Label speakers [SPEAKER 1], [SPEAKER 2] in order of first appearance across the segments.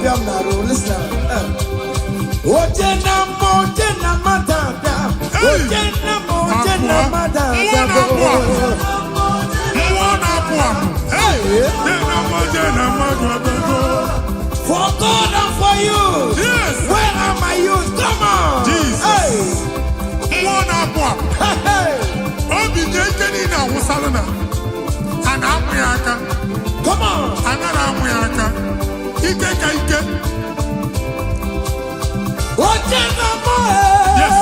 [SPEAKER 1] Listen. Ojena madada. Ojena madada. For God and for you.
[SPEAKER 2] Yes.
[SPEAKER 1] Where are my youth? Come on.
[SPEAKER 2] Jesus.
[SPEAKER 1] Hey. Come on.
[SPEAKER 2] Yes.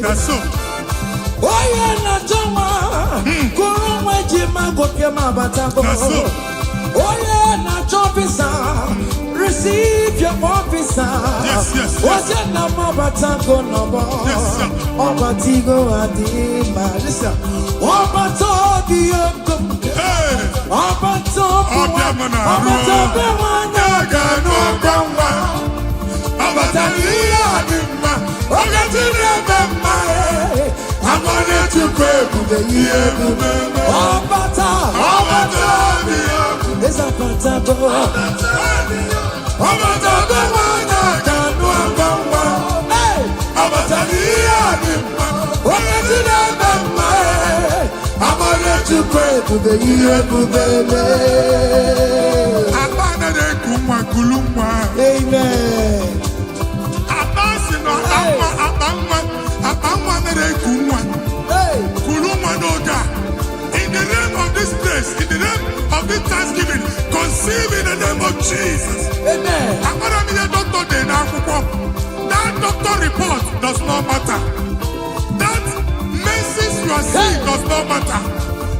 [SPEAKER 2] That's so.
[SPEAKER 1] Oh yeah, na jama. Kurumwe jima gokema batango.
[SPEAKER 2] That's so.
[SPEAKER 1] Oh yeah, na jobisa. Receive your officer.
[SPEAKER 2] Yes.
[SPEAKER 1] Oh yeah, na mabatango no bo.
[SPEAKER 2] Yes, sir.
[SPEAKER 1] Obatigo adima. Listen. Obatobi yokum.
[SPEAKER 2] Hey.
[SPEAKER 1] Obatobi wana. Obatobi wana. Gano gamba. Obatobi adima. Ogatine bema. I'm gonna to pray to the year. Obata. It's a patago. Obata the wana. Gano gamba. Hey. Obatobi adima. Ogatine bema. I'm gonna to pray to the year. Amen.
[SPEAKER 2] In the name of this place, in the name of this Thanksgiving, conceive in the name of Jesus.
[SPEAKER 1] Amen.
[SPEAKER 2] That doctor report does not matter. That menses you are seeing does not matter.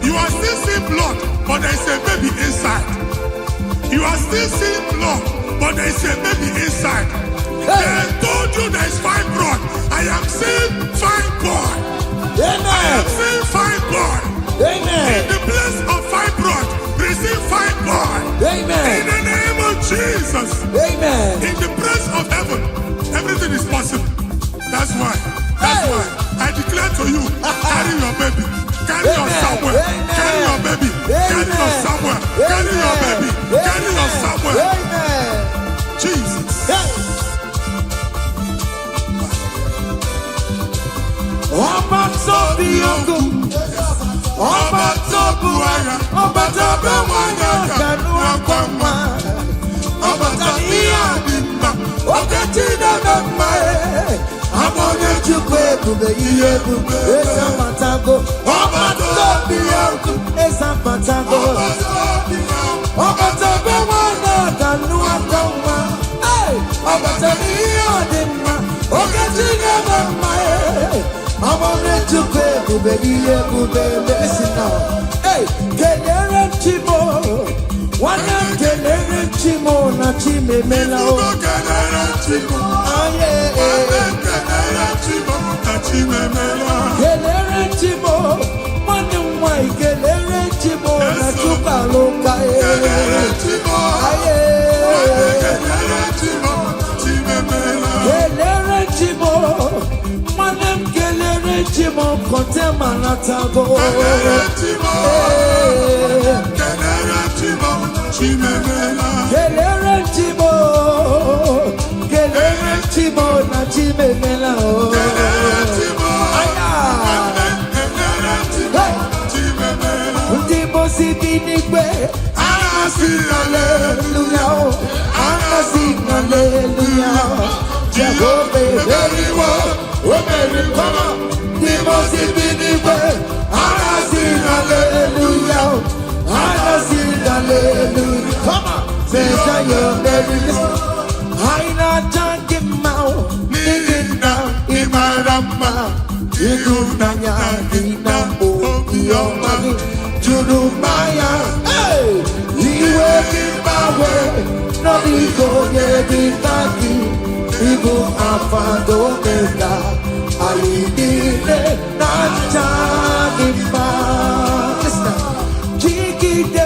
[SPEAKER 2] You are still seeing blood, but there is a baby inside. You are still seeing blood, but there is a baby inside. They told you there is fibroid. I am seeing fine boy.
[SPEAKER 1] Amen.
[SPEAKER 2] I am seeing fine boy.
[SPEAKER 1] Amen.
[SPEAKER 2] In the place of fibroid, receive fine boy.
[SPEAKER 1] Amen.
[SPEAKER 2] In the name of Jesus.
[SPEAKER 1] Amen.
[SPEAKER 2] In the place of heaven, everything is possible. That's why I declare to you, carry your baby. Carry your somewhere. Carry your baby. Carry your somewhere. Carry your baby. Carry your somewhere.
[SPEAKER 1] Amen.
[SPEAKER 2] Jesus.
[SPEAKER 1] I wanted to pay, baby, listen now. Hey, Kelere Chimo, one of Kelere Chimo, na Chime Melo. Kelere Chimo, one of my Kelere Chimo, na Chukaloka. Kelere Chimo, Chimo kontema natago. Kelere Chimo, chimemela. Kelere Chimo na chimemela. Kelere Chimo, chimemela. Ndimo sibinigwe, anasi hallelujah, anasi hallelujah. Jehovah very well, very well. Hallelujah, hallelujah. Come on, say your baby. I not junk him out, living down in my rama. You do Nanya, Dina, oh, your money, Judumaya. Hey, you will give my way, not ego, yeah, Igbo afado mega. Ayidile nachagimba. Listen, jigide,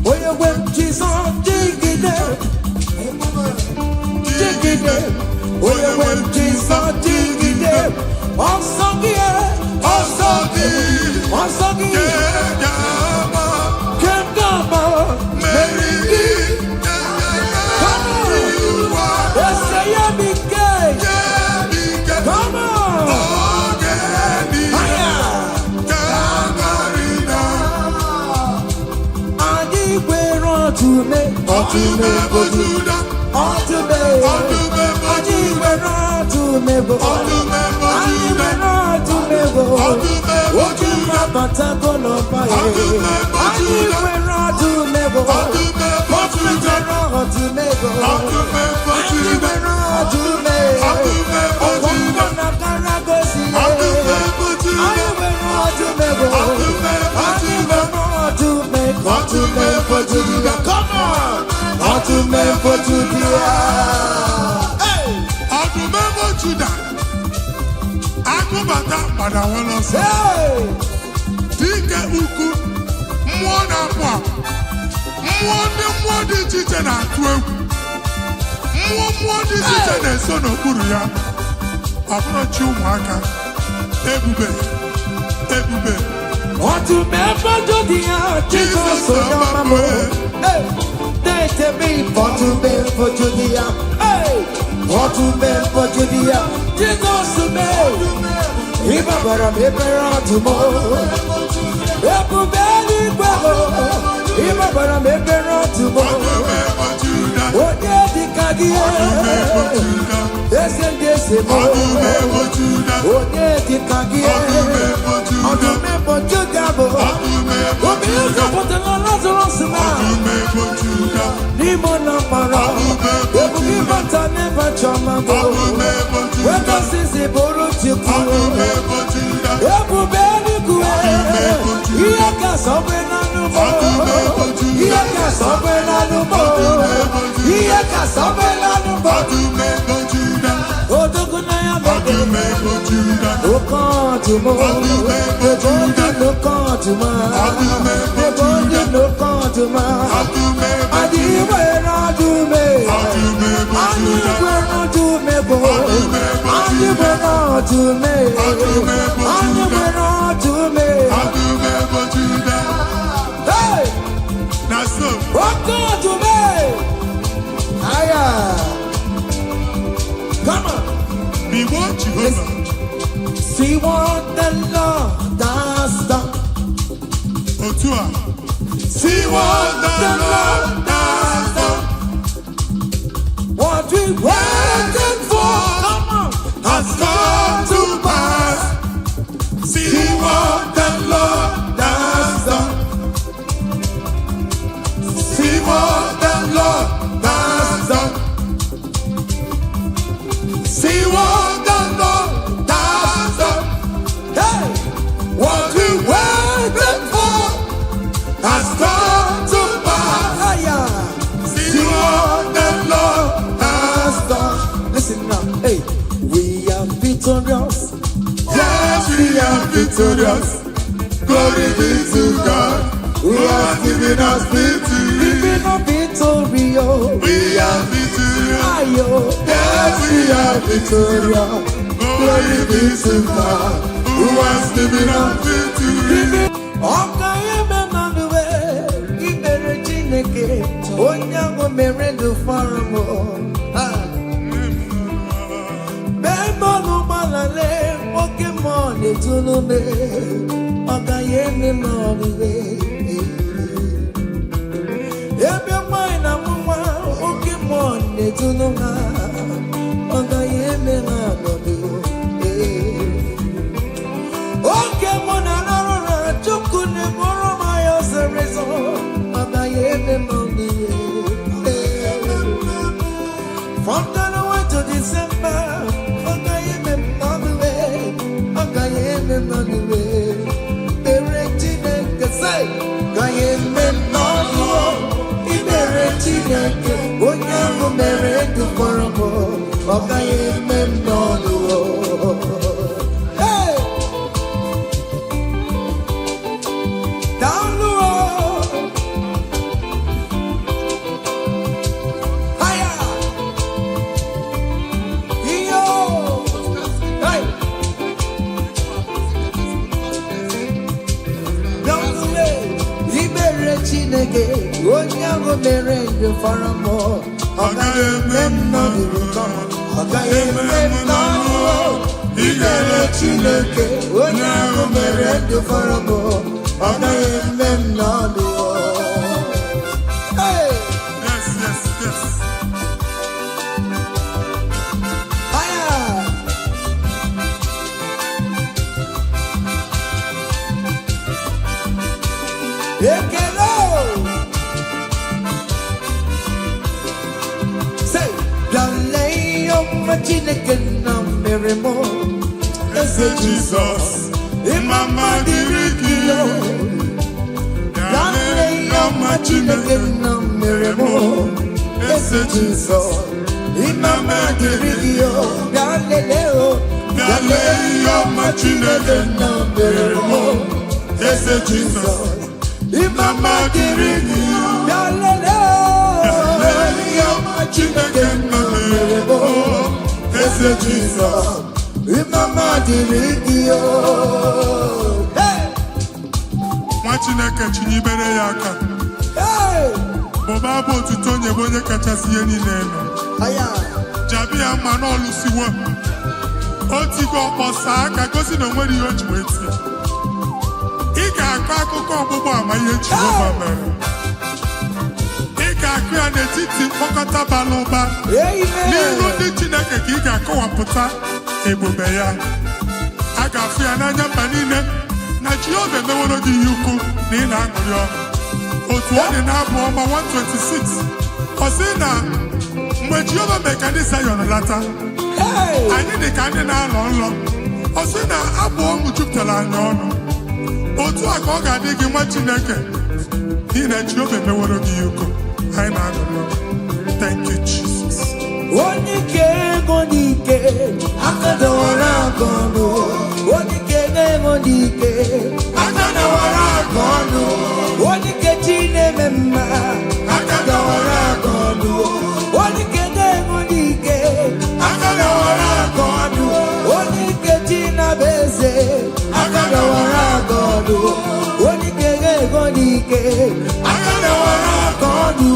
[SPEAKER 1] oye wem Jesus, jigide, jigide, oye wem Jesus, jigide. Osogie, Kengama, Merigi, ọtụme ọtụme bojuda ọtụme anyị nwere ọtụme bo anyị nwere ọtụme bo oge mgbabata gọlọba ya anyị nwere ọtụme bo ọtụme ọtụme bo anyị nwere ọtụme ọgbọgbọ na karagosi ya anyị nwere ọtụme bo anyị nwere ọtụme bojuda come on ọtụme bojuda
[SPEAKER 2] ọtụme bojuda akụbata gbada nwere ọsọ dike ukwu mmụọ na-apụ apụ mmụọ dị iche iche na-atụ egwu mmụọ dị iche iche na-eso n'okpuru ya ọ bụrụ chi ụmụaka ebube
[SPEAKER 1] ọtụme bojuda Jizọs onye ọma m na-etebe ọtụme bojuda ọtụme bojuda Jizọs mee ịbabara m ebere ọtụmọ ebube eluigwe ịbabara m ebere ọtụmọ onye dịka gị eze ndị eze m onye dịka gị ọtụme bojuda bụ obi ụzọpụtara Lazarus na n'ime ụlọ mkpọrọ ebube ịbata n'ebe chọma bụ wegosizi bụrụ chukwu ebube eluigwe ihe kasọbe n'anụmọ ihe kasọbe n'anụmọ ihe kasọbe n'anụmọ odogo na ya oke ọtụmọ ebe onye n'oke ọtụmọ ebe onye n'oke ọtụmọ anyị nwere ọdụme anyị nwere ọdụme bụ anyị nwere ọdụme anyị nwere ọdụme oke ọdụme aya come on see what the Lord has done see what the Lord has done what we waited for has come to pass. See what the Lord has done. See what the Lord has done. See what the Lord has done. Hey, what we waited for has come to pass. See what the Lord has done. Listen now, hey, we are victorious. Yes, we are victorious. Glory be to God, who has given us victory. Giving us victory, oh. We are victorious. Yes, we are victorious. Glory be to God, who has given us victory. Onyango merendo farmo Bembo malale Pokemon etunume Ogayeme moniwe Ebe mwana mwa Pokemon etunuma Ogayeme moniwe Pokemon anarora Chukune moro mayo serezo Ogayeme moniwe From January to December, Ogayeme on the way. Beretine say, Ogayeme on the way. Beretine, Onyango merendu foramo, Ogayeme on the way. Hey, down the road. Onyango merendo faramo Ogayeme no Ogayeme no Igere Chineke Onyango merendo faramo Ogayeme no Hey Chineke na mere mo eze Jesus imama dịrị gị o dale yọma Chineke na mere mo eze Jesus imama dịrị gị o dale yọma Chineke na mere mo eze Jesus imama dịrị gị o dale yọma Chineke na mere mo eze Jesus imama dịrị gị o
[SPEAKER 2] nwa Chineke chinyibere ya aka bụba abụ otuto onye bụ onye kachasị ihe niile elu jabi ya mma n'ọlụsiwo otigo ọkpọsa aka gosi na onwere ihe o ji wee tie ị ga-akọ akụkọ ọgbụgbọ ama ihe Jehova mere ị ga-akụ ya n'etiti mkpọkọta bara ụba n'iru ndị Chineke ka ị ga-akọwapụta ebube ya a ga-afụ ya n'anya mba niile na Jehova emeworo gị ihe ukwu na ị na-aṅụrị ọṅụ otu ọ dị n'abụ ọma 126 ọ sị na mgbe Jehova mere ka ndị Zayọn lata anyị dị ka ndị na-alọ nlọ ọ sị na abụ ọṅụ jupụtara anyị ọnụ otu a ka ọ ga-adị gị nwa Chineke n'ihi na Jehova emeworo gị ihe ukwu anyị na-aṅụrị ọṅụ. Thank you Jesus.
[SPEAKER 1] Onye ike ego n'ike aka dọwara aka ọnụ onye ike ego n'ike aka dọwara aka ọnụ onye ike chi na-eme mma aka dọwara aka ọnụ onye ike ego n'ike aka dọwara aka ọnụ onye ike chi na-abụ eze aka dọwara aka ọnụ onye ike ego n'ike aka dọwara aka ọnụ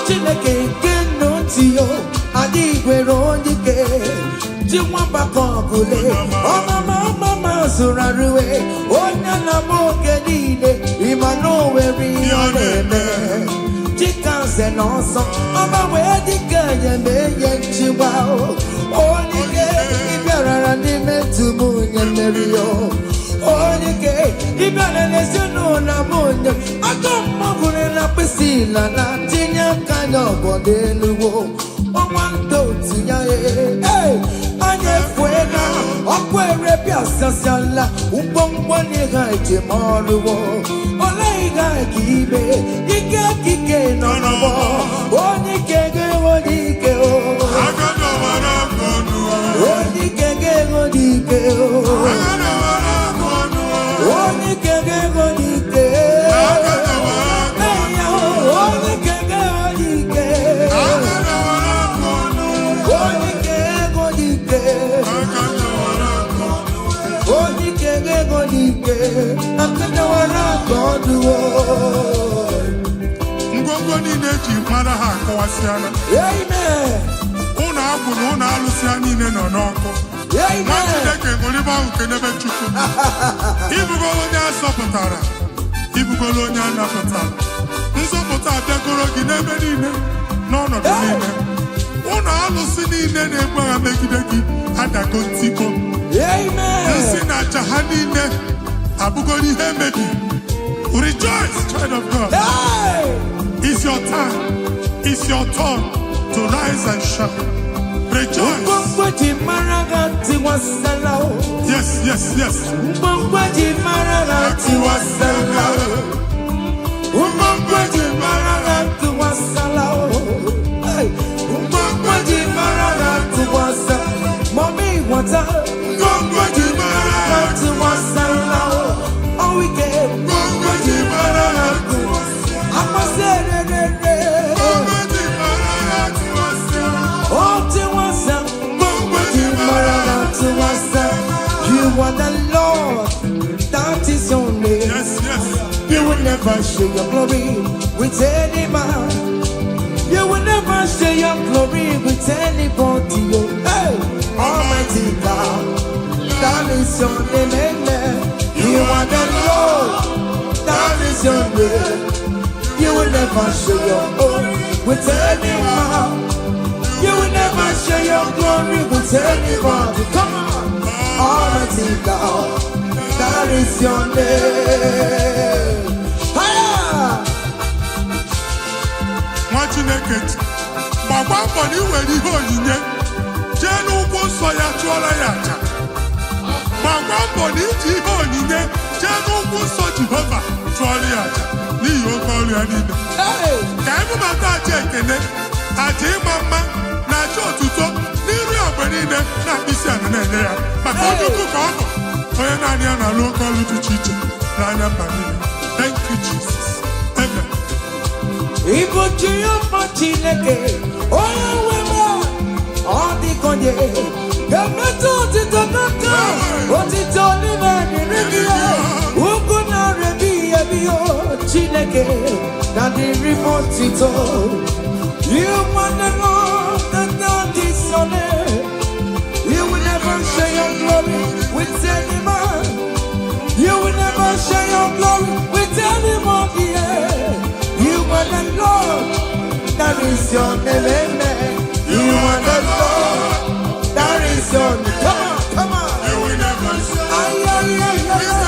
[SPEAKER 1] Chineke nke nnọtio adịghị gwere onye ike ji nwamba ka ọgụle ọmama zụrụ arụwe onye na-ama oge niile ịma na o nwere ihe ọ na-eme chika nze na ọsọ ọma wee dịka enye nchịgba onye ike ịbịarara n'ime tumu onye mmeri ya onye ike ịbịara n'ezinụlọ m onye aka mmagụrụ na mkpịsị ila na tinye aka ya ọgọdọ eluwo ọnwa ndị otu ya anya efue na ọkụ erepịa sasiala ngwongwo n'ihe ejem ọrụwo ole ihe ka ime ike kike nọ n'ọgbọ onye ike ga-enwe n'ike onye ike ga-enwe n'ike onye ike ga-enwe n'ike
[SPEAKER 2] ngwongwo niile eji mara ha akọwasịala ụlọ agwụ na ụlọ alụsị ha niile nọ n'ọkụ nwa Chineke ṅụrịba ahụ kenebe Chukwu ibugolo onye azọpụtara ibugolo onye a napụtara nzọpụta abịagoro gị n'ebe niile n'ọnọdụ niile ụlọ alụsị niile na-egbu agha megide gị adago ntikpo nsị na aja ha niile abụgoro ihe emebi. Rejoice, child of God. It's your time. It's your turn to rise and shine. Rejoice. Yes, yes, yes.
[SPEAKER 1] Mommy, what's up? Oh, we get you are the Lord, that is your name.
[SPEAKER 2] Yes, yes.
[SPEAKER 1] You will never share your glory with any man. You will never share your glory with anybody. Hey, Almighty God, that is your name. Amen. You are the Lord, that is your name. You will never share your glory with any man. glory with anybody. Come on. Almighty God, that is your name. Higher.
[SPEAKER 2] Chineke gbagba mbọ na iwere ihe onyinye jee n'ugwu nsọ ya chụọrọ ya aja. Gbagba mbọ na iji ihe onyinye jee n'ugwu nsọ Jehova chụọrọ ya aja n'ihi oke ọrụ ya niile. Ka ebubata aja ekele, aja ịma mma na aja otuto n'iru ogbe niile na mkpịsị ala na-enye ya maka onye ukwu ka ọ bụ onye naanị ya na-alụ oke ọrụ dị iche iche n'anya mba niile. Thank you, Jesus. Amen.
[SPEAKER 1] Ibu Jehova Chineke onye nwe m ọ dịkonye ga-emetụ otito n'aka otito n'ime dịrị gị ugwu na-erebi ebi Chineke na dịrị m otito. You want the Lord that God is your name. You will never share your glory with any man. You will never share your glory with anybody. You are the Lord, that is your name, amen. You are the Lord, that is your name. Come on, come on.
[SPEAKER 2] You will never share
[SPEAKER 1] with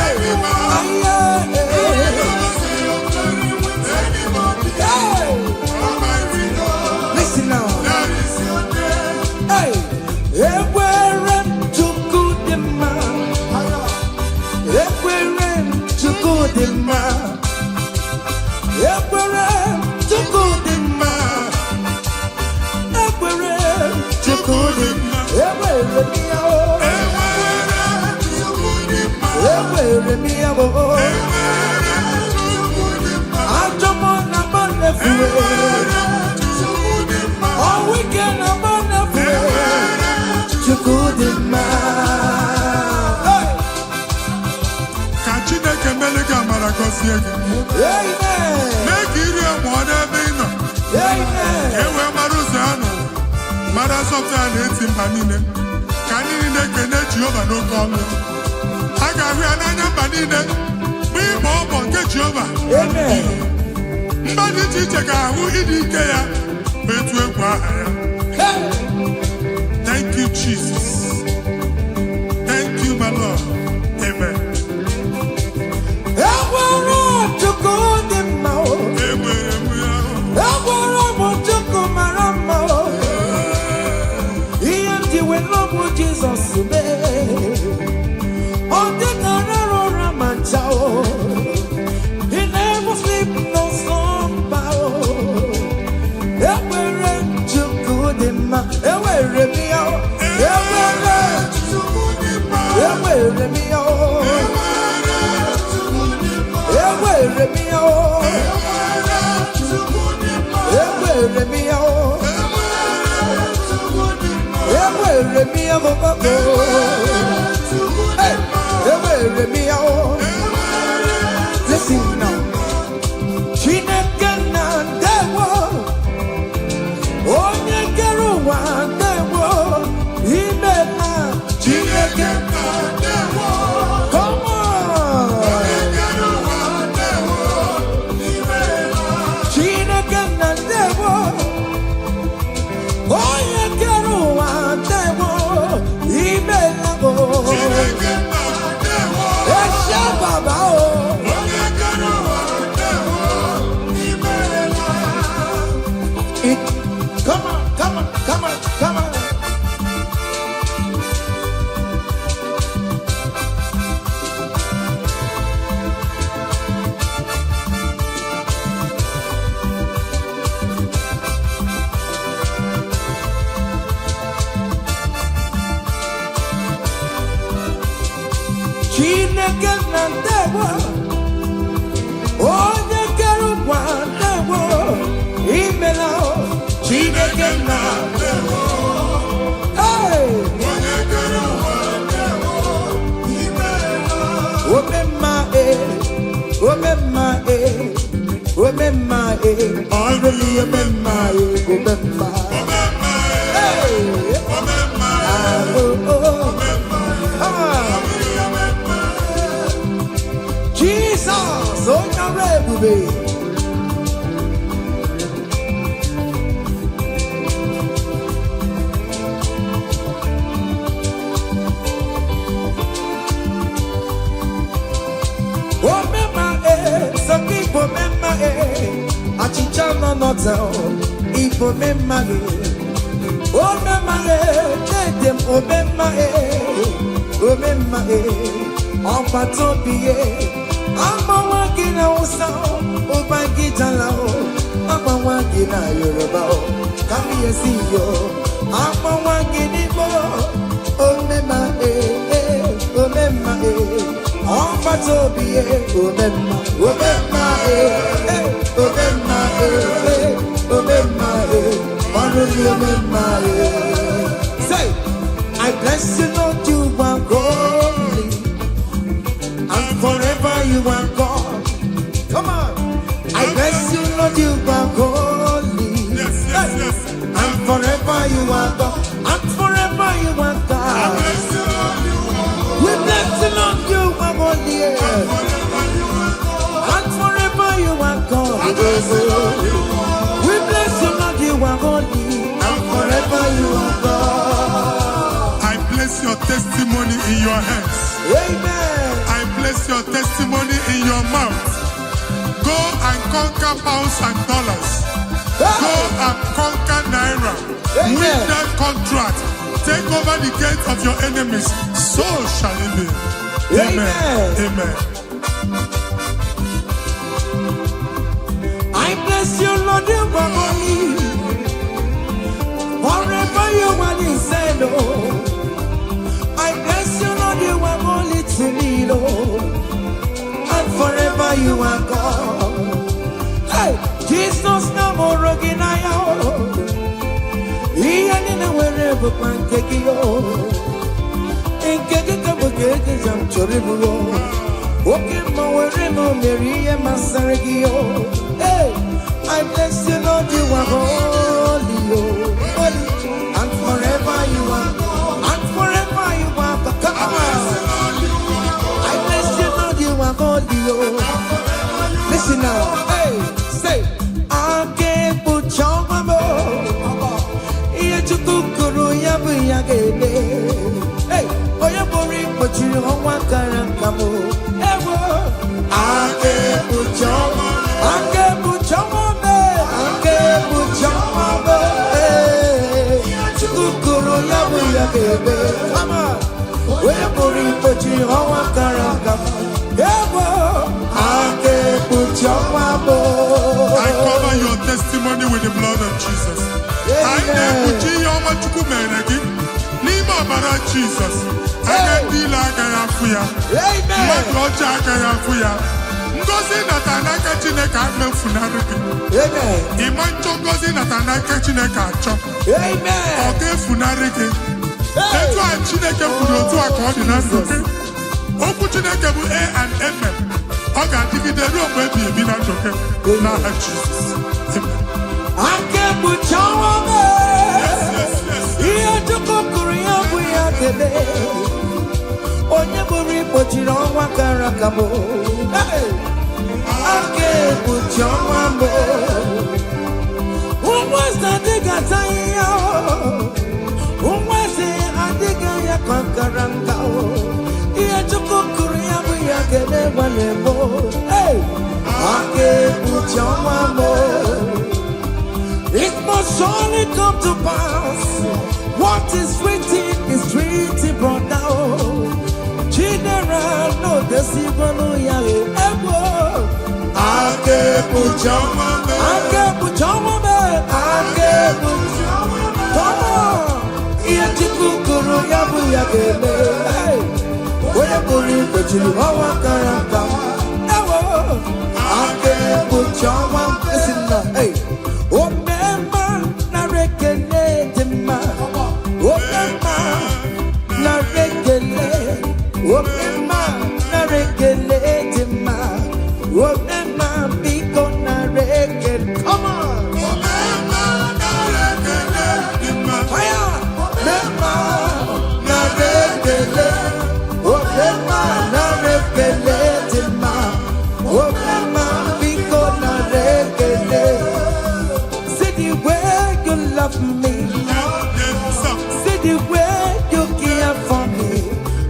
[SPEAKER 1] anybody. Listen now.
[SPEAKER 2] That is your name.
[SPEAKER 1] Hey, everywhere to good man. Everywhere to good man. Everywhere to good man. Everywhere to good man. Everywhere me oh. Everywhere me oh. I'm the one about the free. All weekend about the free. To good man.
[SPEAKER 2] Ka Chineke mele gị amara gọzie gị.
[SPEAKER 1] Amen.
[SPEAKER 2] Mee ka iri amụọ n'ebe ị nọ.
[SPEAKER 1] Amen.
[SPEAKER 2] Ewe mara ụzọ ya nọ. Mara asọpụta ya na-eti mba niile. Ka anyị niile kene Jehova n'oke ọnụ. A ga-ahụ ya n'anya mba niile. Mgbe ịgba ọbọ nke Jehova.
[SPEAKER 1] Amen.
[SPEAKER 2] Mba dị iche iche ga-ahụ ịdị ike ya ma etu egwu aha ya.
[SPEAKER 1] Hey.
[SPEAKER 2] Thank you, Jesus. Thank you, my Lord. Amen.
[SPEAKER 1] Everywhere to good man. Everywhere to good man. He empty when love with Jesus today. On the Narrow Manchao. He never sleep no slumber. Everywhere to good man. Everywhere me out. Everywhere to good man. Everywhere me out. Everywhere me out. Everywhere me out. Everywhere me out. Everywhere me out. Listen now. Chineke na ndewo. Onye kere ụwa ndewo. Imela Chineke na ndewo. Come on. Chineke na ndewo. Onye kere ụwa ndewo. Imela o. Esha baba o. Come on, come on, come on, come on. Chineke na ndewo. Onye kere ụwa ndewo. Imela o. Chineke na ndewo. Hey! Omemma omemma omemma already omemma omemma. Hey! Jesus, oh Yarebubi. immortal. Ipo memage. Oh memage. Let them obemae. Obemae. On patopie. Amawagina osa. Obagita lao. Amawagina Yoruba. Come here see yo. Amawagini bo. Obemae. Obemae. On patopie. Obema. Obemae. Say, I bless you, Lord, you are holy, and forever you are God. Come on, I bless you, Lord, you are holy, and forever you are God, and forever you are God. We bless you, Lord, you are holy, and forever you are God. We bless you, Lord, you are holy, and forever you are God.
[SPEAKER 2] I place your testimony in your hands.
[SPEAKER 1] Amen.
[SPEAKER 2] I place your testimony in your mouth. Go and conquer pounds and dollars. Go and conquer naira. Win that contract. Take over the gates of your enemies. So shall it be. Amen. Amen.
[SPEAKER 1] I bless you, Lord, you are holy. Forever you are inside, oh. I bless you, Lord, you are holy to me, Lord. And forever you are God. Hey, Jesus, no more rocking I am. He ain't in wherever pancake yo. In Kekabugate, I'm Choribu. Walking my way, no Mary and Masarigio. Hey, I bless you, Lord, you are holy, oh, holy, and forever you are, and forever you are. Come on, I bless you, Lord, you are holy, oh. Listen now, hey, say, I can't put your mama. Yachukuru yabu yagebe. Hey, oh you bori but you don't want karankamu. Ewo, I can't put your mama. I can't put your mama. Come on, we're going to put you on one caracam. I
[SPEAKER 2] cover your testimony with the blood of Jesus. I put you on my chukumenegi. Lima bara Jesus. I can deal like I am for you. My God, I am for you. Ngozi natanaka Chineke ame funariki.
[SPEAKER 1] Amen.
[SPEAKER 2] Imancho ngozi natanaka Chineke acho.
[SPEAKER 1] Amen.
[SPEAKER 2] Oke funariki. Etu a Chineke furu otu aka ọ dị na ndụ gị. Okwu Chineke bụ A and Amen. Ọ ga-adịgide ruo mgbe ebi ebi na ndụ gị n'aha Jizọs. Amen.
[SPEAKER 1] Ake bụ chawa me. Ihe Chukwu kwuru ya bụ ya debe. Onye bụrụ ikpochiri ọnwa gara aga m. Ake bụ chawa me. Ụmụazị adịghị ata ihe. Ụmụazị adịghị ya kankara nka. Ihe Chukwu kwuru ya bụ ya kele gbale mo. Ake bụ chawa me. It must surely come to pass. What is written is written, brother. General, no deceiver, no yahoo. Ake puchama me. Ake puchama me. Ake puchama me. Come on. Iya chikukuru yabu yagele. Oye buri kochilu hawa karaka. Ake puchama. Listen now, hey. Come on. See the way you love me. See the way you care for me.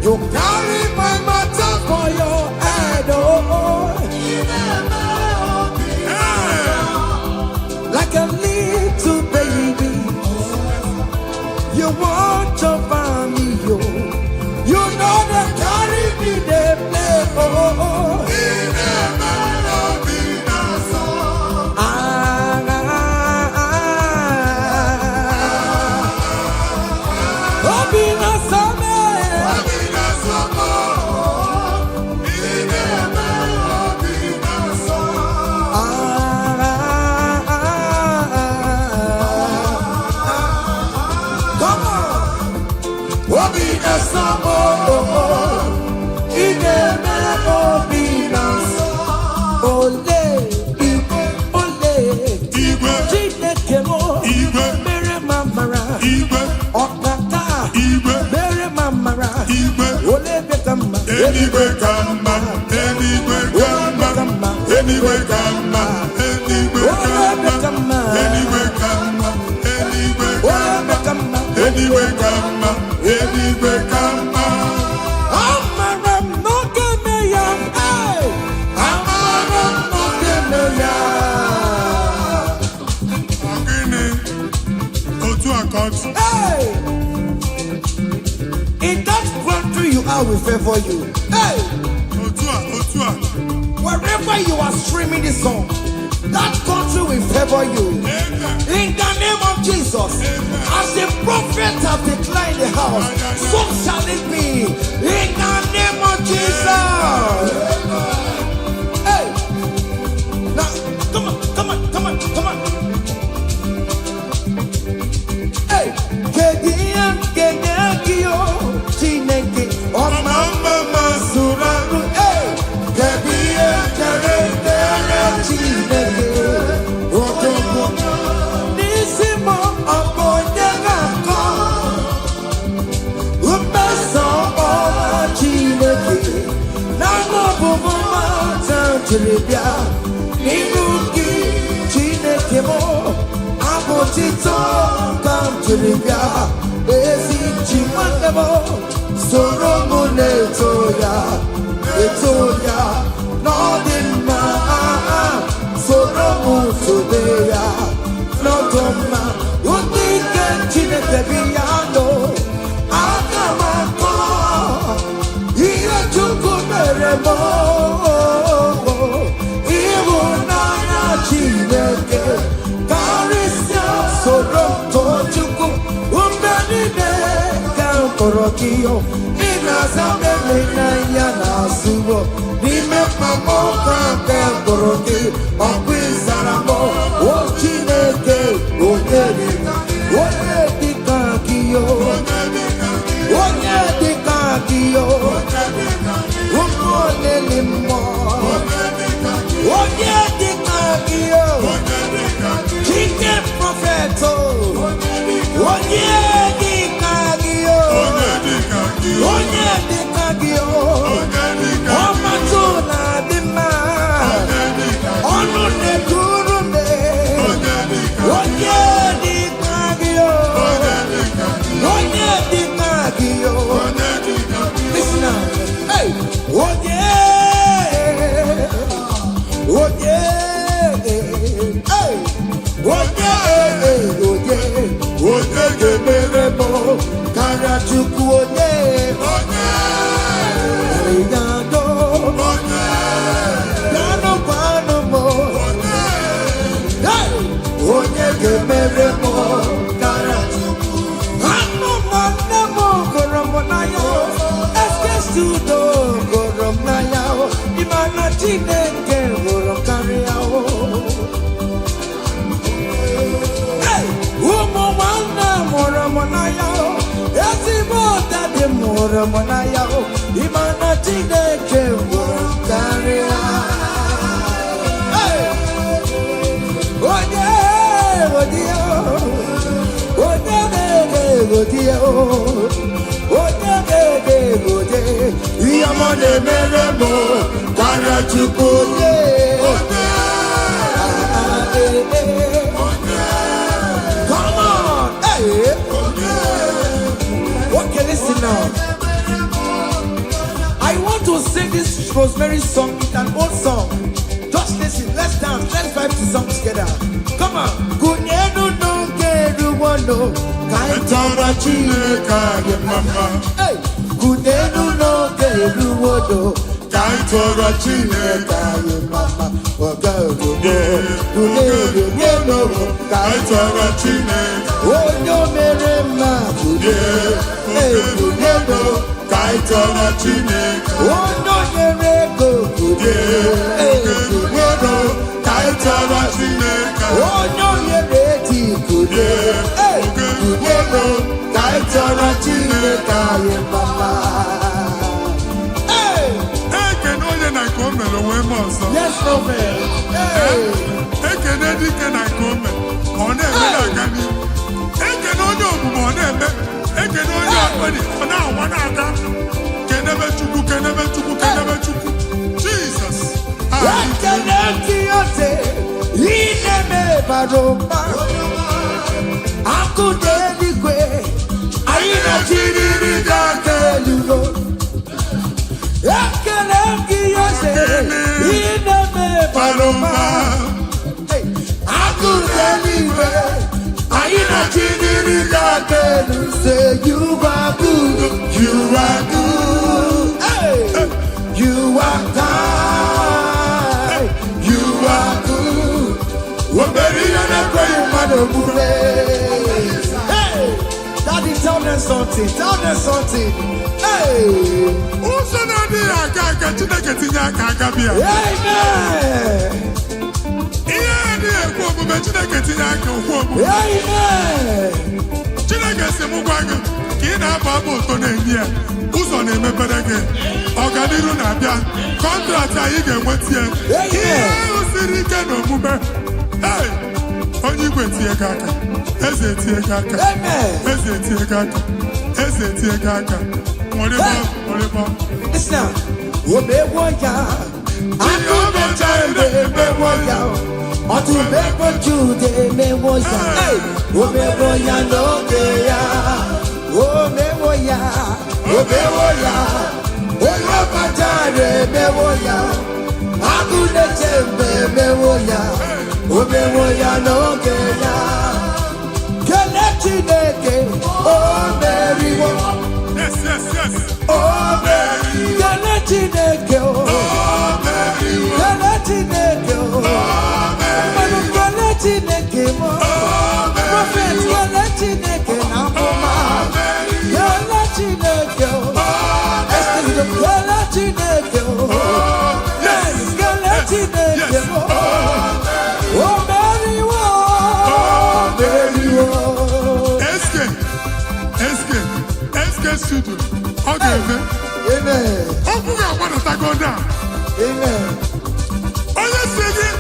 [SPEAKER 1] You carry my matter for your head, oh.
[SPEAKER 2] anyway come, anyway come, anyway come, anyway come, anyway come, anyway come, anyway come, anyway come.
[SPEAKER 1] Hey! In that country you are, will favor you. Hey! Wherever you are streaming this song, that country will favor you. In the name of Jesus, as the prophet has declared in the house, so shall it be. In the name of Jesus. Hey! Now, come on. Korokio, Nina Zamele Yana Subo, Nime Mamoka, Koroki, Okwizaramo, Ochineke, Odedika, Odedikakio, Odedikakio, Umodelimo, Odedikakio, Chicken Propheto, Odedikakio. Onye dịka gị ọmatụla dị mma ọnụ na-ekuru me onye dịka gị listen now, hey, onye ga-emere m karịa Chukwu onye ga-emere m karịa Chukwu. Anụ nwanne m gụrụ m n'anya, Eskesiudo gụrụ m n'anya, ịma na Chineke gụrụ m karịa. Ụmụ nwanne mụrụ m n'anya, ezigbo dadi mụrụ m n'anya, ịma na Chineke gụrụ m karịa. Come on, hey. Okay, listen now. I want to sing this Rosemary song. It's an old song. Just listen, let's dance, let's vibe to song together. Come on. Kunyenu no keru wano, kaitara Chineke ye mama. Hey, kunyenu no keru wano, kaitara Chineke ye mama. Oga ogo, kunyenu no kaitara Chineke. Onyo mere ma kunyenu, hey kunyenu kaitara Chineke. Onyo mere go kunyenu, hey kunyenu kaitara Chineke. Onyo mere ti kunyenu, hey kunyenu kaitara Chineke ye mama. Hey,
[SPEAKER 2] hey, can only na come and we must.
[SPEAKER 1] Yes, no man. Hey,
[SPEAKER 2] hey, can any can I come on a gani? Hey, can only on a hey, can only on now one other. Can Jesus.
[SPEAKER 1] Say you are good, you are good, hey. You are kind, you are good. Hey, Daddy, tell them something, Hey,
[SPEAKER 2] who's an idea?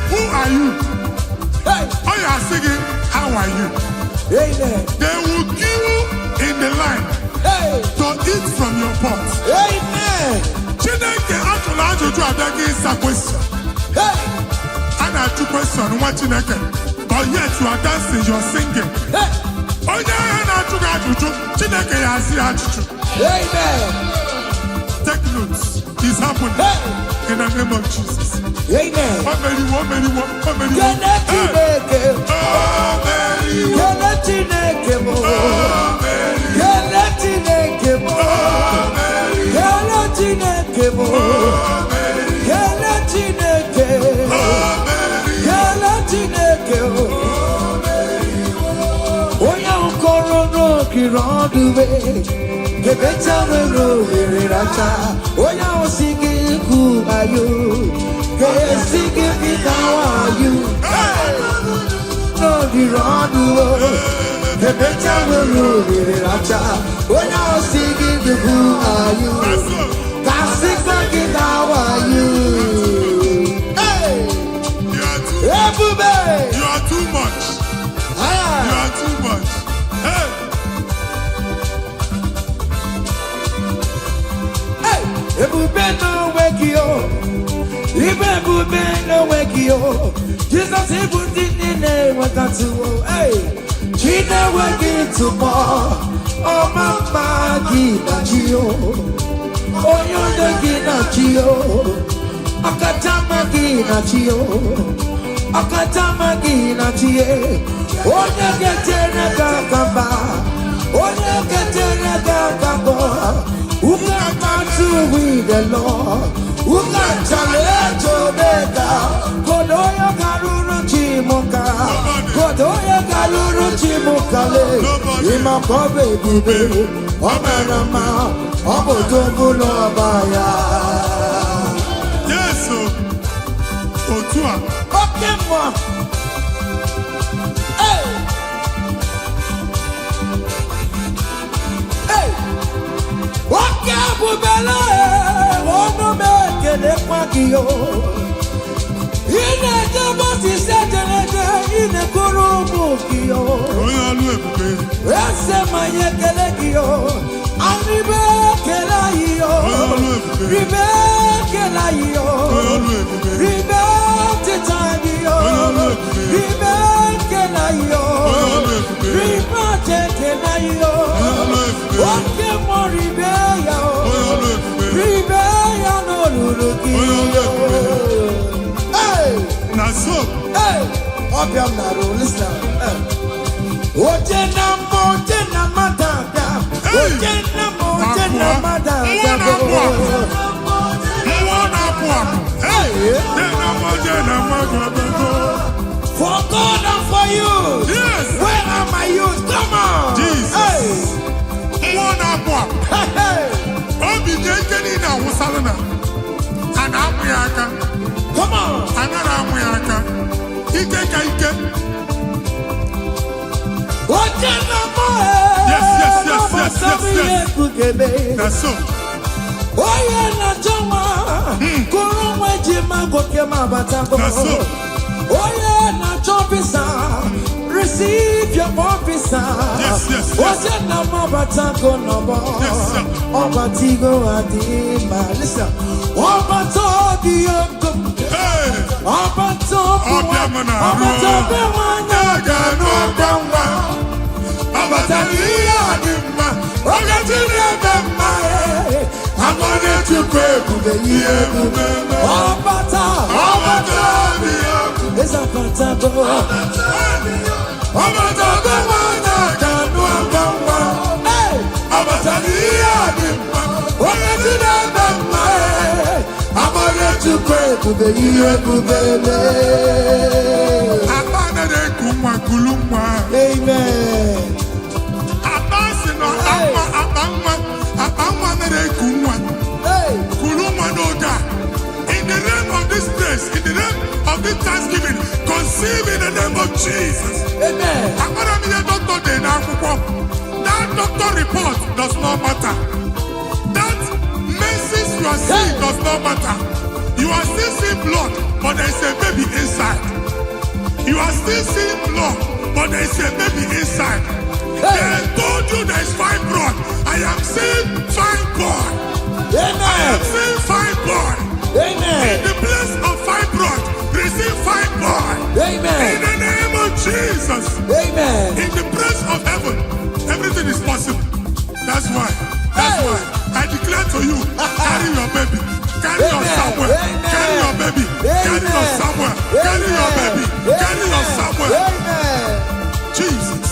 [SPEAKER 2] Who are you? Hey. Oh, you are singing, how are you?
[SPEAKER 1] Amen.
[SPEAKER 2] They will queue in the line to eat from your pot.
[SPEAKER 1] Amen.
[SPEAKER 2] Chineke actually answer to a question.
[SPEAKER 1] Hey.
[SPEAKER 2] And I two question what Chineke, but yet you are dancing, you are singing.
[SPEAKER 1] Hey.
[SPEAKER 2] Oh yeah, and I took Chineke has attitude.
[SPEAKER 1] Amen.
[SPEAKER 2] Take notes. It's happening.
[SPEAKER 1] Hey.
[SPEAKER 2] In the name of Jesus.
[SPEAKER 1] Amen.
[SPEAKER 2] One many. You are too much. You are too much. Hey.
[SPEAKER 1] Jesus, he put in the name of that to hey. China working to more. Oh, Mama, Gina Gio. Oh, you're the Gina Gio. Akatama Gina Gio. Akatama Gina Gio. Oh, you get in a gagamba. Oh, you get in a gagamba. Who come out to with the Lord? Who can challenge Omega? Kodoya Garuru Chimoka. Kodoya Garuru Chimokale. Ima Kobe Bube. Omerama. Obodobu Lobaya.
[SPEAKER 2] Yes, Otua.
[SPEAKER 1] Okay, moi. Hey. Hey. Okay, Bubela. Ono meke ne kwagio. Ine jabo si sejeneje ine kurubu Kio. Ese manye kele Kio. Aribe kela yo. Ribe kela yo. Ribe titani yo. Ribe kela yo. Ribe kela yo. Oke mo ribe yo. Ribe ya no luluki. Hey.
[SPEAKER 2] Naso.
[SPEAKER 1] Hey. Obiam na ro listen. Oje na madanga. Oje na madanga. For God and for you.
[SPEAKER 2] Yes.
[SPEAKER 1] Where are my youth? Come on.
[SPEAKER 2] Jesus.
[SPEAKER 1] Hey. Come on.
[SPEAKER 2] Yes. That's so.
[SPEAKER 1] Oye na jama, kurumwe jima goke mabatango. Oye na jobisa, receive your officer.
[SPEAKER 2] Yes.
[SPEAKER 1] Oye na mabatango nobo. Obatigo adima. Listen, obato dioko. Obato wanya gano gamba. Obatania adima. Ogatine gamba. I'm gonna to pray for the year. Obata, it's a fantastic. Obata, the one I can do. Hey, Obata, I'm gonna to pray for the year. Amen.
[SPEAKER 2] In the name of this place, in the name of this Thanksgiving, conceive in the name of Jesus.
[SPEAKER 1] Amen.
[SPEAKER 2] That doctor report does not matter. That messes you are seeing does not matter. You are still seeing blood, but there is a baby inside. You are still seeing blood, but there is a baby inside. They told you there is fibroid. I am seeing fibroid.
[SPEAKER 1] Amen.
[SPEAKER 2] I am seeing fibroid.
[SPEAKER 1] Amen.
[SPEAKER 2] In the place of fibroid, receive fibroid.
[SPEAKER 1] Amen.
[SPEAKER 2] In the name of Jesus.
[SPEAKER 1] Amen.
[SPEAKER 2] In the place of heaven, everything is possible. That's why I declare to you, carry your baby. Carry your somewhere. Carry your baby. Carry your somewhere. Carry your baby. Carry your somewhere.
[SPEAKER 1] Amen.
[SPEAKER 2] Jesus.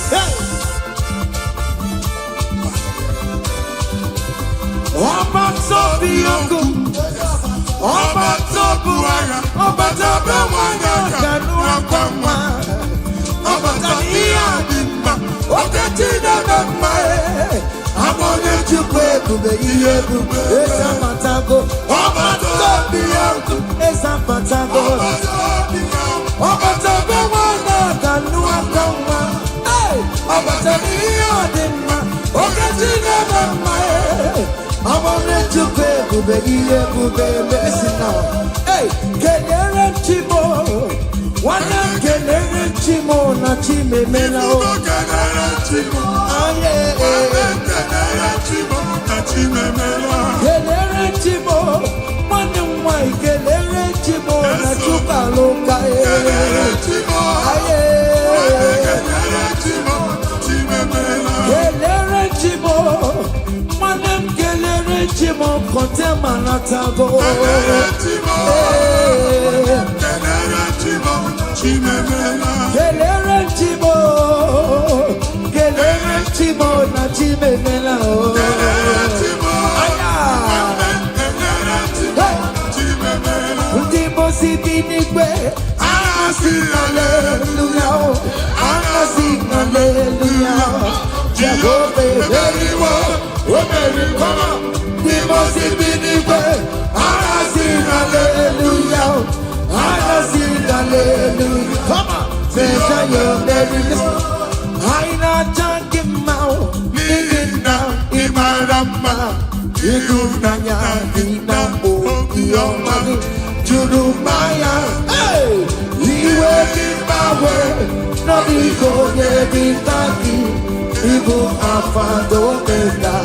[SPEAKER 1] I want to pay to be here to be blessed now. Hey, Kelere Chimo, one Kelere Chimo, na Chime Mela. Kelere Chimo, Kelere Chimo, one white Kelere Chimo, na Chuka Loka. Kelere Chimo, Kelere Chimo. Chimo kontema na tago. Kelere Chimo na chimemela. Ndimo sibinigwe, hallelujah, hallelujah. Jehovah, very well, very well. Ndimo sibinigwe, hallelujah, hallelujah. Come on, say your very listen. I not talking about living down in my rama. You do nanya ina o your money to do maya. Hey, we working my way. No biko yebitaki Igbo afado mega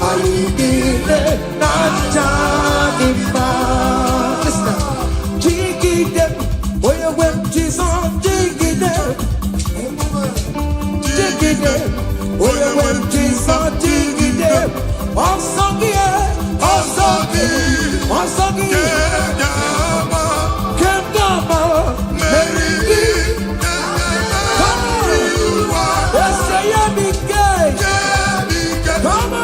[SPEAKER 1] ayidile nanjadima. Listen, jigide, oye wem Jesus jigide, jigide, oye wem Jesus jigide. Osagie, osagie, kemdama, meridi. Come on!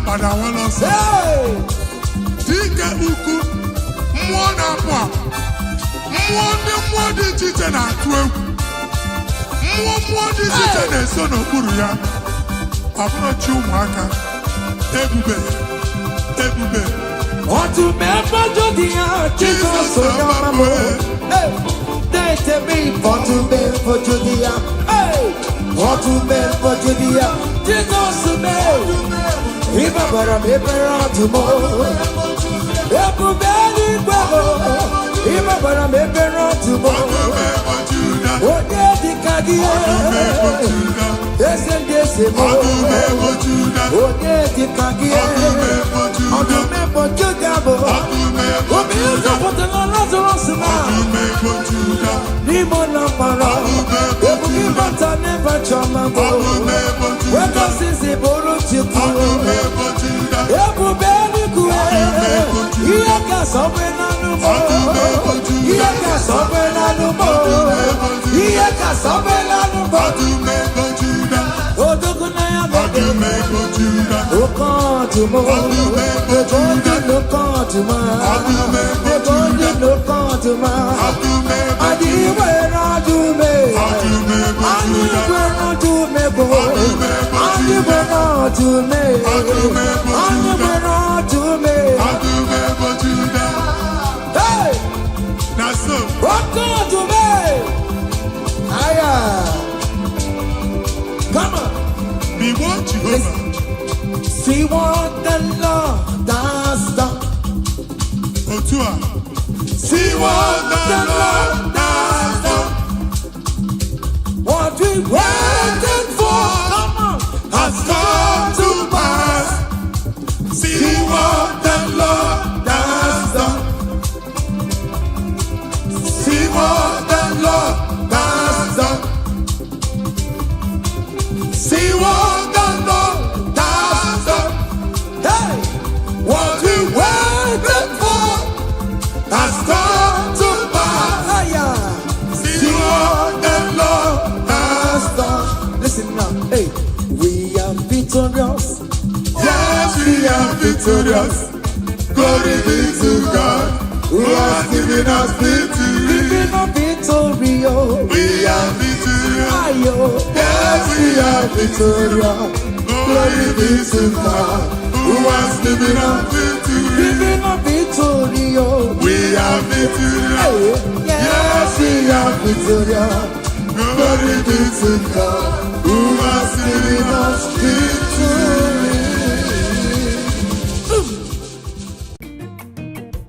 [SPEAKER 1] But I want to say, Tika Uku, Mwana Pwa, Mwadi Chichen at 12, Mwadi Chichen and Son of Kuruya, Apachu Maka, Ebube. What to remember Jodia, Jesus, so Yamamo, they tell me, what to beg for Jodia, what to beg for Jodia, Jesus, so Iba bara mebera tomorrow. Ebu beli kwabo. Iba bara mebera tomorrow. Oye dikagie. Dese mo. Oye dikagie. Odu mebo jugabo. Obi uja potela Lazarus ma. Nimo na para. Ebu kibata neba chama go. Weka sisi boro chiku. Ebu beli kue. Iye ka sobe na numo. Iye ka sobe na numo. Iye ka sobe na numo. Odogu na ya bebe. Okan tumo. Odogu no kan tuma. Odogu no kan tuma. Adiwe na dume. Adiwe na dume bo. Adiwe na dume. Adiwe na dume. Hey!
[SPEAKER 2] Naso.
[SPEAKER 1] Okan tume. Aya. Come on.
[SPEAKER 2] Be what Jehovah.
[SPEAKER 1] See what the Lord has done.
[SPEAKER 2] Otua.
[SPEAKER 1] See what the Lord has done. What we waited for, come on, has come to pass. See what the Lord has done. See what the Lord has done. See what the Lord has done. Hey, what we waited for has come to pass. See what the Lord has done. Listen now, hey, we are victorious. Yes, we are victorious. Glory be to God, who has given us victory. Giving us victory, oh. We are victorious. Yes, we are victorious. Glory be to God, who has given us victory. Giving us victory, oh.
[SPEAKER 2] We are victorious.
[SPEAKER 1] Yes, we are victorious. Glory be to God, who has given us victory.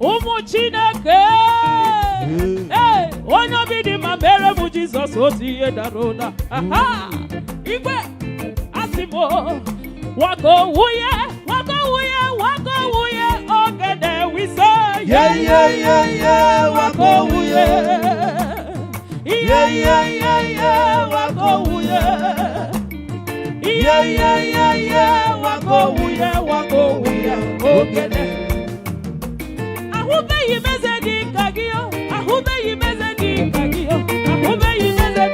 [SPEAKER 3] Ụmụ Chineke, onye obi dị ma mere bụ Jizọs otu ihe dara ụda. Igwe asị m wako wuye ogede wise wako wuye wako wuye wako wuye ogede. Ahụbeghị meze dị ka gị, ahụbeghị meze dị ka gị, ahụbeghị meze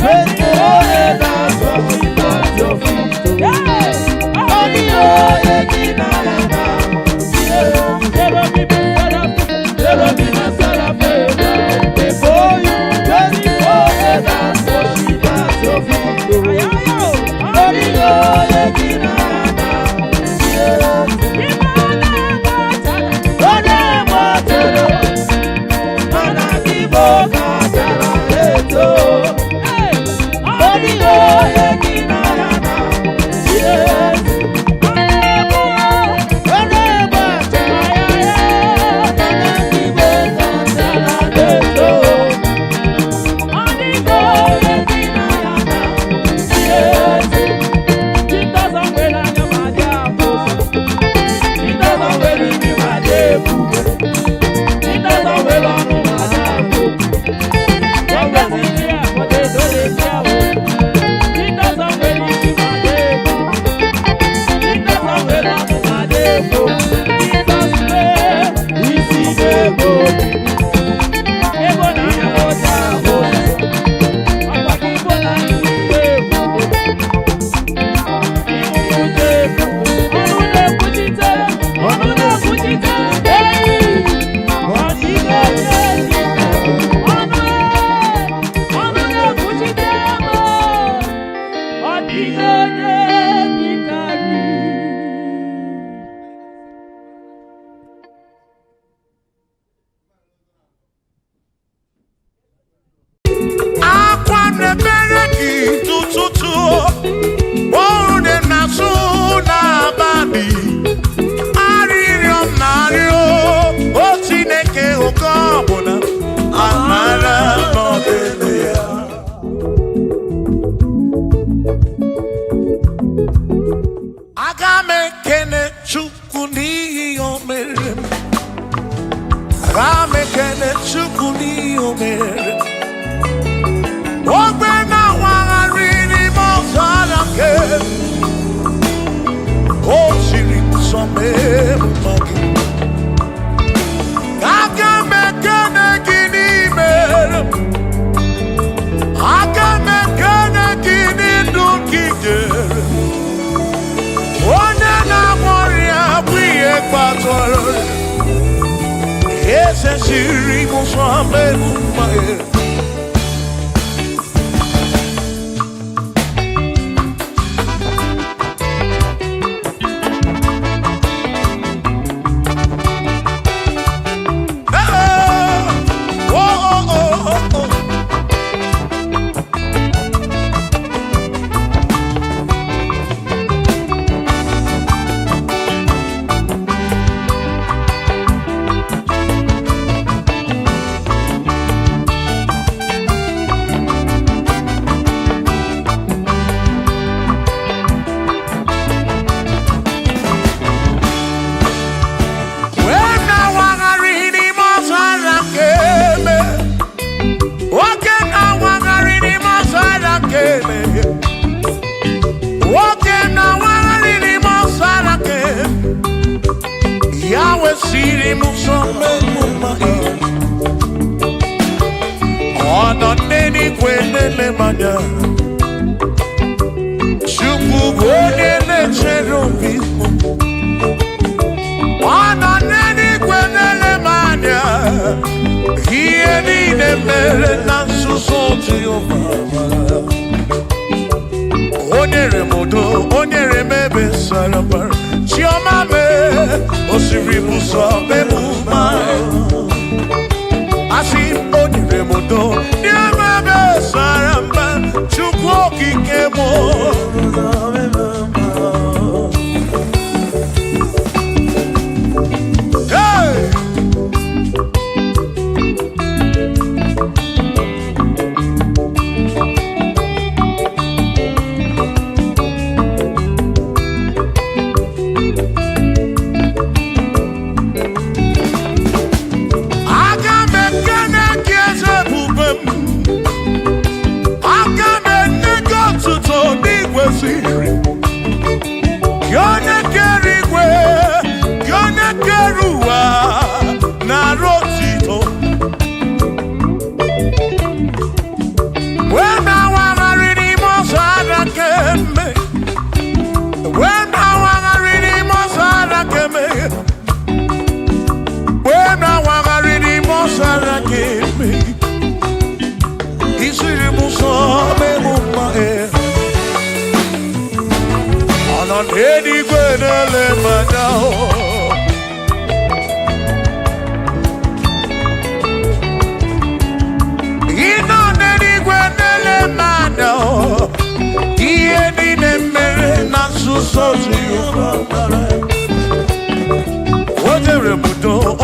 [SPEAKER 1] Hey!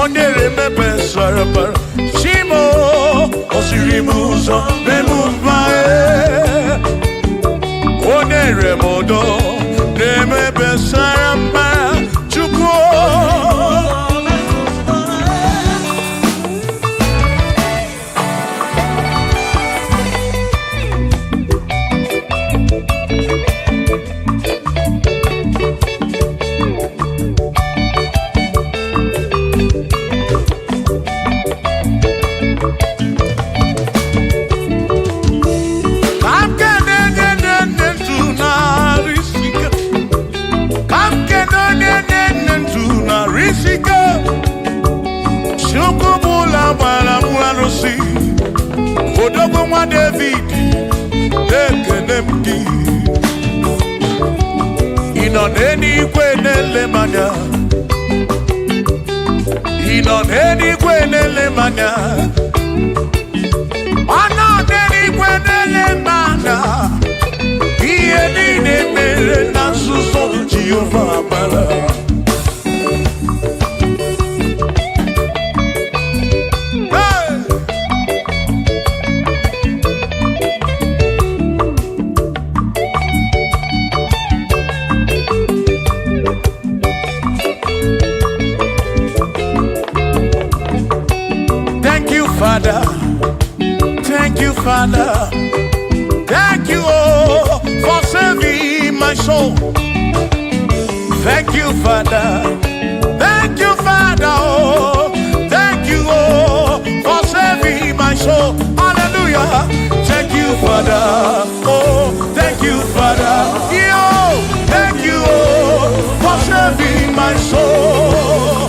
[SPEAKER 1] Onere mepe sarapar Shimo Osirimuso Bemumae Onere modo Nemepe sarapar Chukwo Odogwa David ekenemgi ino n'eluigwe n'elemanya ino n'eluigwe n'elemanya ọnọ n'eluigwe n'elemanya ihe niile mere na nzuzo Jehova mara. Father, thank you, Father, thank you, oh, for saving my soul. Thank you, Father, oh, thank you, oh, for saving my soul. Hallelujah. Thank you, Father, oh, thank you, Father, yo, thank you, oh, for saving my soul.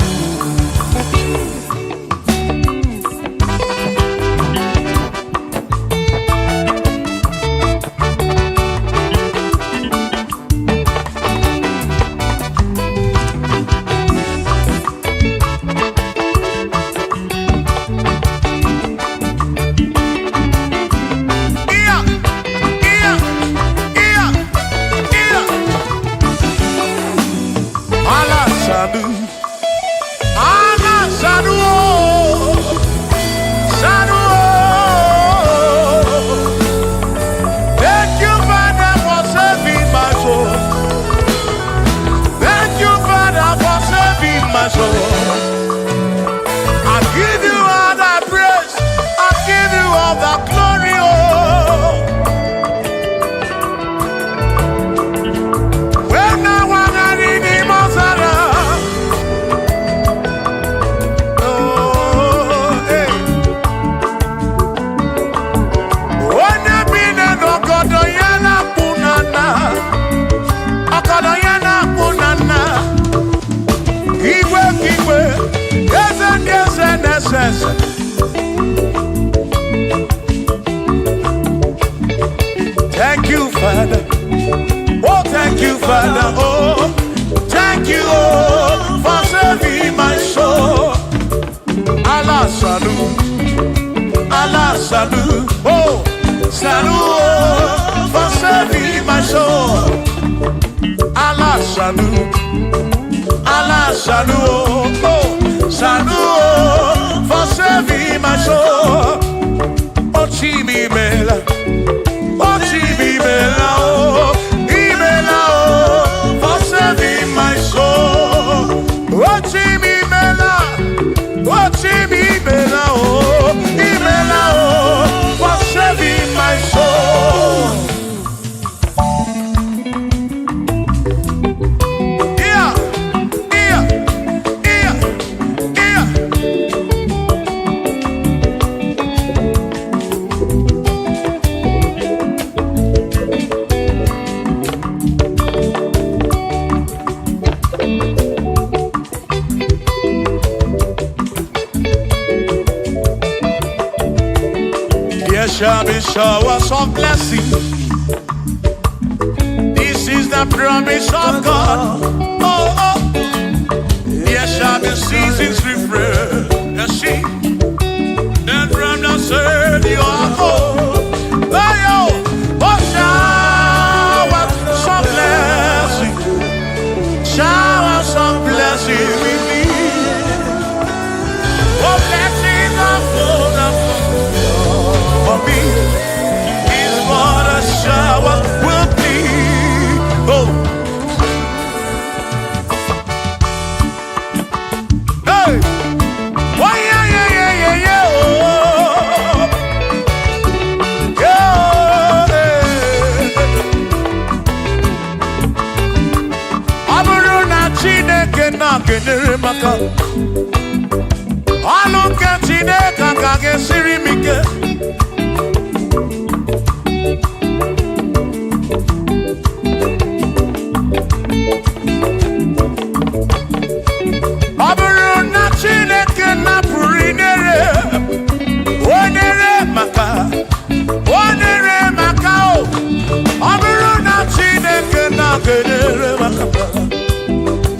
[SPEAKER 1] Thank you, Father. Oh, thank you, Father. Oh, thank you, oh, for saving my soul. Allah salut, oh, salut, oh, for saving my soul. Allah salut, oh, salut, oh, for saving my soul. Oh, Chimimela. Oh, for saving my soul. Oh, Chimimela, oh, for saving my soul. Yeah. There shall be showers of blessing. This is the promise of God. Oh. There shall be seasons refreshing. Then from the sun you are home. Oh, showers of blessing. maka ọnụ nke Chineke ka ga-esiri m ike. Ọ bụrụ na Chineke napụrụ inere onere maka o. Ọ bụrụ na Chineke na-enere maka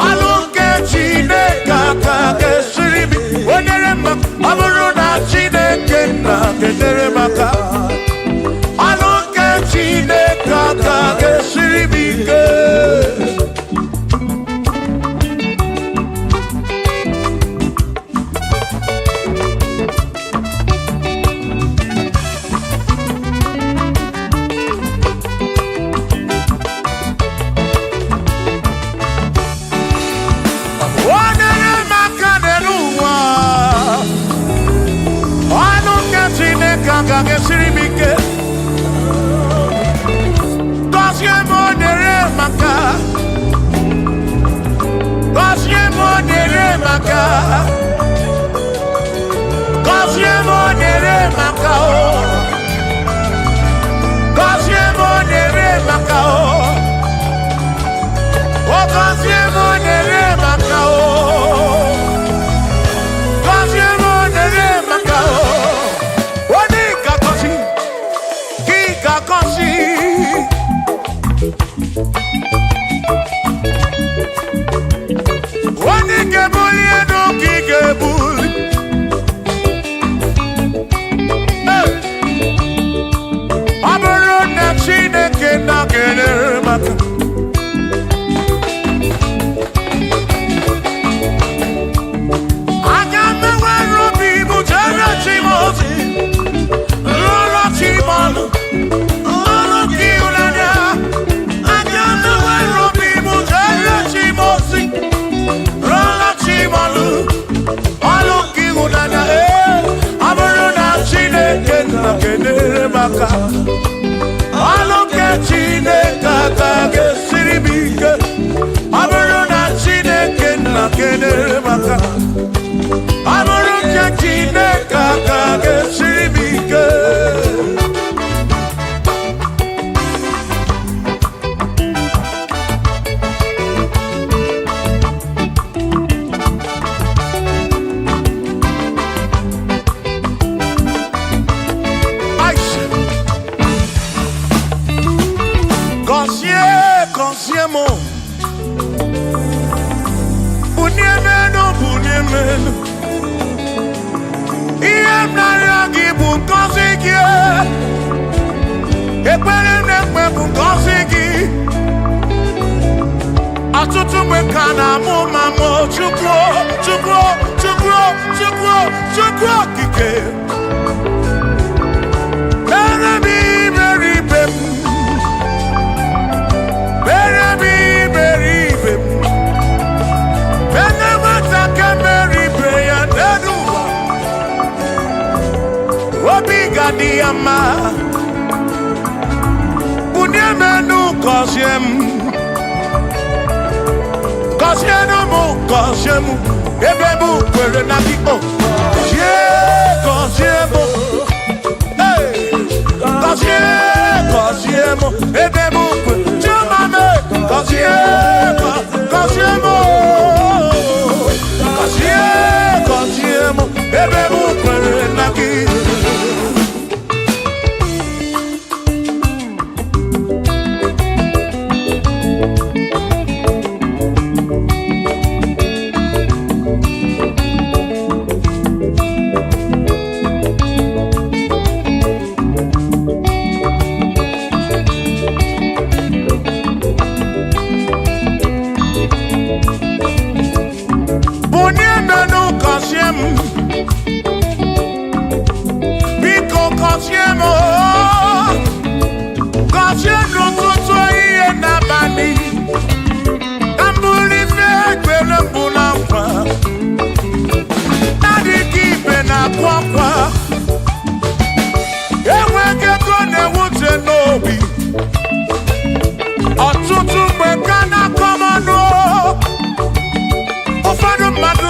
[SPEAKER 1] ọnụ nke Chineke ka ga-esiri m onere maka. Ọ bụrụ na Chineke na-enere maka ọnụ nke Chineke ka ga-esiri m ike.
[SPEAKER 4] Ọtụtụ mgbe ka na-akọmọnụ ụfọdụ mmadụ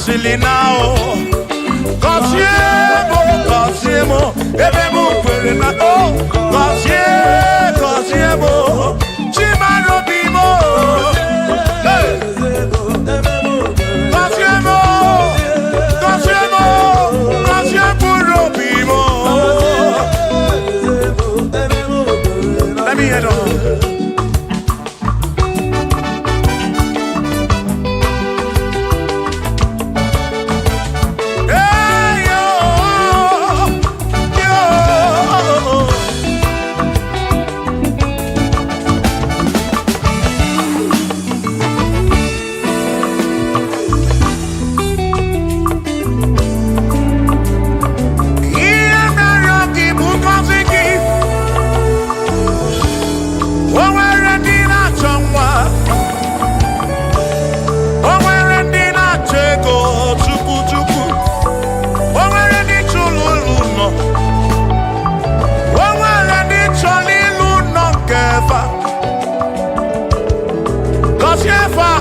[SPEAKER 1] silinao. Cosiemo, ebemu perena oh. Cosiemo, chimano bimo. Cosiemo bimo. Let me hear on.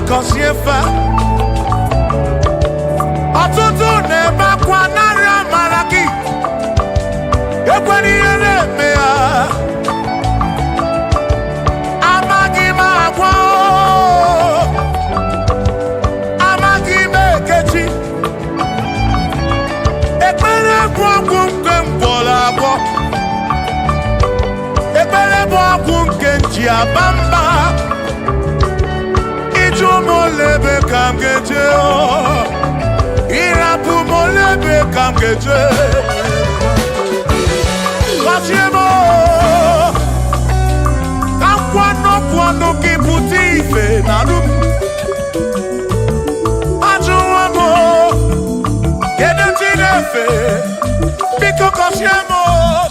[SPEAKER 1] Cosiefa Otutu neba kwa nara maraki Ekwani yere mea Amagi magwo Amagi mekechi Ekpere kwa kumke mbola kwa Ekpere kwa kumke njia bamba Molebe kamgeje oh, irapu molebe kamgeje. Cosiemo, kamkwano kiputi ife nalu. Ajuwamo, kedechinefe, biko cosiemo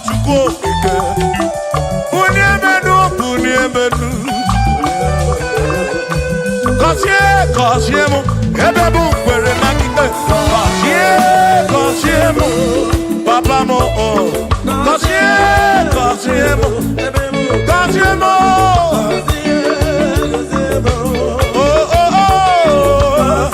[SPEAKER 1] chuko ike. Uniemenu. Cosiemo, ebebu kwere makite. Cosiemo, papa mo oh. Cosiemo, oh oh oh.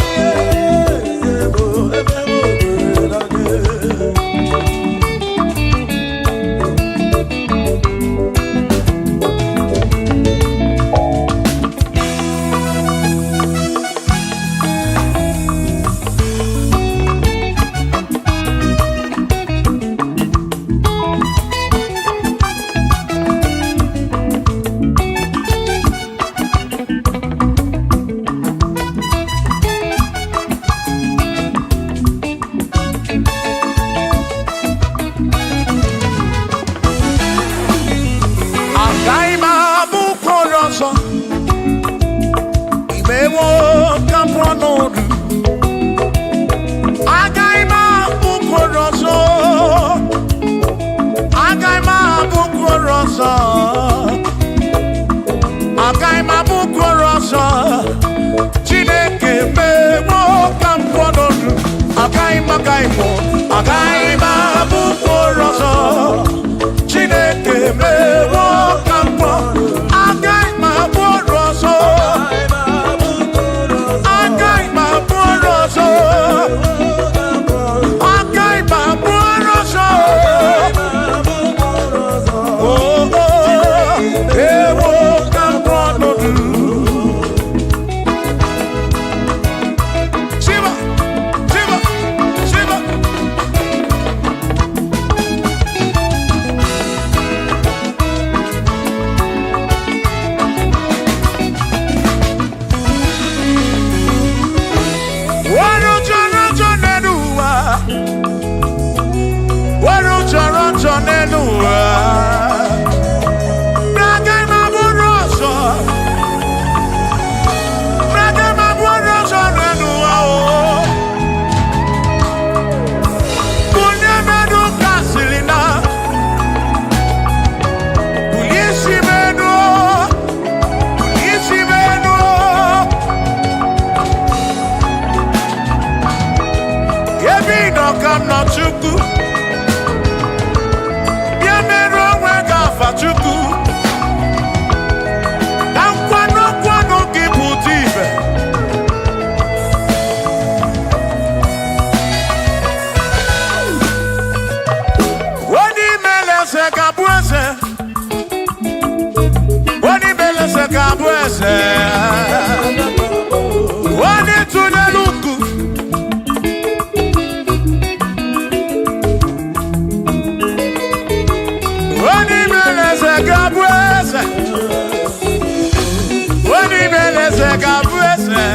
[SPEAKER 1] eze ga-abụ eze.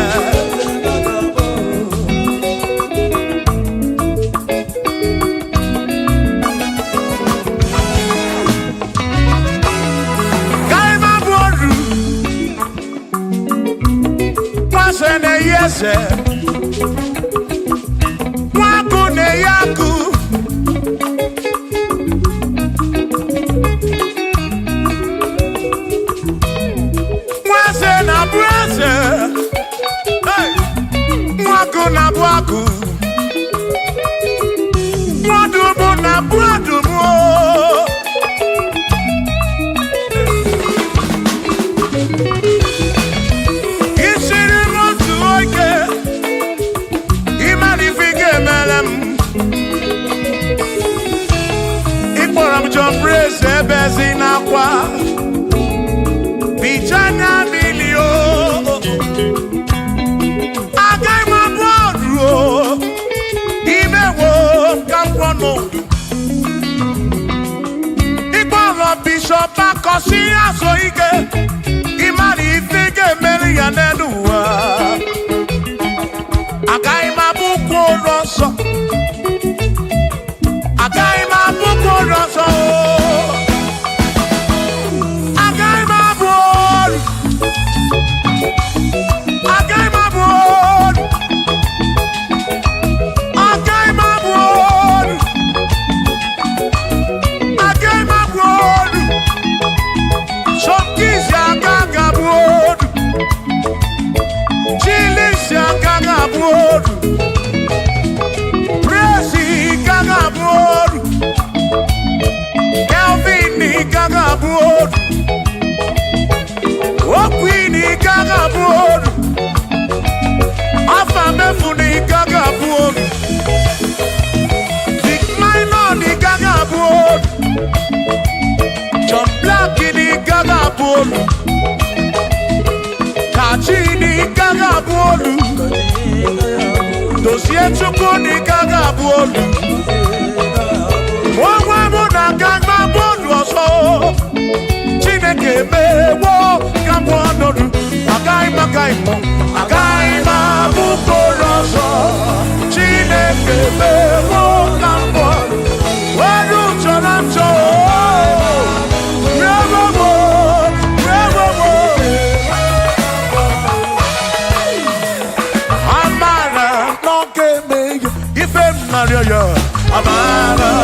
[SPEAKER 1] Eze nwaku na-eyi akụ nwaeze na-abụ eze nwaku na-abụ akụ nwadubu na-abụ adubu ebezi n'akwa bijanya milio agaghị m abụ ọrụ imewo ka mkpọnụ ịkpọrọ bishọp akọsi azụ ike ịmara ife ga-emeri ya n'elu ụwa agaghị m abụ ụkwụ ụlọ nsọ agaghị m abụ ụkwụ ụlọ nsọ Kachini gaga bolu dosie chukwu ni gaga bolu Mwa muna gaga bolu oso Chineke mewo Kamwa nodu Agai mabu koroso Chineke mewo Kamwa Waru choramcho Amara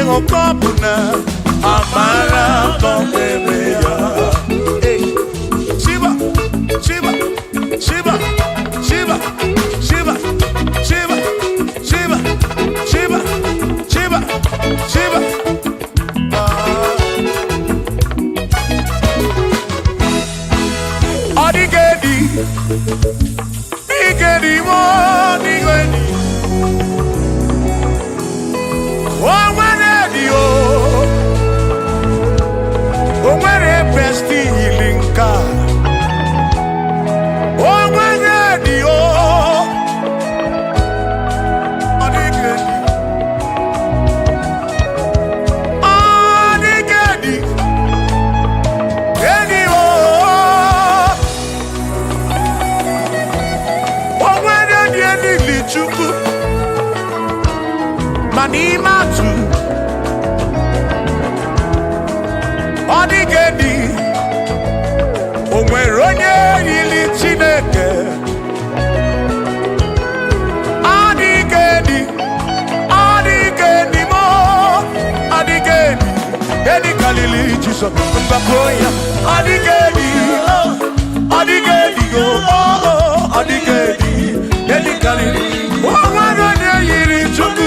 [SPEAKER 1] okopuna amara tobeya. Shiba, Shiba, Shiba, Shiba, Shiba, Shiba, Shiba, Shiba, Shiba, Shiba. Odigedi, Igedi mo, Igedi. Oh, when oh, when best healing car. Oh, when Manimatu Odigedi Onweronye ili Chineke Odigedi Odigedi mo Odigedi Edi kalili Jesus Mbakoya Odigedi Odigedi go Odigedi Edi kalili Onweronye ili Chukwu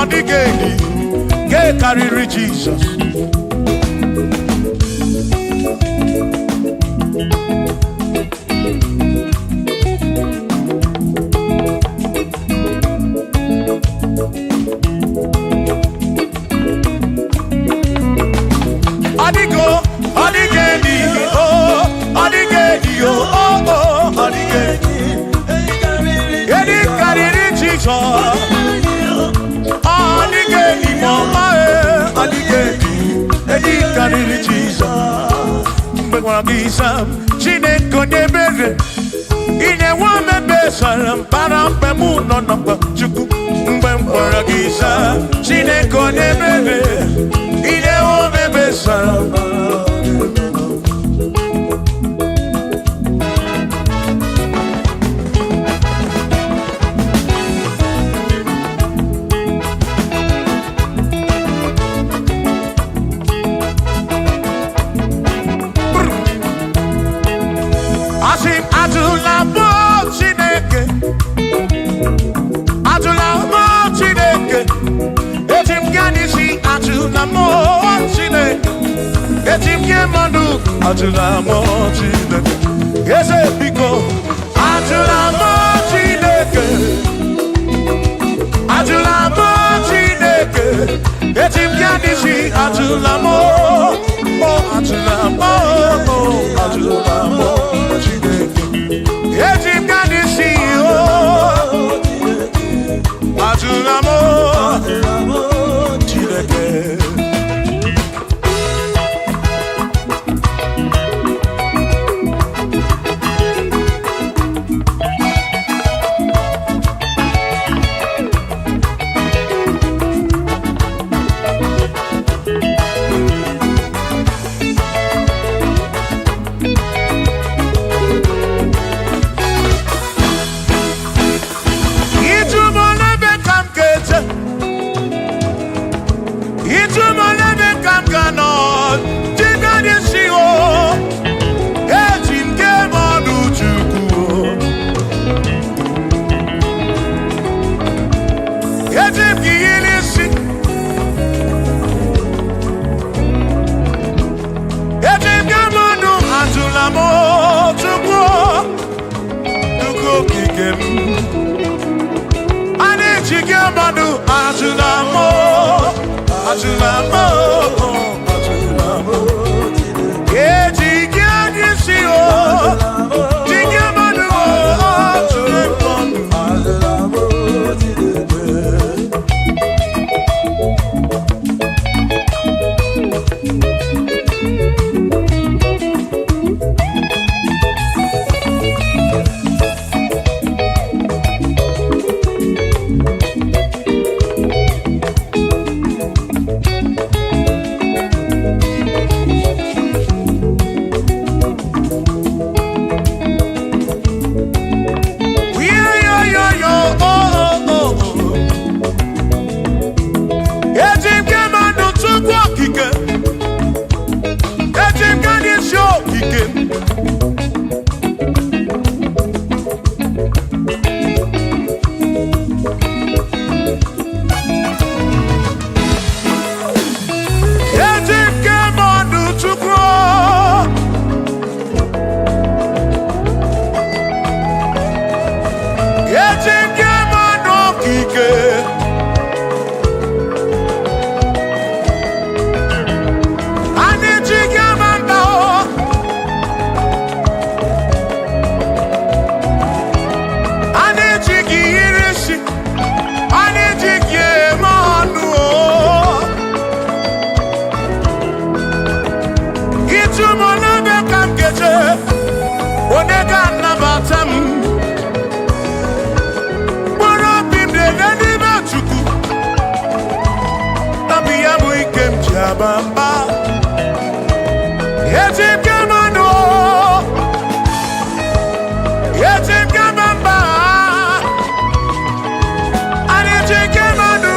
[SPEAKER 1] Odigedi, get carry Jesus. Odigo, Odigedi, oh, Odigedi, oh, Odigedi, get carry Jesus. Chineke nyebere ine wame besara mpara mpemu no nokwa chukwu mgbe mkpọrọ gị saa Chineke nyebere ine wame besara Atula mo Chineke, ese pico. Atula mo Chineke, atula mo Chineke. Etim kanisi atula mo, oh atula mo, oh atula mo Chineke. Etim kanisi oh, atula mo Chineke. bamba. Yetim kamano. Yetim kamamba. Yetim kamano.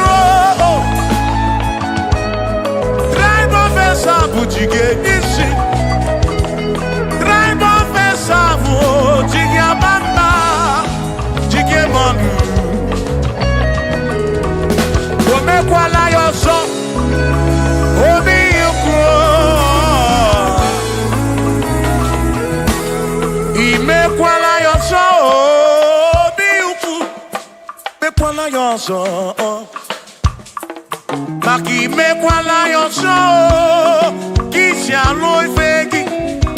[SPEAKER 1] Drive officer bujige isi. Drive officer bujige bamba. Jige manu. Omekwala yoso. Obi yuko. Imekwala yoso. Obi yuko. Mekwala yoso. Maki mekwala yoso. Kishi alo ifegi.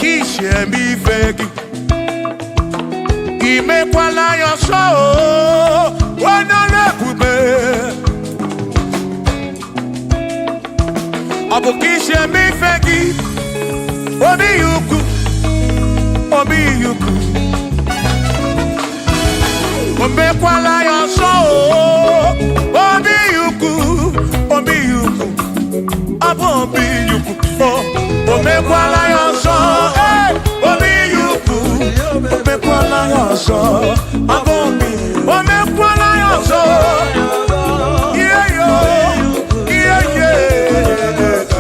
[SPEAKER 1] Kishi emi ifegi. Imekwala yoso. Wana kube. Abukishe mi fegi. Obi yuku. Obi yuku. Omekwala yoso. Obi yuku. Obi yuku. Abo obi yuku. Omekwala yoso. Obi yuku. Omekwala yoso. Abo obi. Omekwala yoso. Yeah yo. Yeah yeah.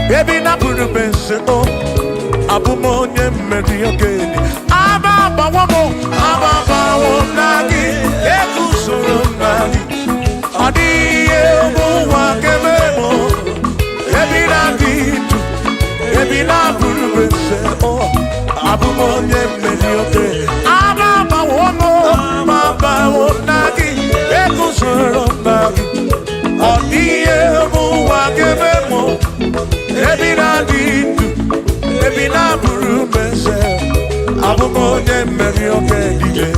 [SPEAKER 4] Baby na puru bense o abumo nye mmeri ogeni aba bawo nagi ekusoro nagi odiye mu wa kememo baby na puru bense o abumo nye mmeri ogeni aba bawo ihe ụwa ga-eme mụ ebi na-adị ndụ ebi na-abụrụ mese abụ m onye mmeri oge niile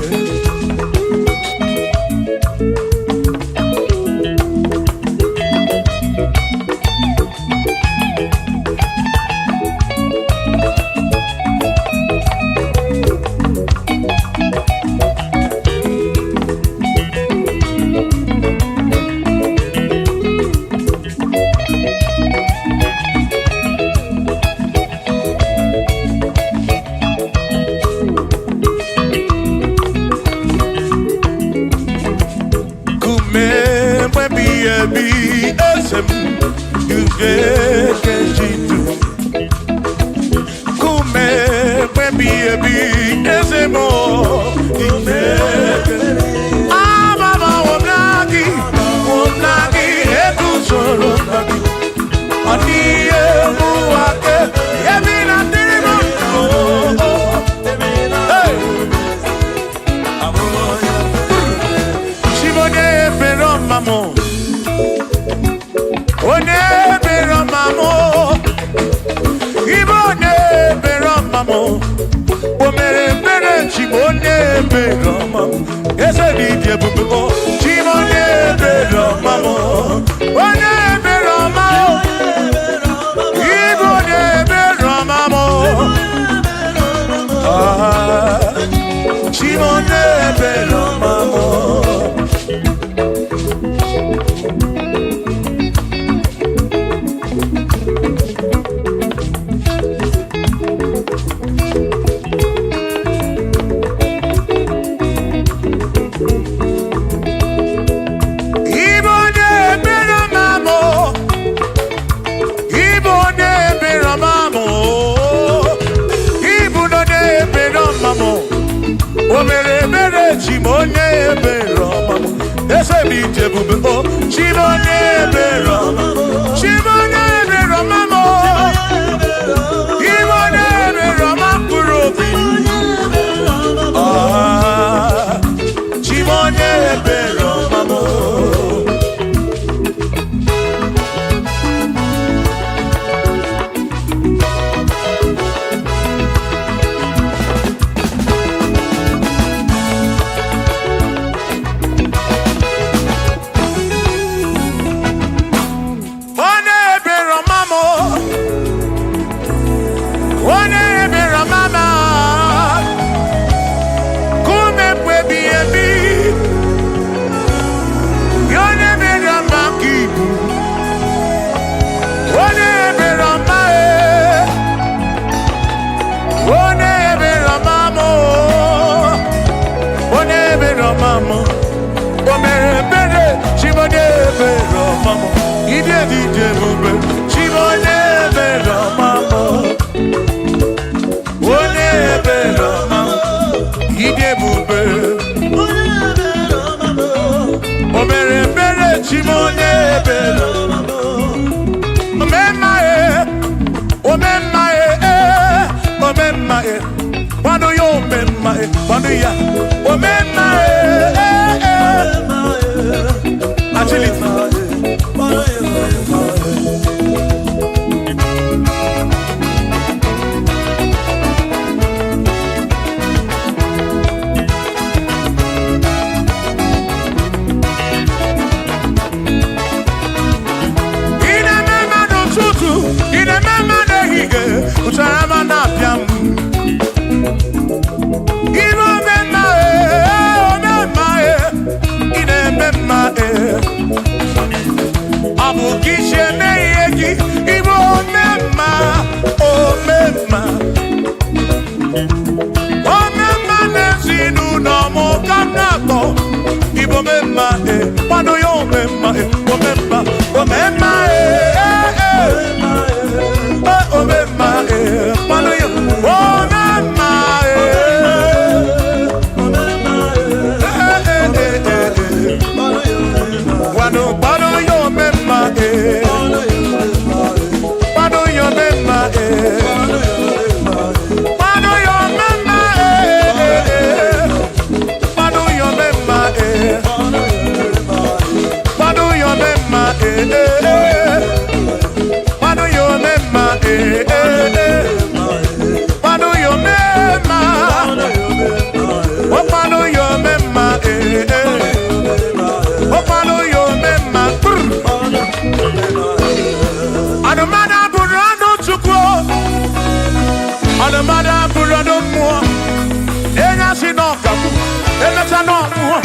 [SPEAKER 4] emeta n'ọmụọ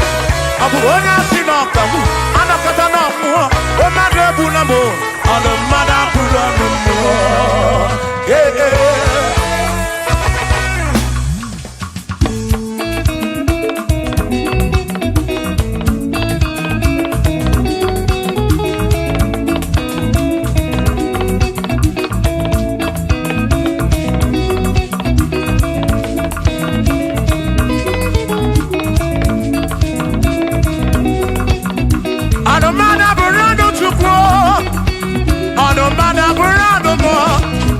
[SPEAKER 4] ọ bụ onye asị n'ọkagbu anakọta n'ọmụọ o mmadụ egbula m ọnụ mmadụ abụrụ ọnụ mmụọ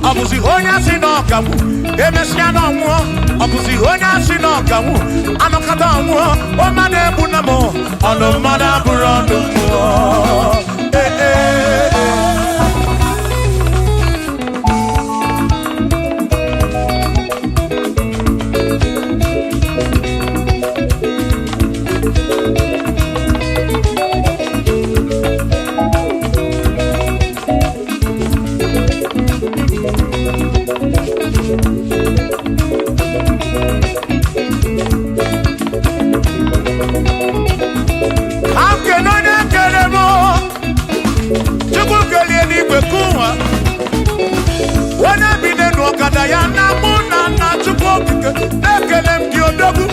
[SPEAKER 4] ọbụzi onye asị n'ọkagbu emesịa n'ọnwụọ ọbụzi onye asị n'ọkagbu anọkọta ọnwụọ o mmadụ egbu na m ọnụ mmadụ abụrụ ọnụ mmụọ ya na mụ na nna Chukwu okike na-ekele m gị odogwu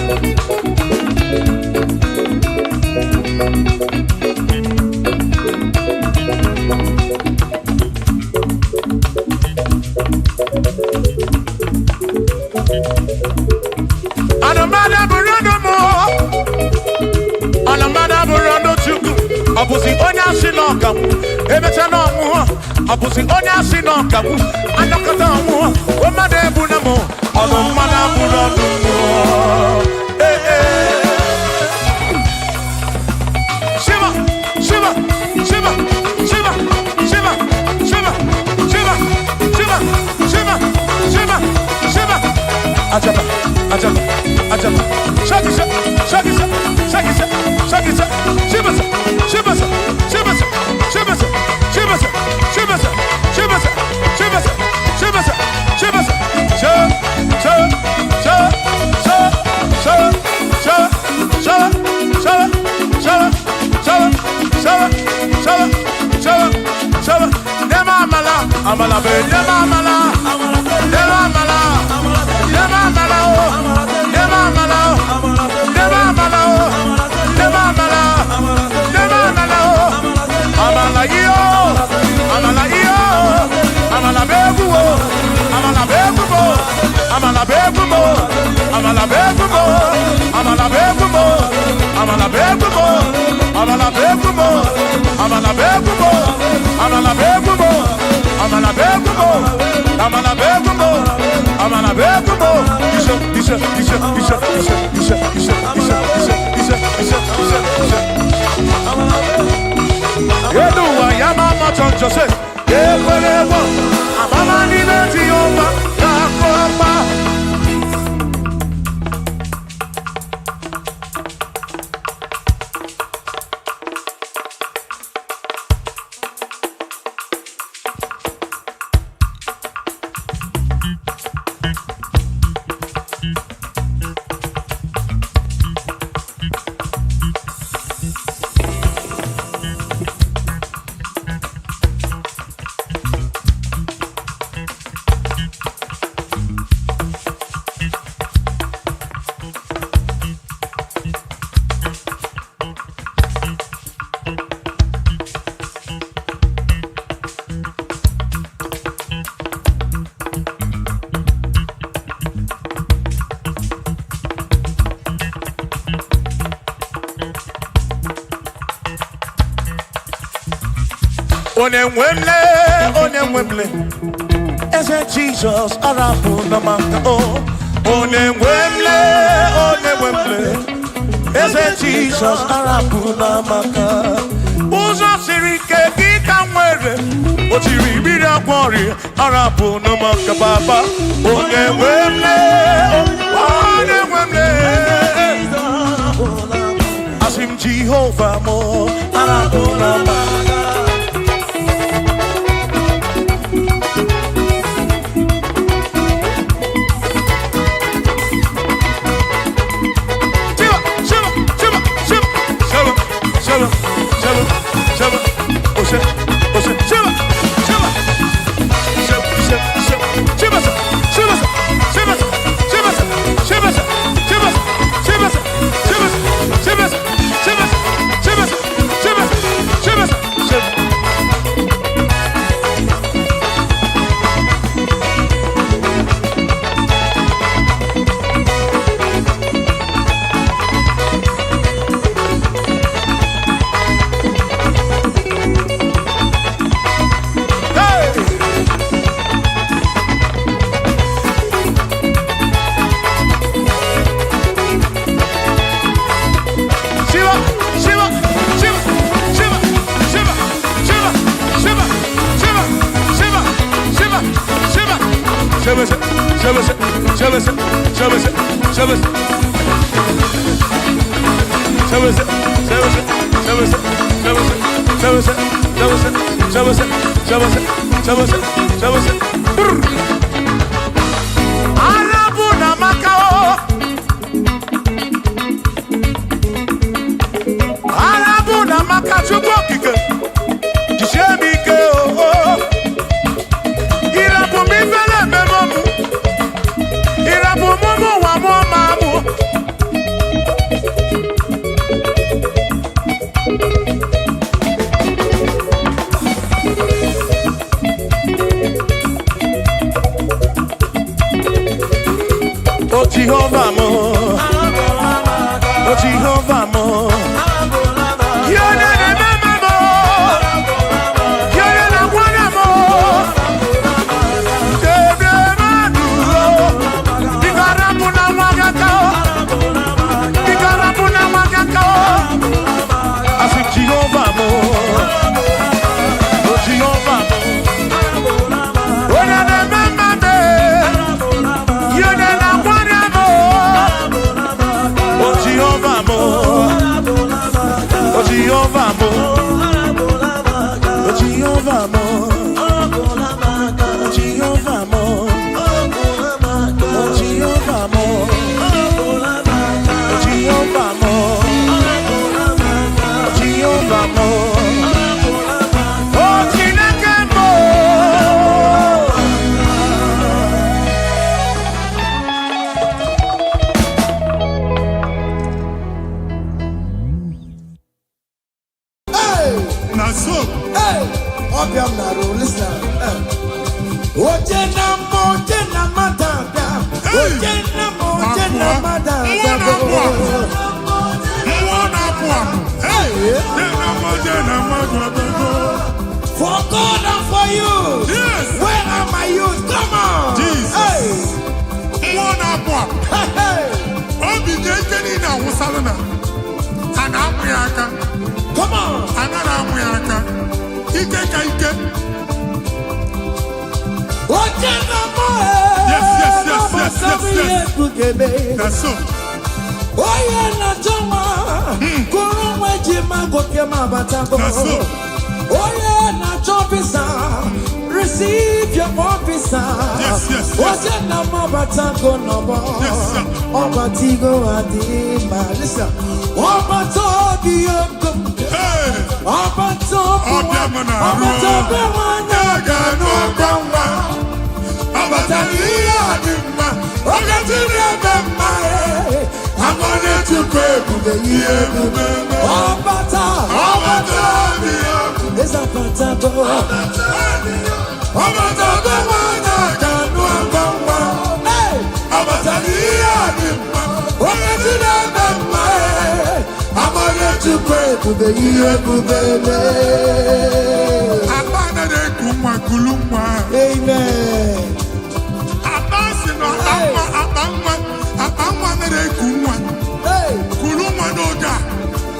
[SPEAKER 4] anụmada bụrụ ọnụ mụ anụmada bụrụ ọnụ Chukwu ọ bụzi onye asị n'ọkagbu emecha n'ọnwụọ ọ bụzi onye asị n'ọkagbu anọkọta ọnwụọ o mmadụ ebu na mụ ọnụ mmadụ abụrụ ọnụ mmụọ Shiva Shiva Shiva Shiva Shiva Shiva Shiva Shiva Shiva Shiva Shiva Ajaba Ajaba Ajaba Shakisa Shakisa Shakisa Shakisa Shiva Shiva Shiva Shiva Shiva Shiva Shiva Amala be nema amala nema amala nema amala nema amala nema amala nema amala nema amala amala yo amala yo amala bebu amala bebu amala bebu amala bebu amala bebu amala bebu amala bebu amala bebu amala bebu amala begumo, amala begumo, amala begumo. Isha. Yeduwa yamama chonjose, yekwelewa, amama ni beti yomba, yakoba. Onemwemle, eze Jesus arabu na maka o. Onemwemle, eze Jesus arabu na maka. Uzo sirike kita mwere, otiri bira kwori arabu na maka baba. Onemwemle, asim Jehovah mo arabu na maka. Shiva Jehovah mo, oh Jehovah mo, you're the mama mo, you're the one mo, the maduro, the garapuna magakao, the garapuna magakao, I said Jehovah mo, oh Jehovah mo, oh the mama mo, you're the Jehovah mo, oh Jehovah mo, oh Jehovah mo, oh Jehovah mo, oh Jehovah mo, oh Jehovah mo, oh Jehovah mo, oh Chineke mo.
[SPEAKER 1] For God and for you.
[SPEAKER 2] Yes.
[SPEAKER 1] Where are my youth? Come on.
[SPEAKER 2] Jesus.
[SPEAKER 1] Hey. Come on.
[SPEAKER 2] Yes. That's so.
[SPEAKER 1] Oh yeah, na jama. Kurumwe jima gokema batango.
[SPEAKER 2] That's so.
[SPEAKER 1] Oh yeah, na jobisa. Receive your officer.
[SPEAKER 2] Yes.
[SPEAKER 1] Oh yeah, na mabatango no more.
[SPEAKER 2] Yes, sir.
[SPEAKER 1] Obatigo adima. Listen. Obatobi yokum.
[SPEAKER 2] Hey.
[SPEAKER 1] Obatobi. Obatobi wana gano gamba. Obatobi adima. Obatobi adima. I'm gonna to pray for the year. Oh, bata. It's a patago. Oh, bata. Hey, I'm gonna to pray for the year. Amen.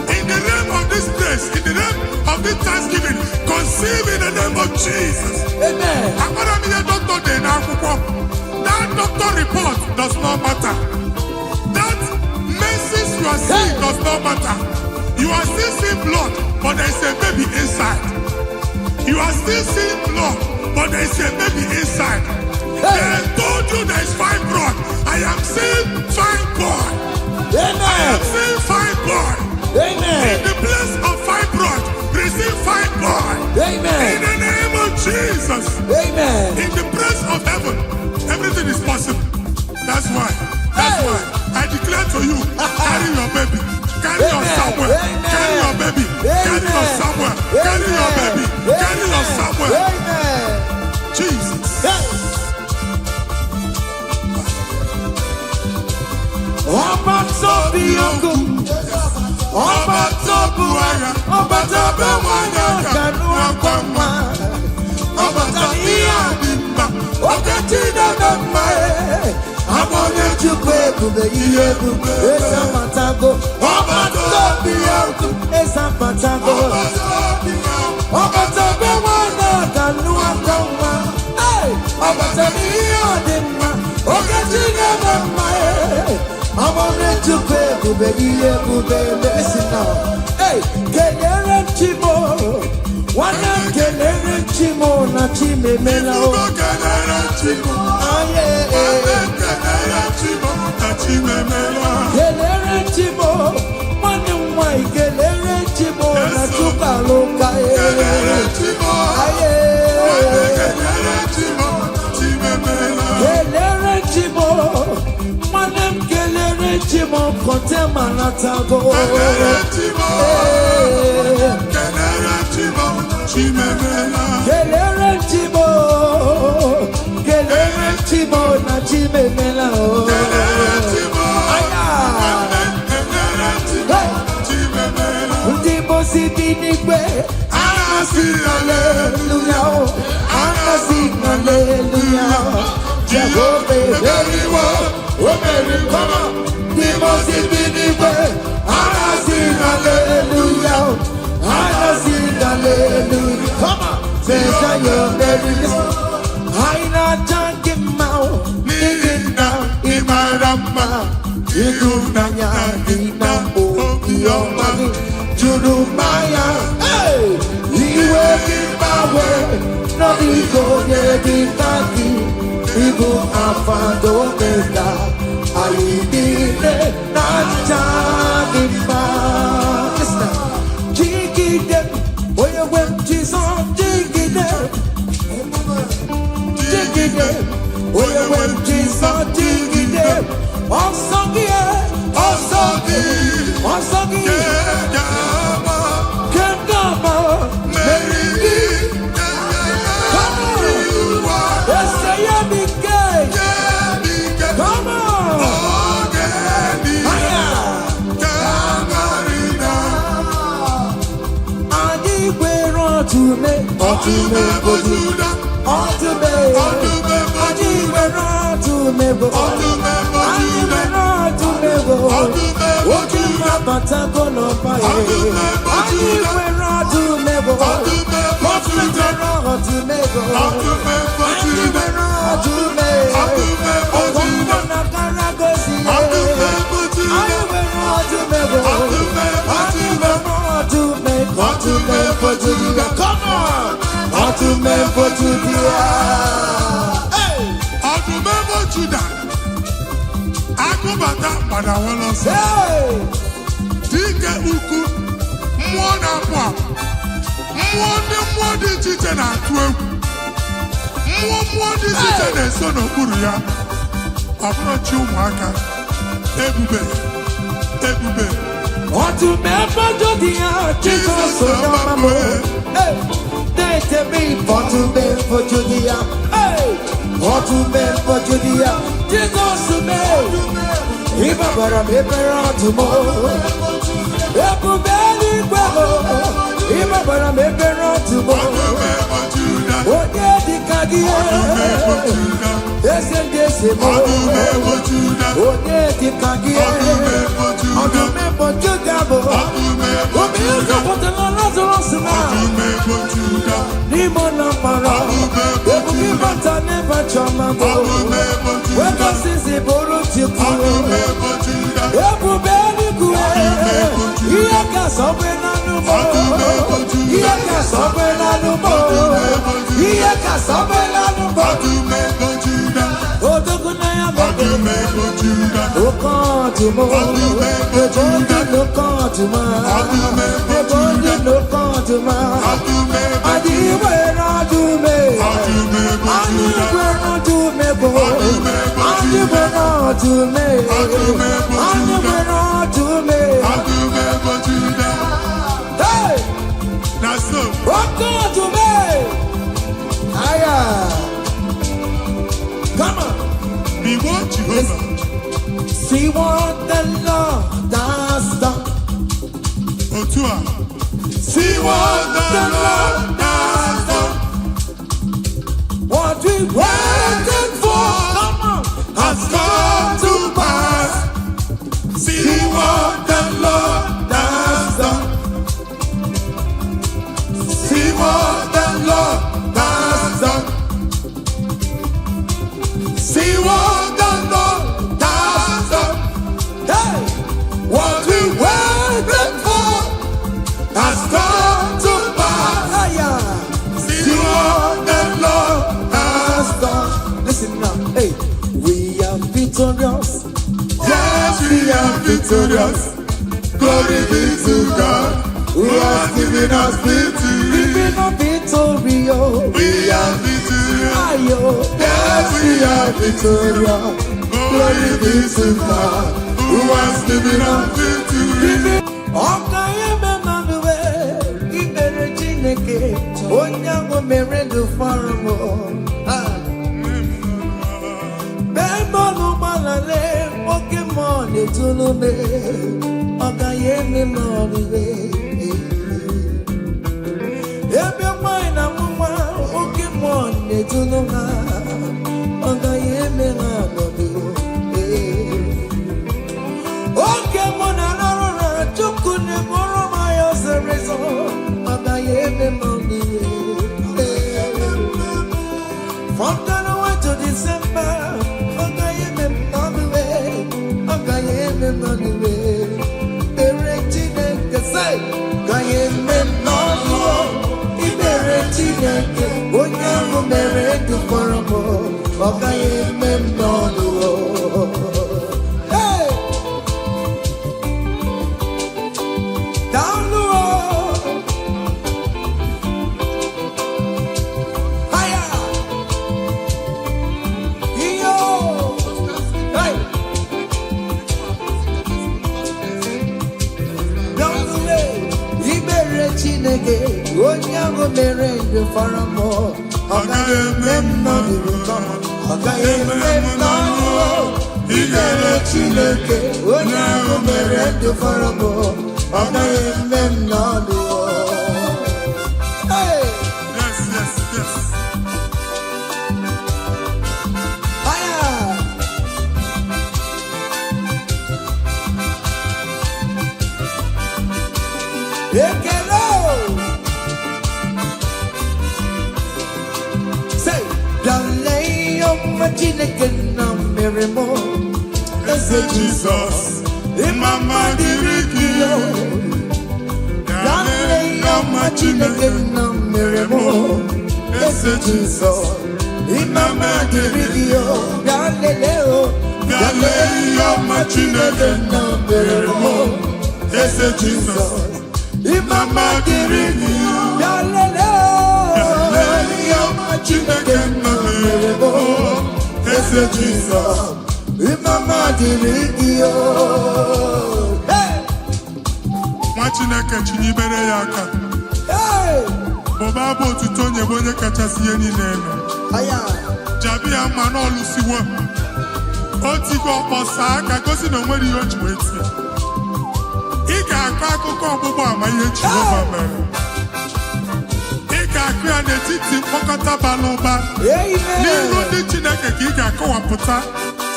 [SPEAKER 2] In the name of this place, in the name of this Thanksgiving, conceive in the name of Jesus.
[SPEAKER 1] Amen.
[SPEAKER 2] That doctor report does not matter. That message you are seeing does not matter. You are still seeing blood, but there is a baby inside. You are still seeing blood, but there is a baby inside. They told you there is fibroid. I am seeing fibroid.
[SPEAKER 1] Amen.
[SPEAKER 2] I am seeing fibroid.
[SPEAKER 1] Amen.
[SPEAKER 2] In the place of fibroid, receive fibroid.
[SPEAKER 1] Amen.
[SPEAKER 2] In the name of Jesus.
[SPEAKER 1] Amen.
[SPEAKER 2] In the place of heaven, everything is possible. That's why I declare to you, carry your baby. Carry your somewhere. Carry your baby. Carry your somewhere. Carry your baby. Carry your somewhere.
[SPEAKER 1] Amen.
[SPEAKER 2] Jesus.
[SPEAKER 1] want to pay listen now. Hey, kelere chimo, wana kelere chimo na chime mela o.
[SPEAKER 2] Kelere chimo,
[SPEAKER 1] aye,
[SPEAKER 2] kelere chimo na chime mela.
[SPEAKER 1] Kelere chimo, wana mwai kelere chimo na chuka loka e.
[SPEAKER 2] Kelere chimo,
[SPEAKER 1] aye,
[SPEAKER 2] kelere chimo chime mela.
[SPEAKER 1] Kelere chimo, wana kelere chimo kote manatago.
[SPEAKER 2] Kelere chimo, kelere chimo chime mela.
[SPEAKER 1] Kelere chimo, kelere chimo na chime mela o.
[SPEAKER 2] Kelere chimo,
[SPEAKER 1] aya,
[SPEAKER 2] kelere chimo chime mela.
[SPEAKER 1] Ndipo si binigwe,
[SPEAKER 2] Anasi
[SPEAKER 1] hallelujah, anasi hallelujah. Jehovah very well, very come. Ndipo si binigwe, anasi hallelujah, anasi hallelujah. Come on, say your very listen. I not junk him out, digging down in my rama. You nanya ina o yomani chudumaya. Hey, you working my way, no ego ye ditaki. Ibu afando mega, I did not jagima. Listen, jiggy them, boy you went Jesus, jiggy them. Jiggy them, boy you went Jesus, jiggy them. Osagi, Kendama, Mary, come on, let's say you be gay. Come on, Adi we're on to me, Adi we're on to me, Walking my batago no fire. I we're on to me, What's the general to me? Come on, to me for Judah. Hey,
[SPEAKER 2] Remember Judah. Akubata Padawolo say,
[SPEAKER 1] hey,
[SPEAKER 2] Dike Uku, Mwana Pwa, Mwadi Chiche na Atwe, Mwadi Chiche na Sono Kuruya, Approach you, Waka, Ebube.
[SPEAKER 1] want to remember Judah, Jesus, so no hey, they tell me, want to remember Judah, hey, want to remember Judah, Jesus, so me, if I were a member tomorrow, everybody will, if I were a member tomorrow, what did the Kadia, yes, and yes, what did the Kadia, on the member Judah, what do you go for the Lazarus now? Nimona para, ebuki bata never chama go. Weka sisi boro tiku, ebu beli kue. Iya kasobe na numo, iya kasobe na numo, iya kasobe na numo. Odogu na ya bebe, okan tumo, ebondi lokan tuma, ebondi lokan tuma. Come on. See what the Lord has done. See what the Lord has done. What we waited for, come on, has come to pass. See what the Lord has done. See what the Lord has done. See what the Lord has done. victorious.
[SPEAKER 2] Yes, we are victorious. Glory be to God, who has given us victory.
[SPEAKER 1] Giving us victory, oh.
[SPEAKER 2] We are victorious.
[SPEAKER 1] Ayo.
[SPEAKER 2] Yes, we are victorious. Glory be to God, who has given us victory.
[SPEAKER 1] Onyango merendo farmo. Bembo malale Pokemon etulume. Ogayeme moriwe. Ebe mwana mwa Pokemon etuluma. Ogayeme moriwe. Pokemon anarora chukune moro mayo serezo. Ogayeme moriwe. From January to December, Ogayeme moriwe. Ogayeme moriwe. Erectine kesai, Ogayeme moriwe. Iberectine ke, Onyango merendu faramo. Ogayeme moriwe. Hey, down the road. Higher. Yo. Hey. Down the way. Ibere Chineke. Onyango merendu faramo. Ogayeme moriwe. Ogayeme moriwe. Ibere Chineke. Onyango merendu faramo. Ogayeme moriwe. Hey.
[SPEAKER 2] Yes, yes, yes.
[SPEAKER 1] Higher. Ekelo. Say, Dalay of Machineken Merimo.
[SPEAKER 2] Ese Jesus, Imama Dirikio.
[SPEAKER 1] Dalay of Machineken Merimo. Ese Jesus. Imama Dirigio. Daleo.
[SPEAKER 2] Dalay of Machineken
[SPEAKER 1] Merimo.
[SPEAKER 2] Ese Jesus,
[SPEAKER 1] Imama Dirigio. Daleo.
[SPEAKER 2] Dalay of Machineken Ese Jesus,
[SPEAKER 1] Imama Dirigio. Hey!
[SPEAKER 2] Nwa Chineke chinyibere ya aka.
[SPEAKER 1] Hey!
[SPEAKER 2] Bụba abụ otuto onye bụ onye kachasị ihe niile elu.
[SPEAKER 1] Aya!
[SPEAKER 2] Jabi ya mma n'ọlụsiwo. O tigo ọkpọsa aka gosi na o nwere ihe o ji wee tie. Ị ga-akọ akụkọ ọgbụgbọ ama ihe Jehova mere. Ị ga-akụ ya n'etiti mkpọkọta bara ụba. N'iru ndị Chineke ka ị ga-akọwapụta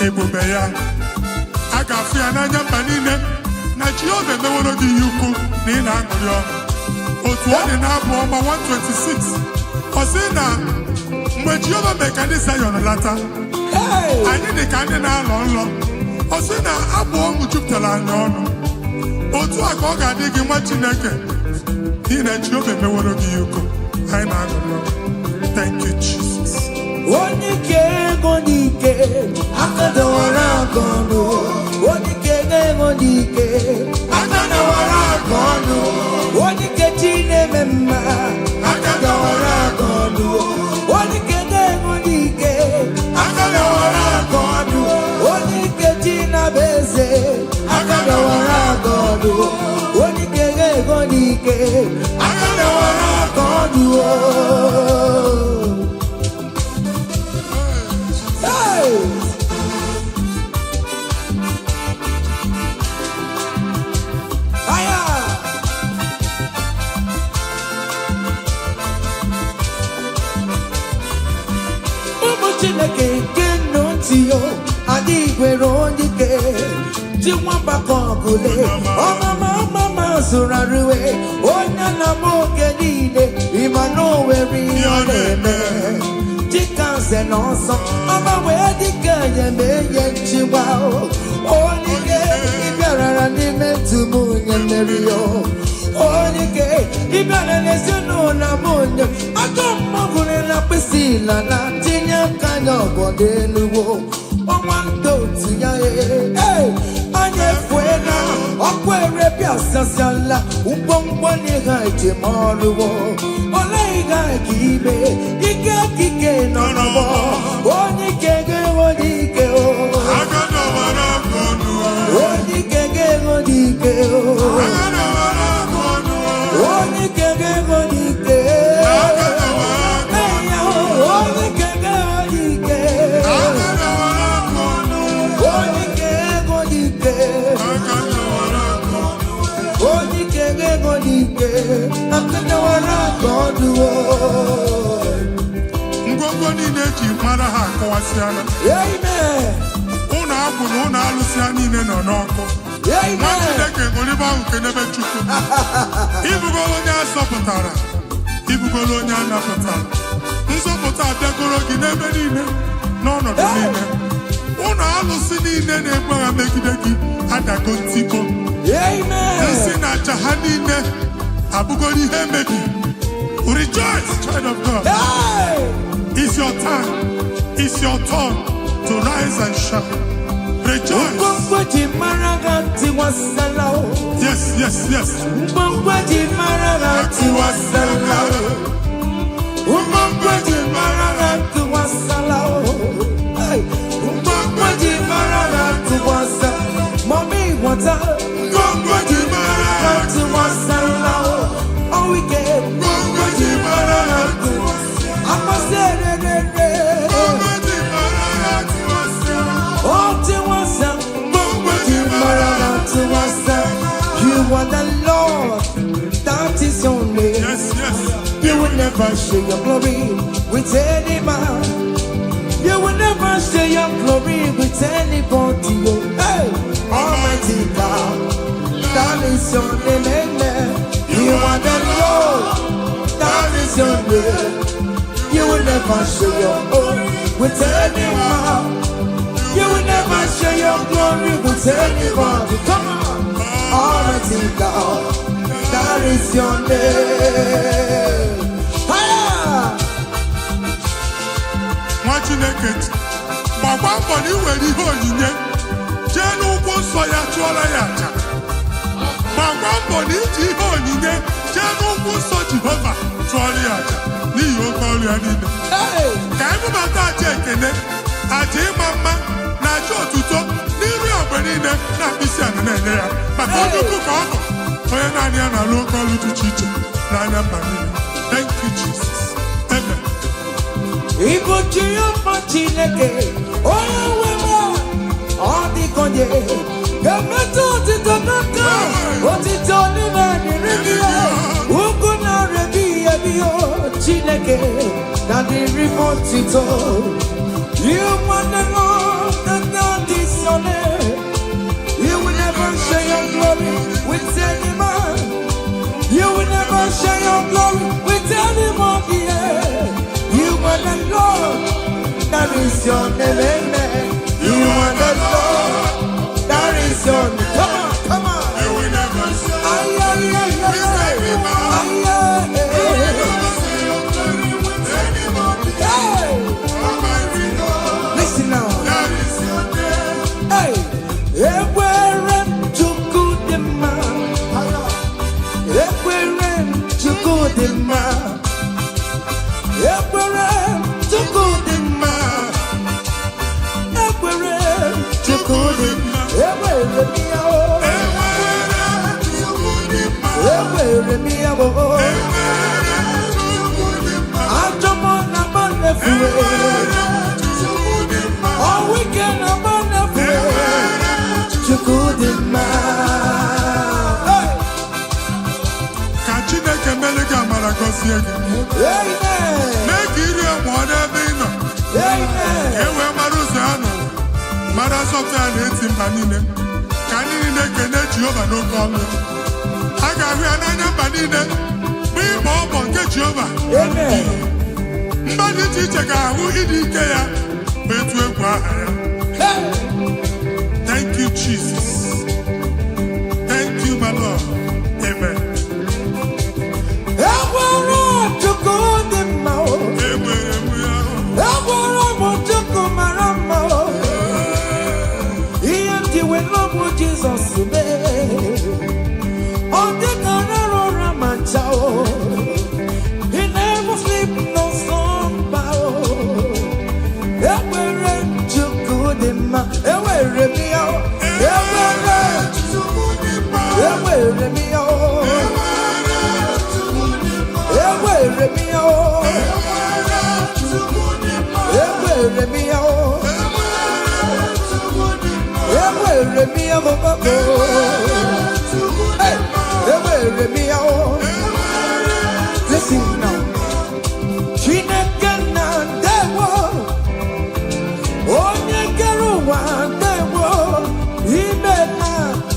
[SPEAKER 2] ebube ya. A ga-afụ ya n'anya mba niile na Jehova emeworo gị ihe ukwu na ị na-aṅụrị ọṅụ. Otu ọ dị n'abụ ọma 126, ọ sị na mgbe Jehova mere ka ndị Zayọn lata, anyị dị ka ndị na-alọ nlọ. Ọ sị na abụ ọṅụ jupụtara anyị ọnụ. Otu a ka ọ ga-adị gị nwa Chineke n'ihi na Jehova emeworo gị ihe ukwu. Anyị na-aṅụrị ọṅụ. Thank you, Jesus.
[SPEAKER 1] Onike ego n'ike, aka dọwara aka ọnụ. Onike ego n'ike, aka dọwara aka ọnụ. Onike chi na-eme mma, aka dọwara aka ọnụ. Onike ego n'ike, aka dọwara aka ọnụ. Onike chi na-bụ eze, aka dọwara aka ọnụ. Onike ego n'ike, aka dọwara aka ọnụ. Hey! Aya! Ụmụ Chineke nke nnọntị yo adịghị nwere onye ike ji nwambakọ ọgụle ọmama zụrụ arụwe onye na-ama oge niile ịma na o nwere ihe ọ na-eme dịka nze na ọsọ ọma wee dịka enyemeye nchịgba onye ike ịbịarara n'ime tumu onye mmeri yo onye ike ịbịara n'ezinụlọ m onye ajọ mmagụrụ na mkpịsị ịla na tinye aka ya ọgọdọ eluwo ọnwa ndị otu sasiala ubongwa nega jemaluwo olaiga kibe ike no no oni kege odike o
[SPEAKER 2] agado wara konu
[SPEAKER 1] oni kege odike o
[SPEAKER 2] agado wara konu
[SPEAKER 1] oni kege odike
[SPEAKER 2] agado wara
[SPEAKER 1] konu oni kege odike
[SPEAKER 2] agado wara konu
[SPEAKER 1] oni kege odike
[SPEAKER 2] agado wara konu
[SPEAKER 1] oni kege odike akada wara konu
[SPEAKER 2] ngwongwo niile ji mara ha akọwasịala
[SPEAKER 1] amen
[SPEAKER 2] ụnọ agwụ na ụnọ alụsịa niile nọ n'ọkụ nwa
[SPEAKER 1] amen
[SPEAKER 2] Chineke ṅụrịba ahụ nke n'ebe Chukwu ibugolo onye azọpụtara ibugolo onye a napụtara nzọpụta abịagoro gị n'ebe niile n'ọnọdụ niile ụnọ alụsị niile na-egbu agha megide gị adago ntikpo
[SPEAKER 1] amen
[SPEAKER 2] nsị na aja ha niile abụgoro ihe emebi. Rejoice, child of God.
[SPEAKER 1] hey
[SPEAKER 2] It's your time. It's your turn to rise and shine. Rejoice.
[SPEAKER 1] Mbongwaji maragati wasalao.
[SPEAKER 2] Yes, yes, yes.
[SPEAKER 1] Mbongwaji maragati wasalao. Mbongwaji maragati wasalao. Hey, Mbongwaji maragati wasalao. Mommy, what's up? Mbongwaji maragati wasalao. Oh, we get Mbongwaji maragati wasalao. I must say it. You are the Lord, that is your name.
[SPEAKER 2] Yes, yes.
[SPEAKER 1] You will never share your glory with any man. You will never share your glory with anybody. Hey, Almighty God, that is your name. Amen. You are the Lord, that is your name. You will never share your glory with any man. You will never share your glory with anybody. Come on. Almighty God, that is your name.
[SPEAKER 2] Nwa Chineke gbagba mbọ na iwere ihe onyinye jee n'ụkwụ nsọ ya chụọrọ ya aja. Gbagba mbọ na iji ihe onyinye jee n'ụkwụ nsọ Jehova chụọrọ ya aja n'ihi oke ọrụ ya niile. Ka ebubata aja ekele, aja ịma mma na aja otuto n'iru ogbe niile na mkpịsị ala na-enye ya maka onye ukwu ka ọ bụ onye naanị ya na-alụ oke ọrụ dị iche iche n'anya mba niile. Thank you, Jesus. Amen.
[SPEAKER 1] Igbo Jehova Chineke, onye nwe m, ọ dịkonye, ga-emetụ otito n'aka, otito n'ime dịrị gị ya, ugwu na-arịa gị ya gị ya, Chineke, na dịrị m otito. You want the Lord, that is your name. You will never share your glory with any man. You will never share your glory with anybody. You are the Lord, that is your name. Amen. You are the Lord, that is your name. Come on, come on.
[SPEAKER 2] You will never share
[SPEAKER 1] Ay, ay, ay, ay,
[SPEAKER 2] with any man.
[SPEAKER 1] ay, ay,
[SPEAKER 2] You will never share your glory with anybody.
[SPEAKER 1] hey.
[SPEAKER 2] Almighty God,
[SPEAKER 1] Listen now.
[SPEAKER 2] that is your name.
[SPEAKER 1] Hey, Ekwere Chukwudimma. Ekwere Chukwudimma. Ekwere Chukwudimma. Ekwere Chukwudimma. Ekwere miya o. Ekwere miya o. Ajomo na banefue. All weekend na banefue. Chukwudimma. Hey.
[SPEAKER 2] Ka Chineke mele gị amara gọzie gị.
[SPEAKER 1] Amen.
[SPEAKER 2] Mee ka iri mụọ n'ebe ị nọ.
[SPEAKER 1] Amen.
[SPEAKER 2] Ka e wee mara ụzọ ya nọ. Mara nsọpụrụ ya na-eti mba niile. Ka anyị niile kene Jehova n'oke ọlụ. A ga-ahụ ya n'anya mba niile. Mgbe ịgba ọbọ nke Jehova.
[SPEAKER 1] Amen.
[SPEAKER 2] Mba dị iche iche ga-ahụ ịdị ike ya ma etu egwu aha ya.
[SPEAKER 1] Hey.
[SPEAKER 2] Thank you, Jesus. Thank you, my Lord. Amen.
[SPEAKER 1] Ekwere Chukwudimma o.
[SPEAKER 2] Enwere m ya.
[SPEAKER 1] Ekwere m Chukwu mara mma o. Ihe m ji wee lọbụ Jizọs mee. Ọ Listen now. Chineke na ndewo. Onye kere ụwa ndewo. Imela.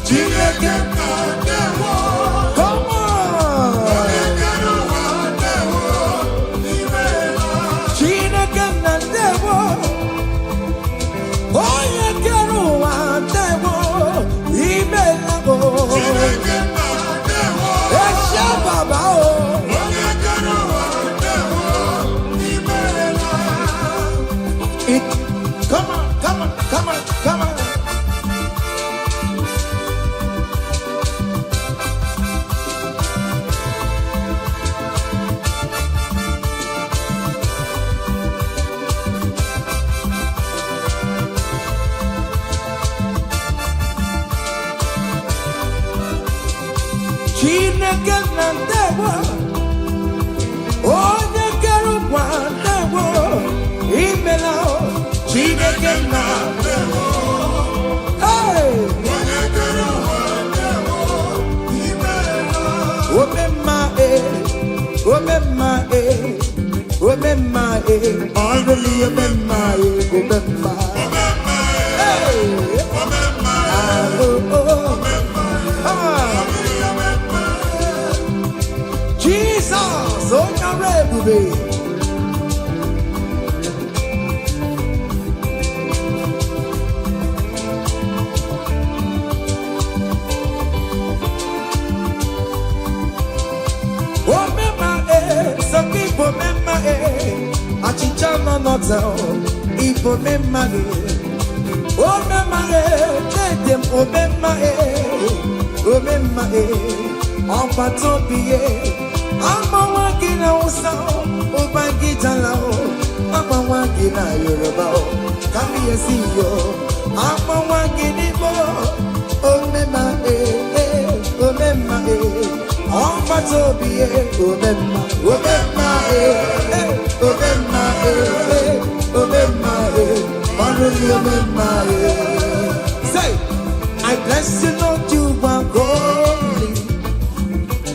[SPEAKER 1] Chineke na ndewo. Come on. Onye kere ụwa ndewo. Imela. Chineke na ndewo. Onye kere ụwa ndewo. Imela. Chineke na ndewo. Esha baba o. Come on, come on, come on, come on. Chineke na ndewo. Onye kere ụwa ndewo. Imela. Chineke na ndewo. Hey! Onye kere ụwa ndewo. Imela. Omemma omemma omemma ọdụli omemma omemma. Hey! Omemma Jesus, onye ọrụ ebube. Some people remember Achicha no not People remember Oh remember Let them remember On patopie I'm a walking out Oh my guitar I'm a walking out Yoruba Come here see you I'm a walking Igbo Oh remember On patopie Remember Say, I bless you, Lord, you are holy,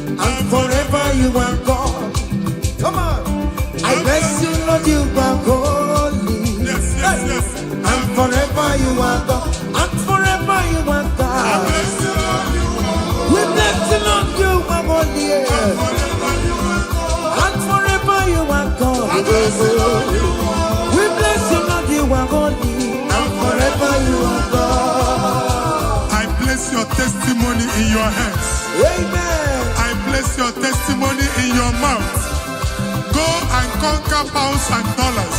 [SPEAKER 1] and forever you are God. Come on, I bless you, Lord, you are holy,
[SPEAKER 2] Yes.
[SPEAKER 1] and forever you are God, and forever you are God. We bless you, Lord, you are holy, and forever you are God. We bless you, Lord, you are holy, and forever you are God.
[SPEAKER 2] I place your testimony in your hands.
[SPEAKER 1] Amen.
[SPEAKER 2] I place your testimony in your mouth. Go and conquer pounds and dollars.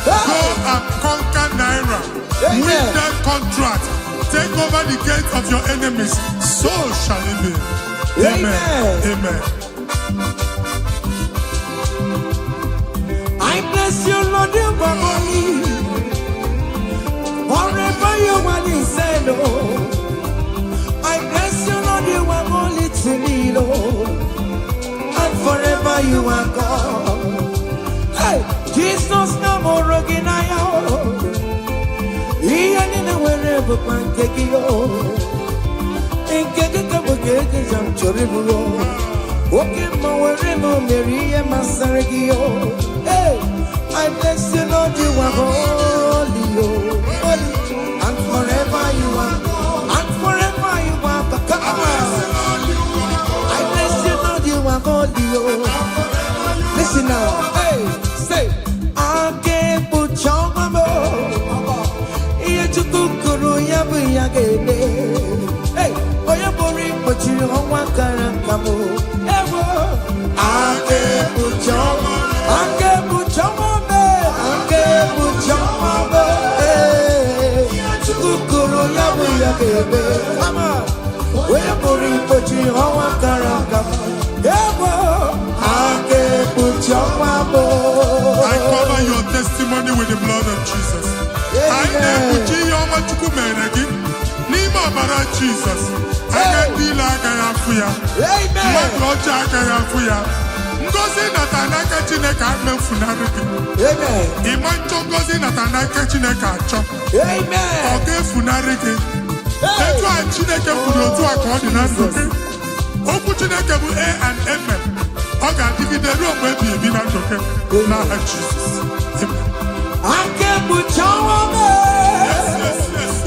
[SPEAKER 2] Go and conquer naira.
[SPEAKER 1] Amen.
[SPEAKER 2] Win that contract. Take over the gates of your enemies. So shall it be.
[SPEAKER 1] Amen.
[SPEAKER 2] Amen.
[SPEAKER 1] I bless you, Lord, you are holy. Forever you are inside, oh. I bless you, Lord, you are holy to me, Lord. And forever you are God. Hey, Jesus, no more rocking I am. He ain't in the wherever man take you. In Kekabugate, I'm Choribu. Walking my wherever Mary and Masaragio. Hey, I bless you, Lord, you are holy, holy, and forever you are, and forever you are. Come on, I bless you, Lord, you are holy, listen now, hey, say, I can't put your mama. Hey, oh, you're boring, but you don't want to come. I can't put your mama. I can't put your mama. I can't put your mama. Hey, come on. We're boring, but you don't want to come. I can't put your mama.
[SPEAKER 2] I cover your testimony with the blood of Jesus. I put you on my chukumenegi. Nima bara Jesus. I can be like I am for you.
[SPEAKER 1] Amen.
[SPEAKER 2] Ngozi natanaka Chineke ame funariki.
[SPEAKER 1] Amen.
[SPEAKER 2] Imancho ngozi natanaka Chineke acho.
[SPEAKER 1] Amen.
[SPEAKER 2] Oge funariki. Etu a Chineke kwuru otu a ka ọ dị na ndụ gị. Okwu Chineke bụ A and Amen. Ọ ga-adịgide ruo mgbe ebighị ebi na ndụ gị n'aha Jizọs. Amen.
[SPEAKER 1] Aka ekpuchi ọnwa m.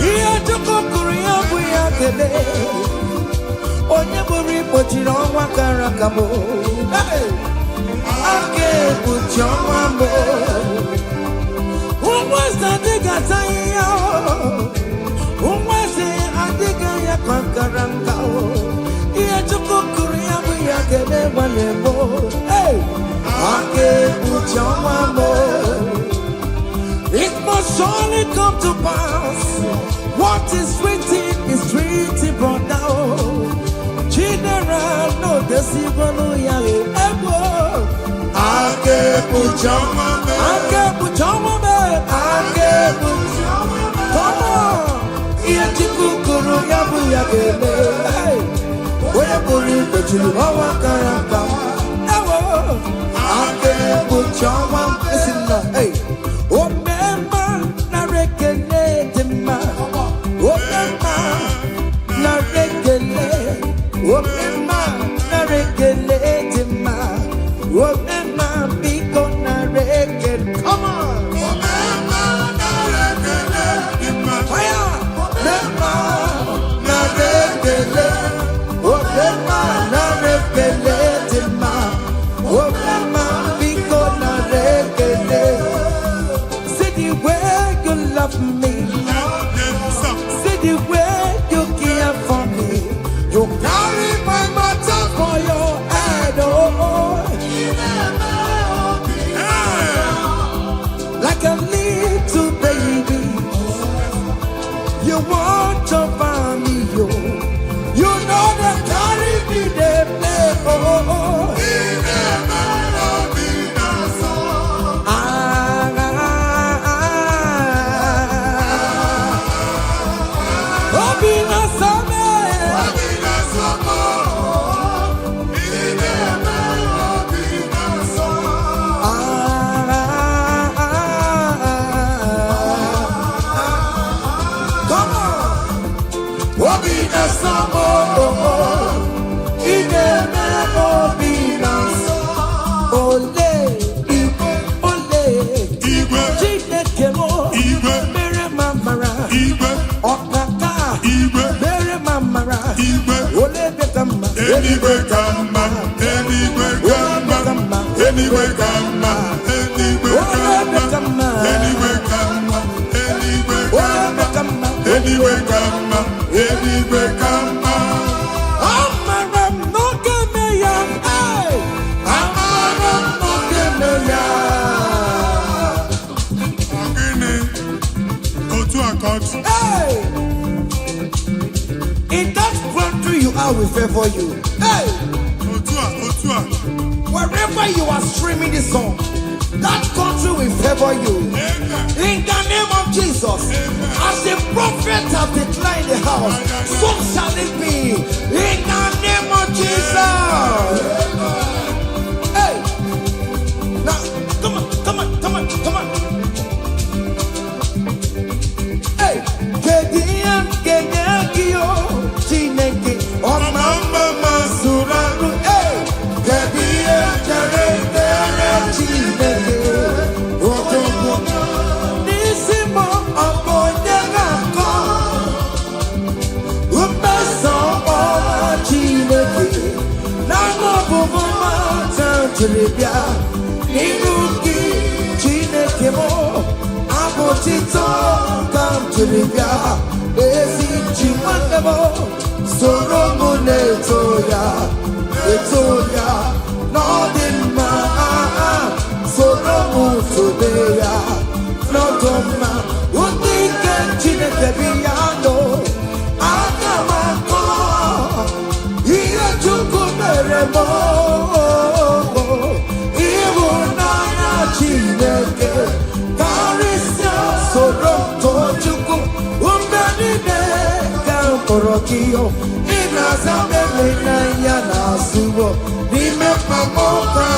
[SPEAKER 1] Ihe Chukwu kwuru ya bụ ya kele. Onye bụrụ ikpochiri ọnwa kara aka m. Aka ekpuchi ọnwa m. Ụmụeze adịghị ata ya. Ụmụeze adịghị ya ka nkara nka. Ihe Chukwu kwuru ya bụ ya kele nwanne m. Aka ekpuchi ọnwa m. It must surely come to pass. What is written, brother. General, no deceiver, ya ego. Ake puchama me. Come on. Iya chikukuru ya bu ya gele. Oye buri kochilu hawa karaka. Ewo. Ake puchama. Listen now, hey. Me. See the way you care for me. You carry my matter for your head, oh. Like a little baby, you want to find me, yo. You know that carry me, they play, oh.
[SPEAKER 2] Anyway, come on, anyway, come on, anyway, come on, anyway, come on, anyway, come on, anyway, come on, anyway, come on, anyway, come on.
[SPEAKER 1] I'm not gonna young, I'm not gonna young.
[SPEAKER 2] Go to a court.
[SPEAKER 1] In that country you are, we favor you. Hey!
[SPEAKER 2] Otua.
[SPEAKER 1] Wherever you are streaming this song, that country will favor you.
[SPEAKER 2] Amen.
[SPEAKER 1] In the name of Jesus.
[SPEAKER 2] Amen.
[SPEAKER 1] As the prophet has declared the house, so shall it be. In the name of Jesus. Hey! Now, come on. Hey! Chineke, oh mama suraru, hey, Gabriel, Chineke, Otomo, Nisimo, Abonyako, Upeso, Chineke, Nano Buma, Tantribia, Niruki, Chineke, Abotito, Tantribia. Ezi chimanebo soromo netoya nodima soromo todeya nodoma unike Chineke biyano akamako iye Chukwu mere mo iwu n'anya Chineke karịsịa soro Chukwu Orokio, Inazamele na subo, Nime Pamoka,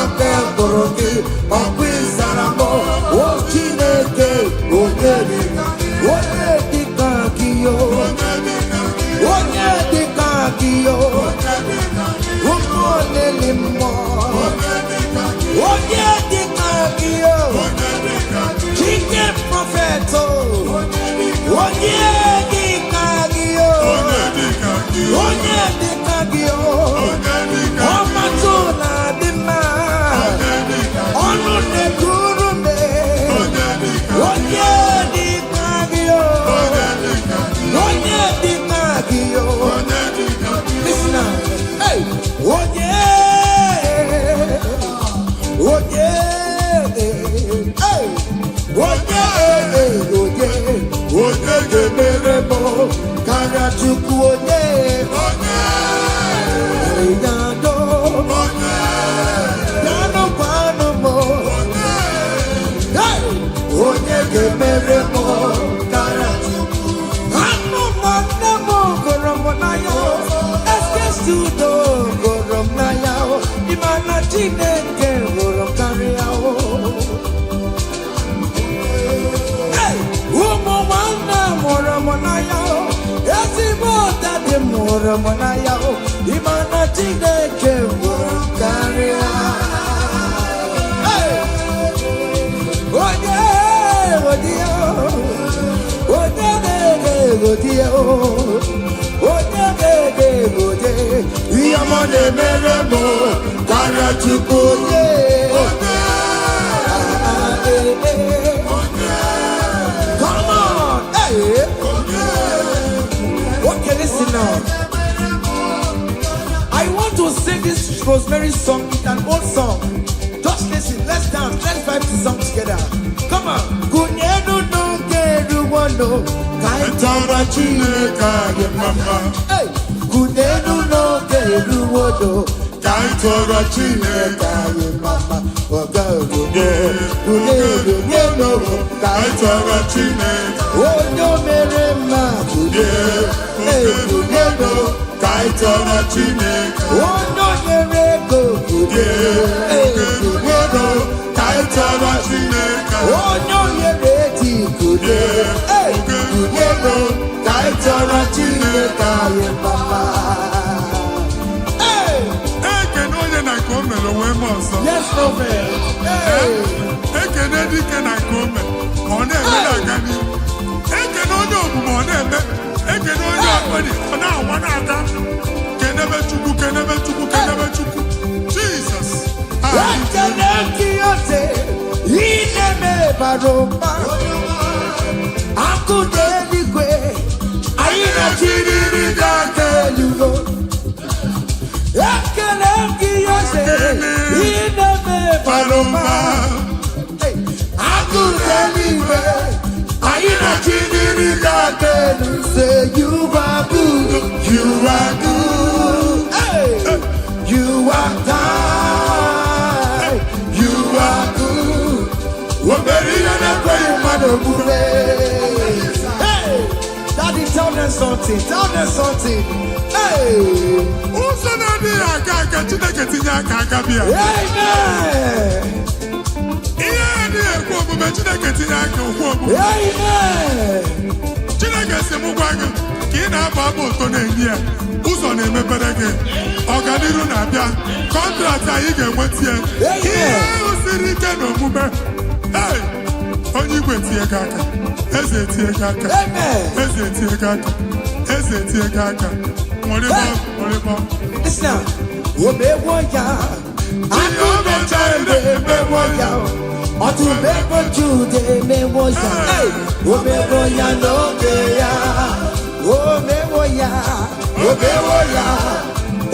[SPEAKER 1] Orokio, Okwizaramo, O Chineke, O Dedika, O Dedika Kio, chukwu onye yado yano kwano mo onye gemere mo kara chukwu anu mwana mo goromo na yo eske studo gorom na yo imana chineke gorom kari yo umu mwana moromo na yo esibo dade moromo na yo imana chineke gorom kari yo Come on, hey. Okay, listen now. I want to sing this Rosemary song. It's an old song. Just listen, let's dance, let's vibe the song together. Come on. Kunyenu no keru wano, kaitara chineka ye mama. Hey, kunyenu no keru wano, kaitara chineka ye mama. Oga kunyenu no, kaitara chineka. Onyo mere ma kunyenu, hey kunyenu, kaitara chineka. Onyo mere go kunyenu, hey kunyenu. Kaitara chineka onyo yereti kude kude go kaitara chineka ye mama
[SPEAKER 2] ekene onye na nke o mere onwe m ọzọ.
[SPEAKER 1] Yes, prophet.
[SPEAKER 2] Ekene dike na nke o mere ka ọ na-eme na-aga n'ihu. Ekene onye omume ọ na-eme. Ekene onye ọkpọrị ọ na-awa na-aga. Kenebe Chukwu, kenebe Chukwu, kenebe Chukwu. Jesus.
[SPEAKER 1] Ekene kiyote ineme baroma akude eligwe ayina chiriri gakelugo. Ekene kiyote ineme baroma akude eligwe ayina chiriri gakelugo. Say you are good, you are good, hey, you are kind, you are good. Hey, Daddy, tell them something, tell them something. Hey,
[SPEAKER 2] Ụzọ na-adịghị aga aga Chineke tinye aka aka bịa.
[SPEAKER 1] amen.
[SPEAKER 2] Ihe adịghị ekwe omume Chineke tinye aka okwu omume.
[SPEAKER 1] Amen.
[SPEAKER 2] Chineke si m gwa gị ka ị na-aba abụ ụtọ na-enye ya ụzọ na-emepere gị ọganiru na-abịa kọntraktị anyị ga-enweta ya ihe ahụ siri ike n'omume. Hey! Onye igwe tie gị aka eze tie gị aka eze tie gị aka eze tie gị aka nwere
[SPEAKER 1] Listen, omewo ya, akumecha emewo ya, otumebo jude emewo ya, omewo ya n'oge ya, omewo ya,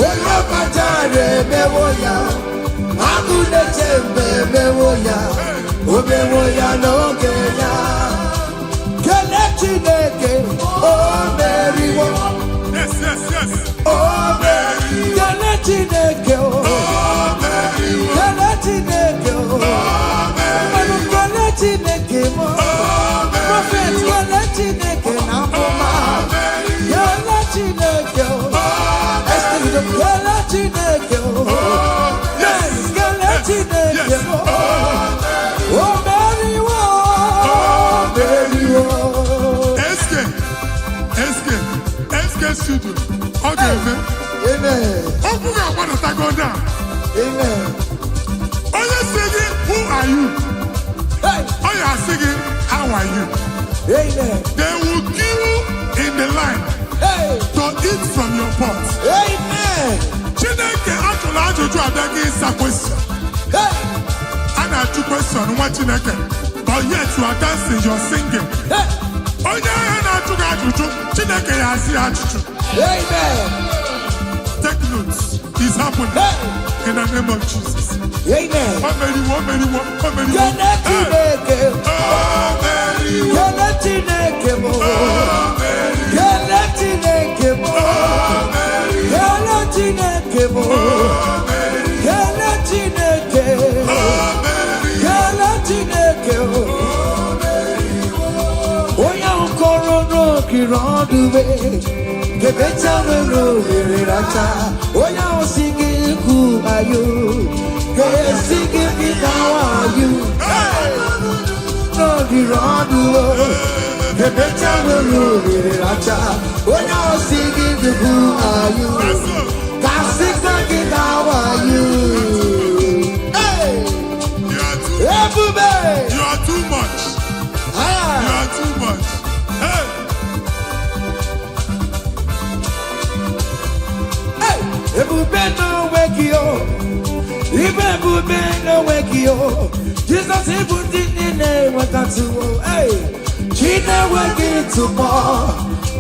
[SPEAKER 1] olopatare emewo ya, akumecha emewo ya, omewo ya n'oge ya, kele Chineke, omeriwo.
[SPEAKER 2] Yes.
[SPEAKER 1] Oh, Mary, Kele Chineke, Kele Chineke, Kele Chineke, Prophet, Kele Chineke, Namoma, Kele Chineke, Kele Chineke, yes, Kele Chineke, oh, Mary,
[SPEAKER 2] studio. Okay,
[SPEAKER 1] amen.
[SPEAKER 2] Open your mouth and go down.
[SPEAKER 1] Amen.
[SPEAKER 2] Are you singing? Who are you?
[SPEAKER 1] Hey.
[SPEAKER 2] Are you singing? How are you?
[SPEAKER 1] Amen.
[SPEAKER 2] They will queue in the line to eat from your pot.
[SPEAKER 1] Amen.
[SPEAKER 2] Chineke actually ajụjụ abịaghị ịsa question. A na-ajụ question nwa Chineke, but yet you are dancing, you are singing. Onye ahụ na-ajụ gị ajụjụ, Chineke ya asị ajụjụ.
[SPEAKER 1] Amen.
[SPEAKER 2] Take notes. It's happening in the name of Jesus.
[SPEAKER 1] Amen.
[SPEAKER 2] Omeriwo.
[SPEAKER 1] dube kebecha wero racha oya osigi ku ayu ke sigi bitawa ayu no di rodu kebecha wero racha oya osigi ku ayu kasika bitawa ayu
[SPEAKER 2] You are too much. You are too much. Hey.
[SPEAKER 1] Hey. Ebube no wake you. Ebube no wake you. Jesus ebudi nine wakatu. Hey. China wake to more.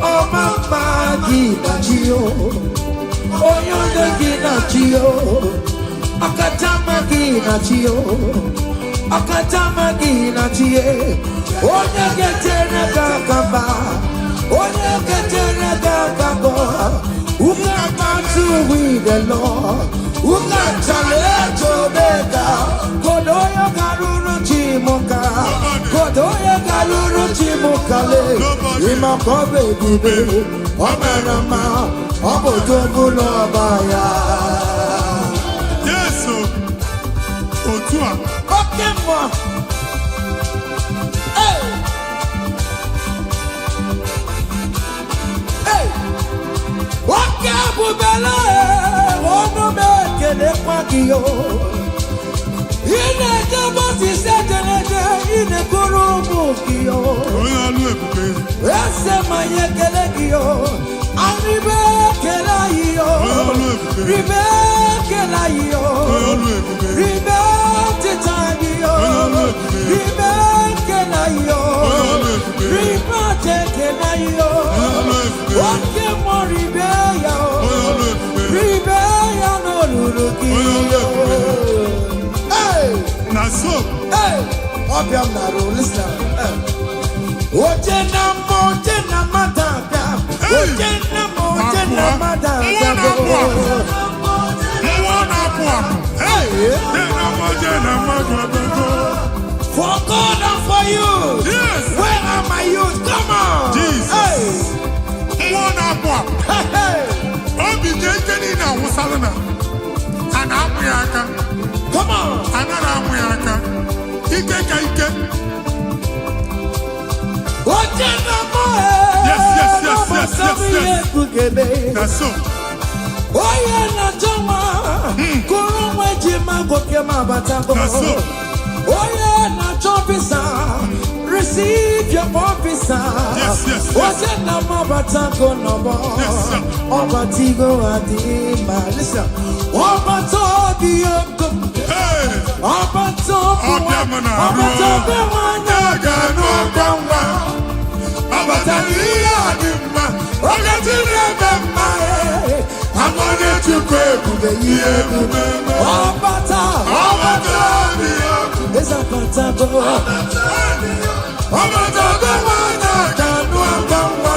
[SPEAKER 1] Oh mama gina chio. Oh yonde gina chio. Akatama gina chio. Akatama gina chie. Onye getere kakamba. Onye getere kakamba. Uka matu with the Lord. Uka chale bega. Kodoya garuru chimoka. Kodoya garuru chimokale. Ima kobe bibe. Omerama. Obojobu no baya.
[SPEAKER 2] Yes, so. Otua.
[SPEAKER 1] Okay, ma. Hey. Hey. Okay, bubele. Ono meke ne kwakio. Ine jabo si sejeneje. Ine kurumu kio.
[SPEAKER 2] Oya lu ebube.
[SPEAKER 1] Ese manye kele kio. Aribe kela iyo. Ribe kela iyo. Ribe titaniyo. Ribe kela iyo. Ribe kela iyo. Wake mo ribe ya. Ribe ya no lulukiyo. Hey!
[SPEAKER 2] Naso.
[SPEAKER 1] Hey! Obiam na ro, listen. Oje na matanga. Oje na matanga.
[SPEAKER 2] Hey!
[SPEAKER 1] For God and for you.
[SPEAKER 2] Yes.
[SPEAKER 1] Where are my youth? Come on.
[SPEAKER 2] Jesus.
[SPEAKER 1] Hey. Hey.
[SPEAKER 2] Obi jejeni na wusalana. Ana amuyaka.
[SPEAKER 1] Come on.
[SPEAKER 2] Ana amuyaka. Ike.
[SPEAKER 1] Oje na mo.
[SPEAKER 2] Yes. That's so.
[SPEAKER 1] Oye na joma. Kuru mweji magoke mabatango.
[SPEAKER 2] That's so.
[SPEAKER 1] Oye na chopisa. Receive your officer.
[SPEAKER 2] Yes.
[SPEAKER 1] Oje na mabatango no more.
[SPEAKER 2] Yes, sir.
[SPEAKER 1] Obatigo adima. Listen. Obatobi yoko.
[SPEAKER 2] Hey.
[SPEAKER 1] Obatobi wanya gano gamba. Obatani adima. Ogatine bema. Amone chukwe kube yebube. Obatobi yoko. Esa patago. Obatobi wanya gano gamba.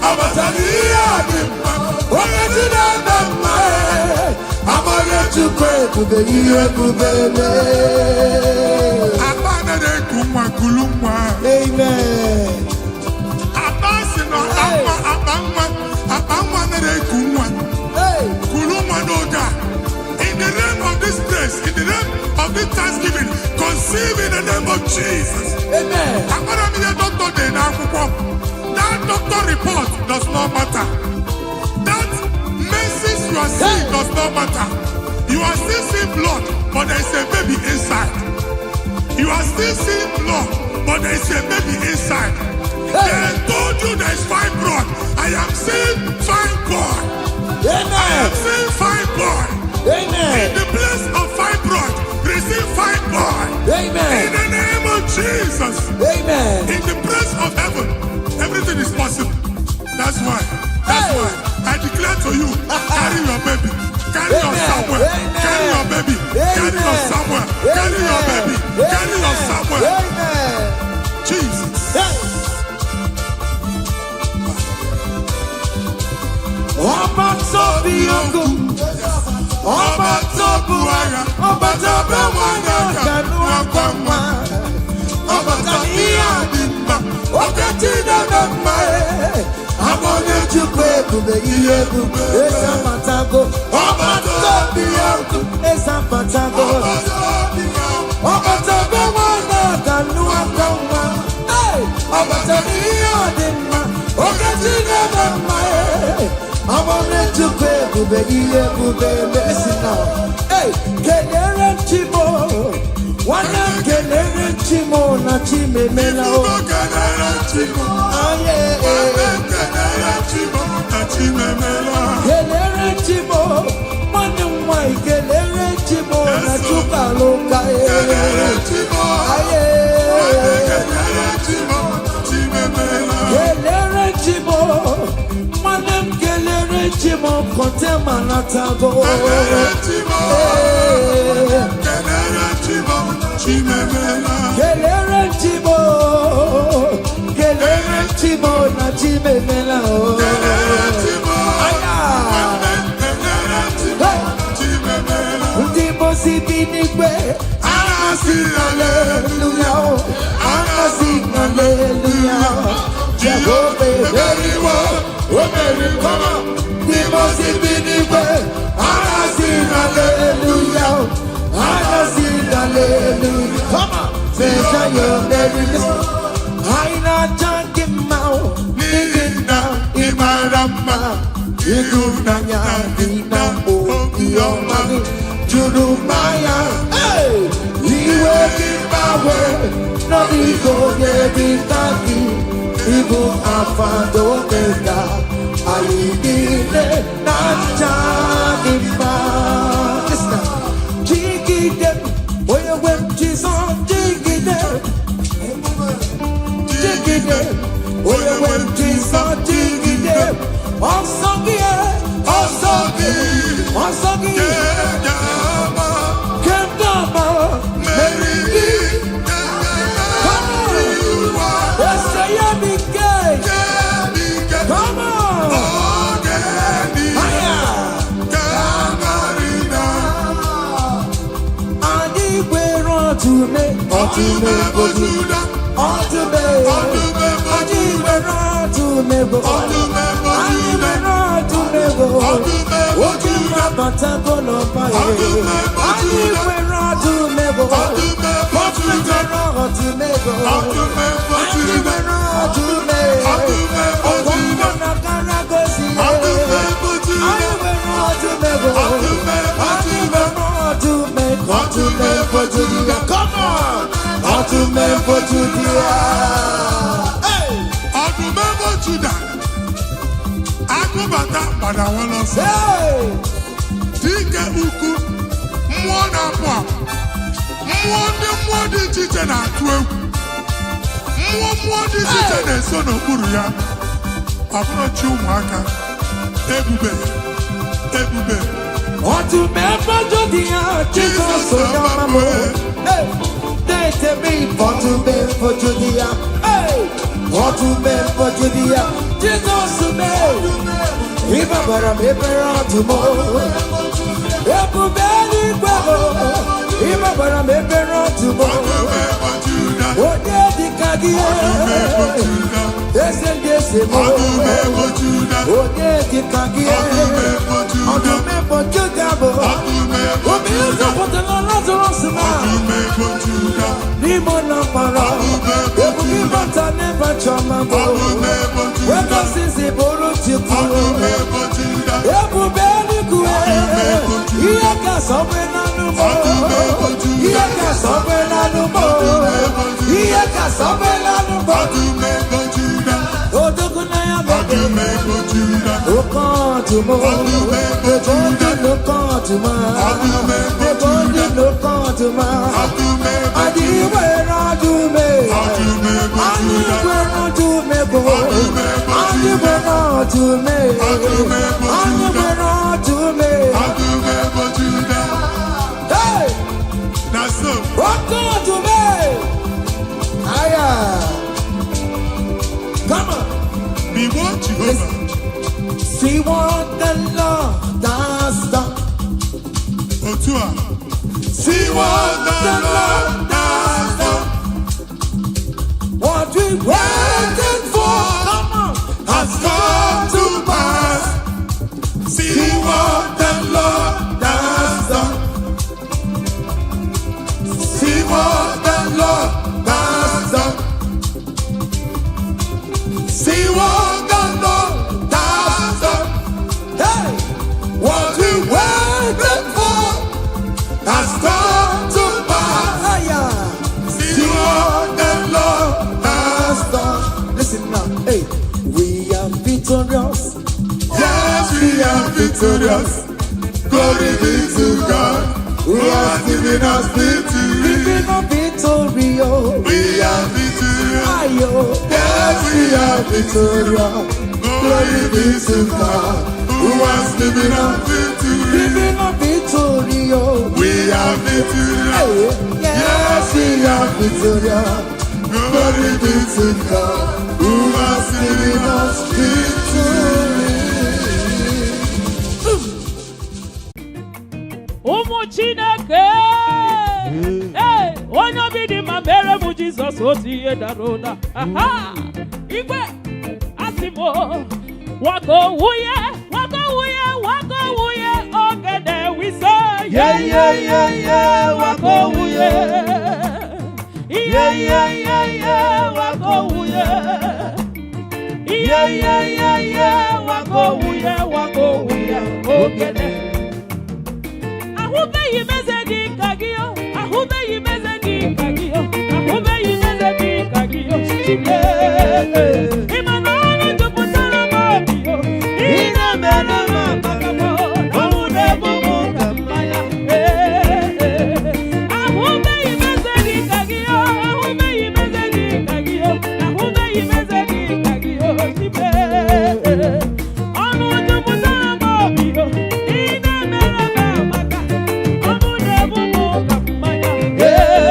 [SPEAKER 1] Obatani adima. Ogatine bema. Amone chukwe kube yebube.
[SPEAKER 2] Abana de kumwa kulumwa.
[SPEAKER 1] Amen.
[SPEAKER 2] Abasi no abangwa na de kumwa.
[SPEAKER 1] Hey.
[SPEAKER 2] Kulumwa no da. In the name of this place, in the name of this Thanksgiving, conceive in the name of Jesus.
[SPEAKER 1] Amen.
[SPEAKER 2] Abana mi de doctor de na akwụkwọ. That doctor report does not matter. That message you are seeing does not matter. You are still seeing blood, but there is a baby inside. You are still seeing blood, but there is a baby inside. They told you there is fine blood. I am seeing fine boy. I am seeing fine boy.
[SPEAKER 1] Amen.
[SPEAKER 2] In the place of fine blood, receive fine boy.
[SPEAKER 1] Amen.
[SPEAKER 2] In the name of Jesus.
[SPEAKER 1] Amen.
[SPEAKER 2] In the place of heaven, everything is possible. That's why I declare to you, carry your baby. Carry your somewhere. Carry your baby. Carry your somewhere. Carry your baby. Carry your somewhere.
[SPEAKER 1] Amen.
[SPEAKER 2] Jesus.
[SPEAKER 1] Ọba tó bí ogun, ọba tó bu ara, ọba tó bẹ wọn náà kẹnu ọgbà wá. Ọba tó ní àdìmọ̀, ọkẹ́ tí dẹ́gbẹ̀ mọ́ ẹ̀. ebube ihe ebube esa matago ọmọdé ọkụ esa matago ọmọdé nwana kanụ aka nwa ọmọdé ihe ọdịmma okechi na-eme mma ọmọdé chukwu ebube ihe ebube mesi na kelere chimo nwanne m kelere chimo na chimemela o kelere chimo nwanne m nwanyị kelere chimo na chukaluka kelere chimo nwanne m kelere chimo kọntema na tago kelere chimo na chimemela o ndị mosi bi n'igwe anasị haleluya anasị haleluya Jehova emeriwo o merikwa ndị mosi bi n'igwe anasị haleluya anasị haleluya come on say your merry I not talking about digging down in my rama. You do nanya dina o yomani jurumaya. Hey, we working power, no ego yebitaki. Ibu afando kenda, ayidine nachagimba. Listen, jiggy dem, boy when Jesus jiggy dem. Oh, when Jesus did it, come on. Come on! For Judah. Hey!
[SPEAKER 2] Remember Judah. Akubata badawana say. Dike uku mwana kwa. Mwadi chiche na atwe. Mwadi chiche na sono kuru ya. Approach you mwaka. Ebube.
[SPEAKER 1] Remember Judah. Jesus so yamamo. Hey! To me, for Judea, hey, for Judea, Jesus to me, remember I'm ever tomorrow, remember I'm ever tomorrow, what did the Kadia, yes, and yes, what did the Kadia, on the map of Judah, what is up with the Lazarus man? Nimona para, ebuki bata never chama go. Weka sisi boro chiku, ebu beli kue. Iyaka sobe na numo, iyaka sobe na numo, iyaka sobe na numo. Odoku na ya bebe, okantumo, ebondi lokantumo, ebondi lokantumo. Come on. See what the Lord has done. See what the Lord has done. What we waited for has come to pass. victorious.
[SPEAKER 2] Yes, we are victorious. Glory be to God, who has given us victory.
[SPEAKER 1] Giving us victory, oh.
[SPEAKER 2] We are victorious.
[SPEAKER 1] Ayo.
[SPEAKER 2] Yes, we are victorious. Glory be to God, who has given us victory.
[SPEAKER 1] Giving us victory, oh.
[SPEAKER 2] We are victorious.
[SPEAKER 1] Yes, we are victorious.
[SPEAKER 2] Glory be to God, who has given us victory.
[SPEAKER 3] Ụmụ Chineke, onye obi dị mma mere m Jizọs otu ihe dara ụda. Igwe asị m waka owuye ogede wise waka owuye waka owuye waka owuye ogede. Ahụbeghị m eze dị ka gị, ahụbeghị m eze dị ka gị, ahụbeghị m eze dị ka gị, ị ma na ọnụ jupụtara m obi, ị na-emere m amaka m, ọnwụ na-egbu m ka mmanya. Ahụbeghị m eze dị ka gị, ahụbeghị m eze dị ka gị, ahụbeghị m eze dị ka gị, ọnụ jupụtara m obi, ị na-emere m amaka. Yeah.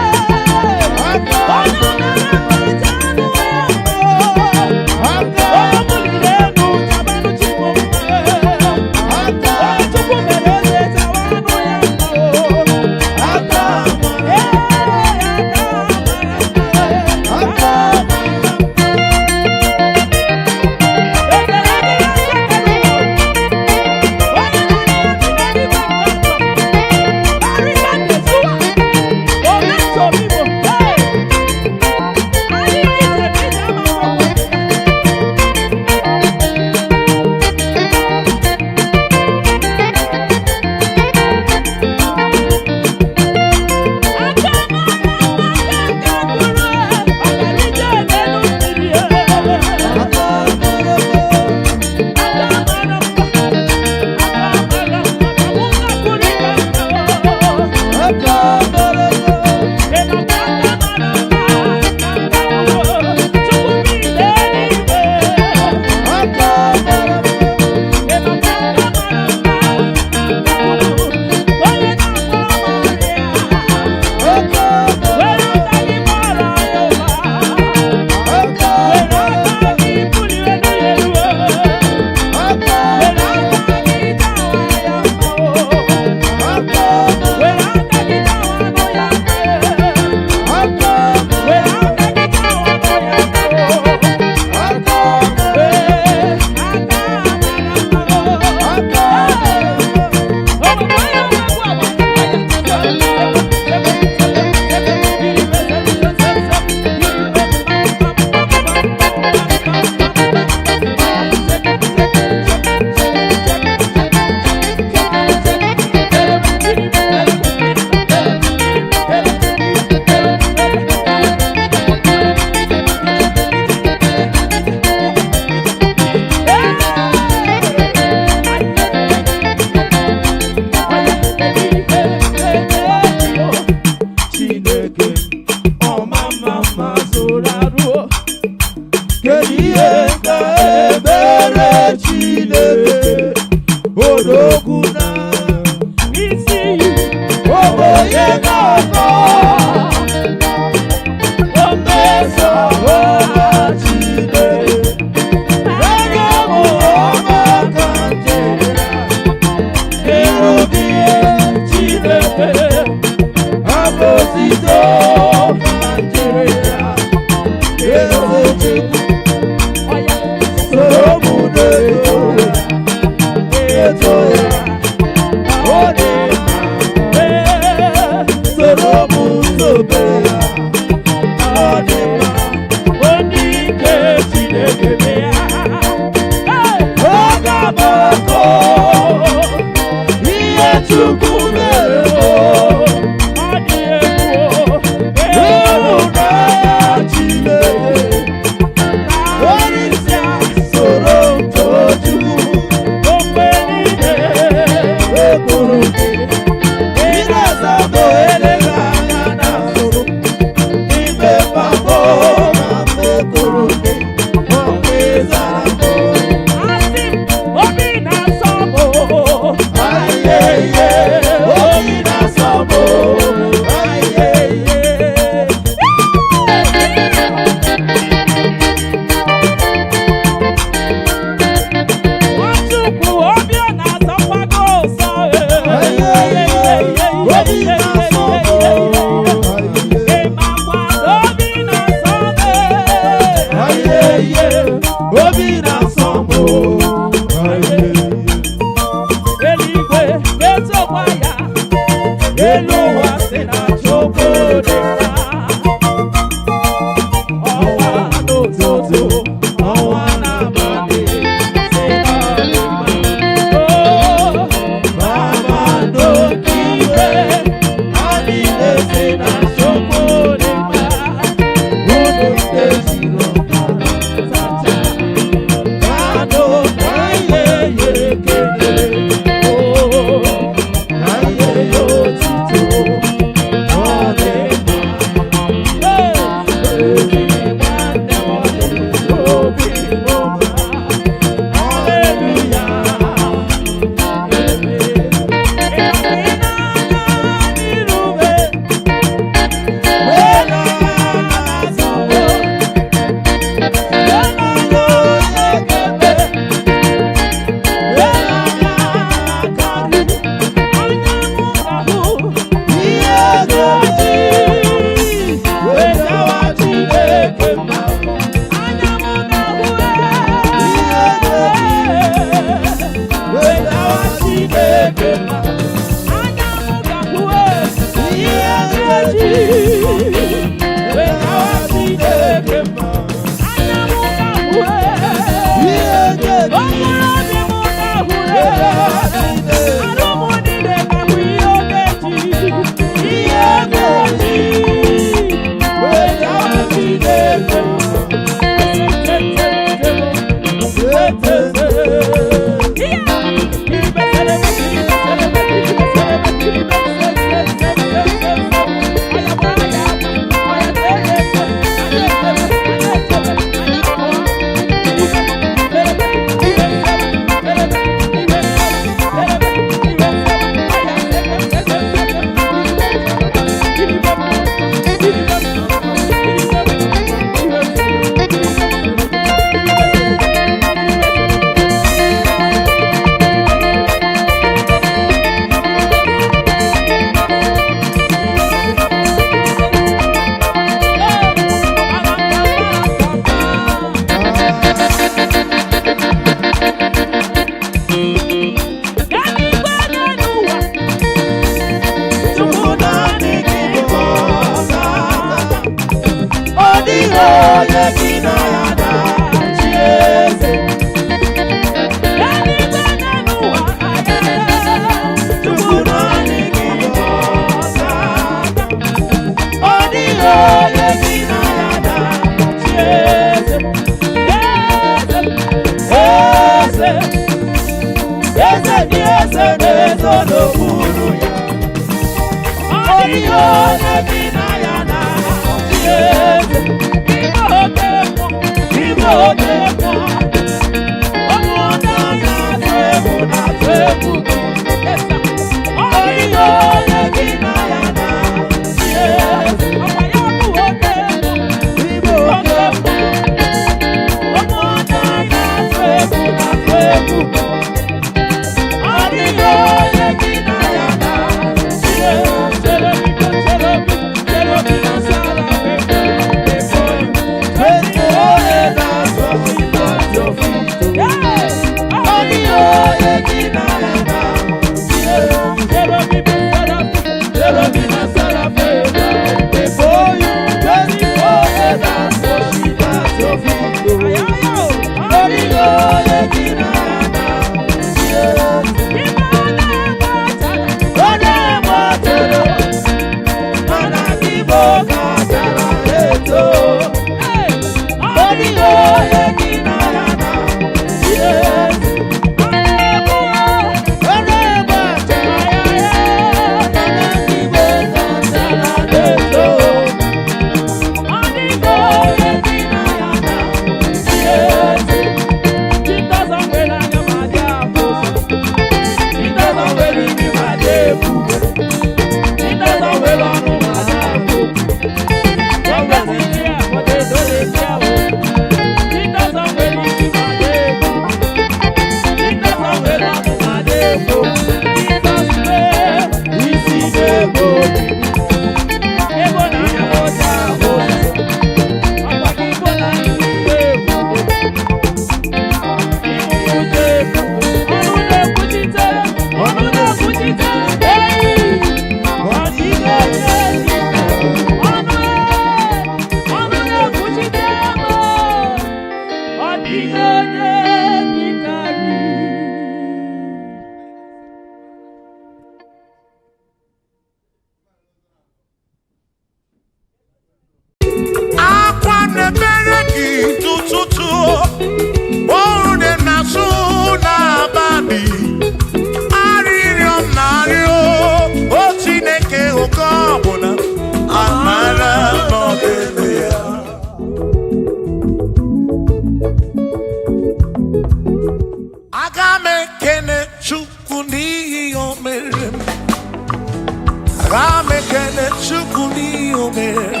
[SPEAKER 4] Ramekene chukuni omere.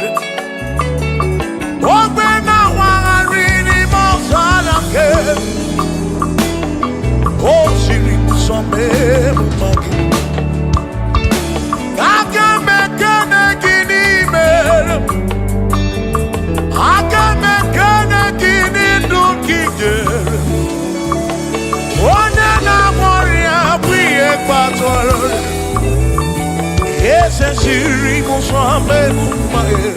[SPEAKER 4] Ogbe na wangari mozala ke. O siri kusome mumagi. Aka mekene gini mere. Aka mekene gini dukijere. One na moria bwiye patoro. Ese siri kusome mumagi.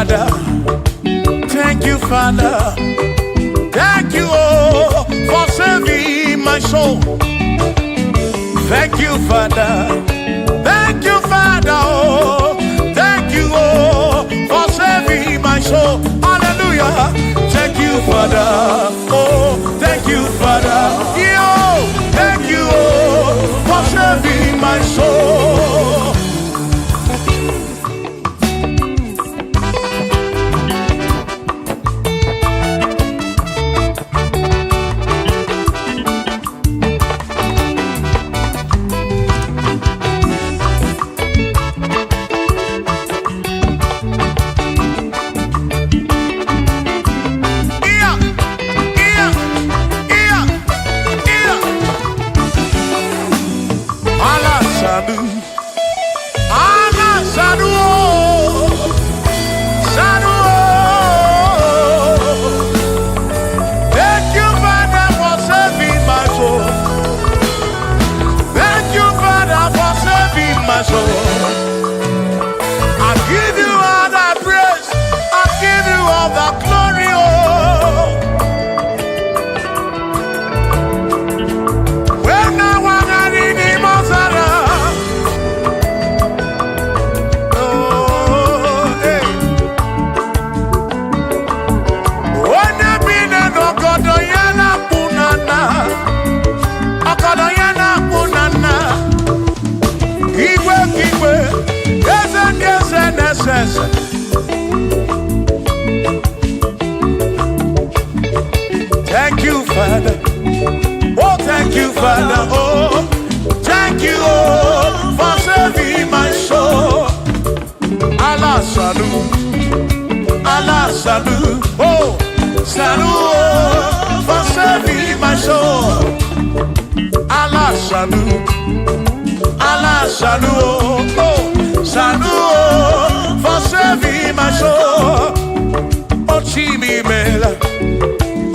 [SPEAKER 4] Father. Thank you, Father. Thank you, oh, for saving my soul. Thank you, Father. Thank you, Father. Oh, thank you, oh, for saving my soul. Hallelujah. Thank you, Father. Oh, thank you, Father. Yo, thank you, oh, for saving my soul. Thank you, Father. Oh, thank you, Father. Oh, thank you, oh, for saving my soul. Allah salut, Allah salut. Oh, salut, oh, for saving my soul. Allah salut, Allah salut. Oh, salut, oh, for saving my soul. Oh, Chimi Mela.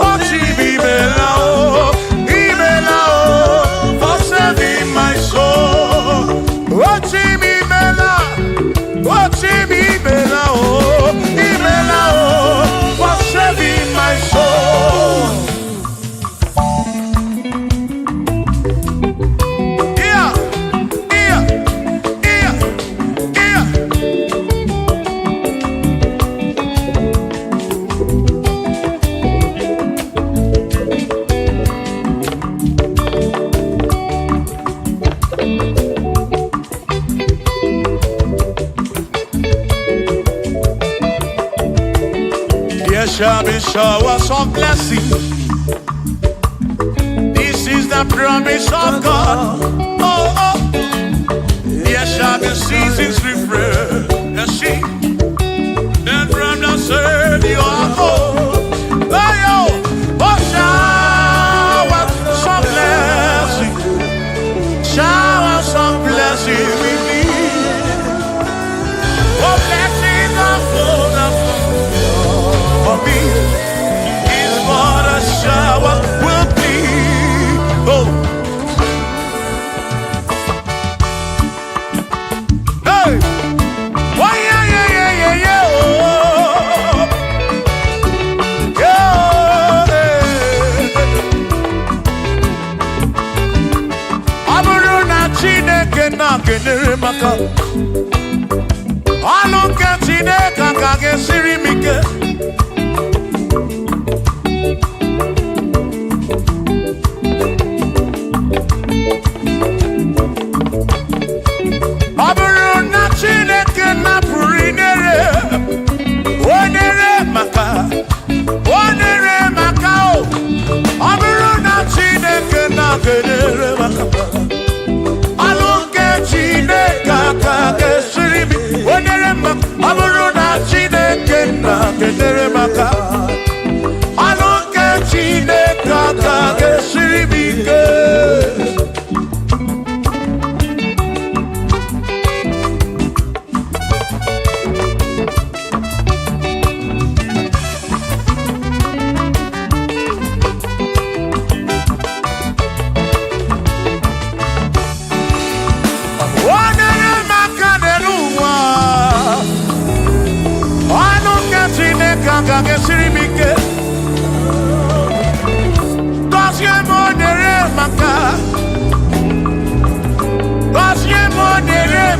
[SPEAKER 4] Oh, Chibibela, oh, Ibela, oh, for saving my soul. Oh, Chibibela, oh, Chibibela, oh, Ibela, oh, for saving my soul. Yeah, yeah, yeah, yeah. There shall be showers of blessing. This is the promise of God. Oh, oh. There shall be seasons refreshing. Then from the sun you are home. Oh, oh, showers of blessing. Showers of blessing we need. Oh, blessings are full of for me is what a shower will be. Oh, hey, oh yeah, yeah, yeah, yeah, yeah. Oh, yeah. Aburu na Chineke na kenere maka. Alonke Chineke kage siri mike.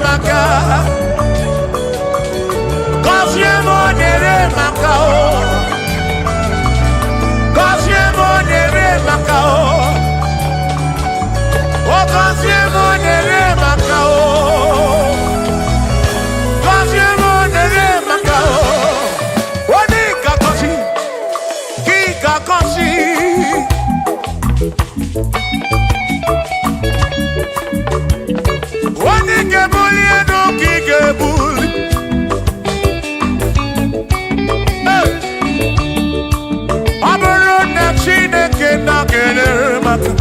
[SPEAKER 4] maka. Gọzie m o nyere maka o. Gọzie m o nyere maka o. O gọzie m o nyere maka o. Gọzie m o nyere maka o. Onye ga-agọzi, gị ga-agọzi. Onye ga-ebuli elu ka ị ga-ebuli. Ọ bụrụ na Chineke na-enyere maka.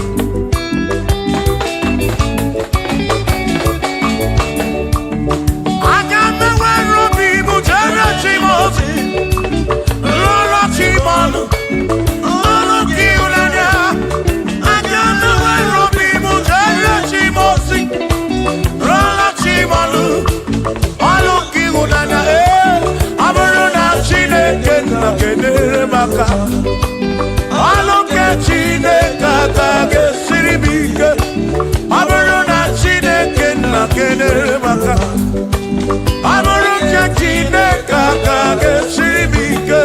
[SPEAKER 4] Aga m enwere obi m jere chi m ozi, lụrụ chi m ọnụ, lụrụ gị ịhụnanya. Aga m enwere obi m jere chi m ozi, lụrụ chi m ọnụ, ọnụ gị ịhụnanya. Ọ bụrụ na Chineke na-enyere maka, ọnụ nke Chineke aka ga-esiri m ike. Ọ bụrụ na Chineke na-enyere maka, ọ bụrụ nke Chineke aka ga-esiri m ike.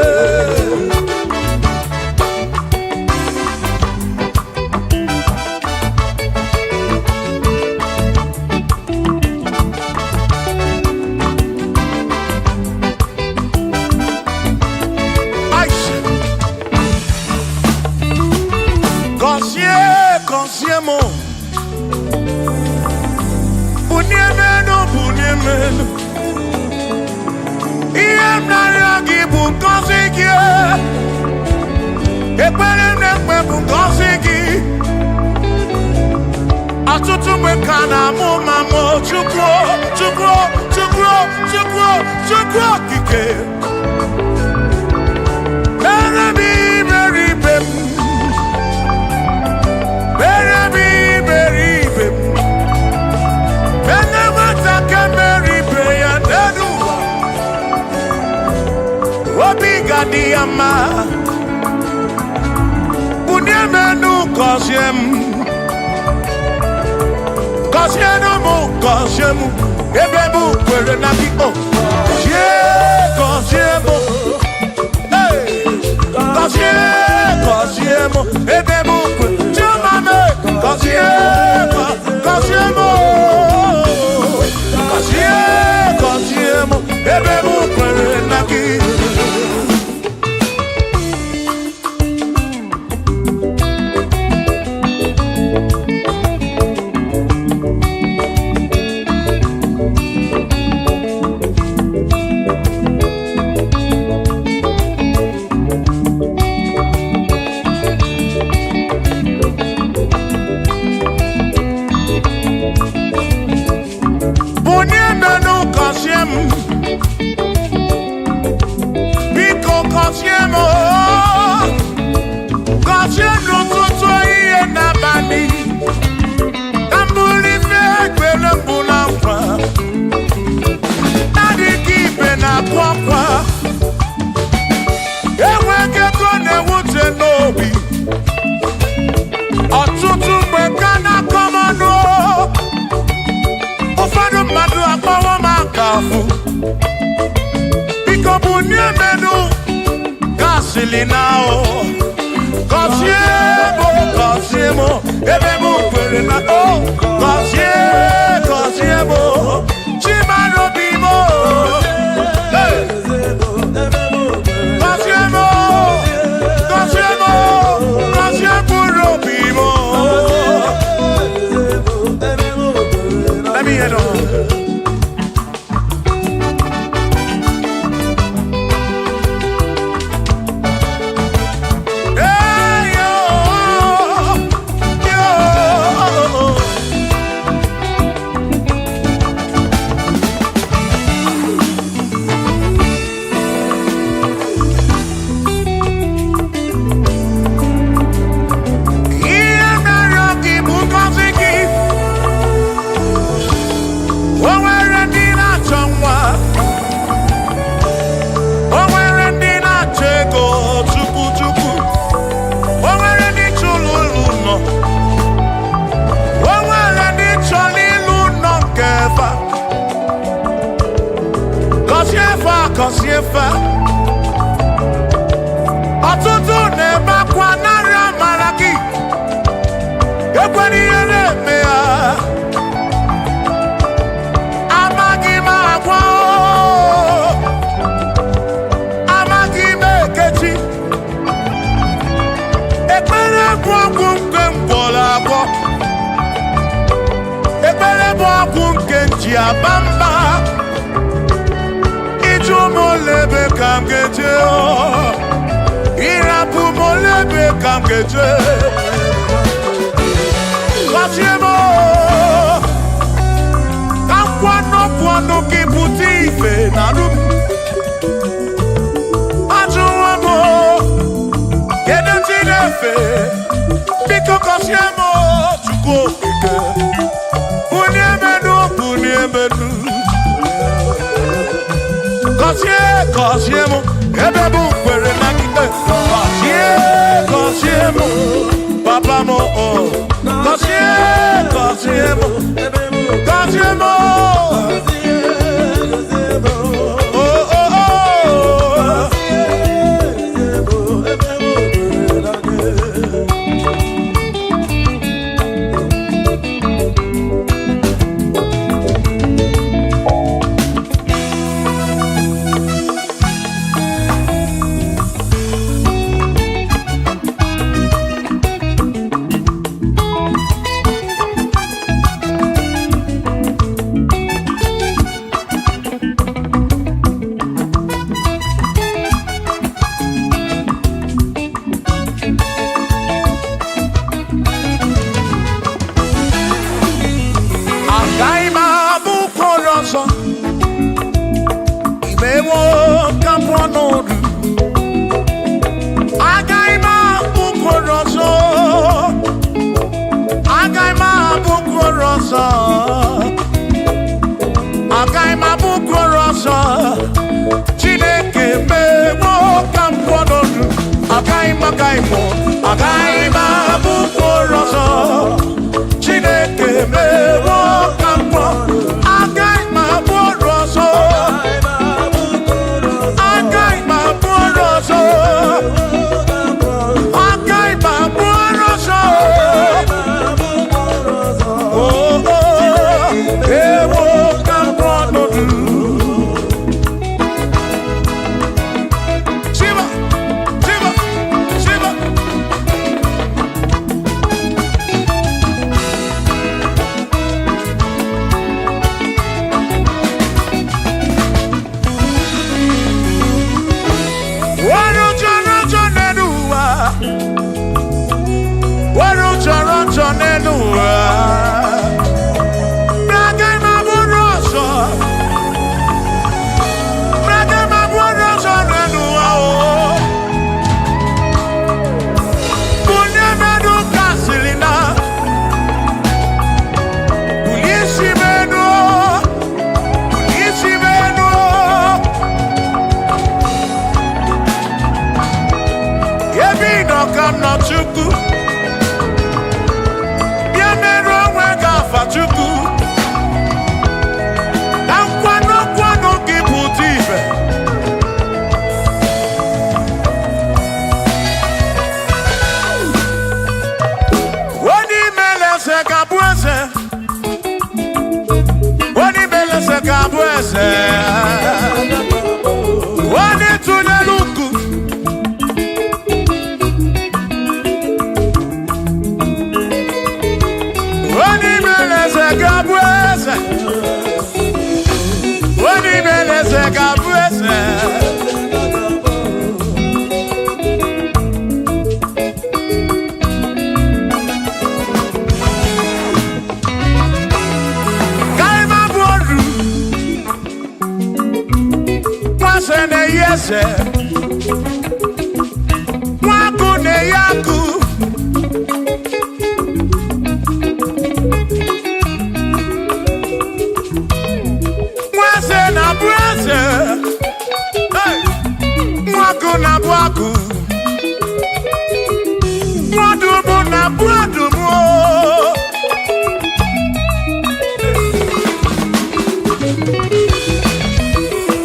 [SPEAKER 4] Gọzie m, bunie menu, bunie menu. Ihe m na-arịọ gị bụ ngọzi gị. Ekpere m na-ekpe bụ ngọzi gị. Ọtụtụ mgbe ka na-amụ ma mụ Chukwu, Chukwu, Chukwu, Chukwu, Chukwu okike. Mere m iberibe m. Mere m iberibe m. Ene nwata ka mere ibe ya n'elu ụwa. Obi ga-adị ya mma. Bunie m enu, gọzie m. Gọzienụ m, gọzie m. Ebe m kwere na gị, o. Gọzie m. Gọzie, gọzie m. Ebe m kwere. Chimame, gọzie, gọzie m. Gọzie, gọzie m. Ebe m kwere na gị. Biko gọzie m, gọzie n'ụtụtụ ihe n'abalị. Ka m bụrụ ife ekpere mbụ na nkwa. Adịghị ibe na-akwa akwa. Enweghị ego na-ewute n'obi. Ọtụtụ mgbe ka na-akọ m ọnụ. Ụfọdụ mmadụ akpọrọ m aka afụ. Biko bunie menu, gasili na o. Gọzie m, gọzie m. Ebe m kwere na o. Gọzie, gọzie m. Chimaro bi m. Gọzie m, gọzie m. Gọzie mkpụrụ obi m. Let me hear it. Kosiefa ọtụtụ na-ebe akwa narị amara gị ekwere ihe na-eme ya amaghị m agwa amaghị m ekechi ekpere bụ ọgwụ nke mgbọrọ agwọ ekpere bụ ọgwụ nke nji aba mba molebe kam geje irapu molebe kam geje Kosiemo kwano kiputi ife naru ajuwamo kedu tinefe biko Kosiemo chuko ike uniemenu Kosiemo, ebebu kwere na kite. Kosiemo, papa mo oh. Kosiemo, Kosiemo. Oh oh oh.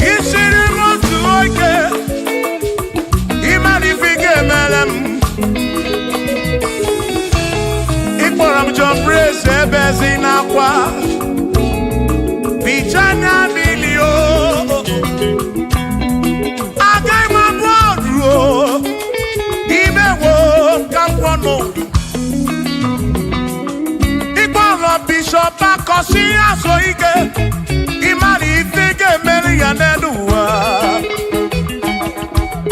[SPEAKER 2] It's
[SPEAKER 4] ya so ike imani ifike meri ya n'elu ụwa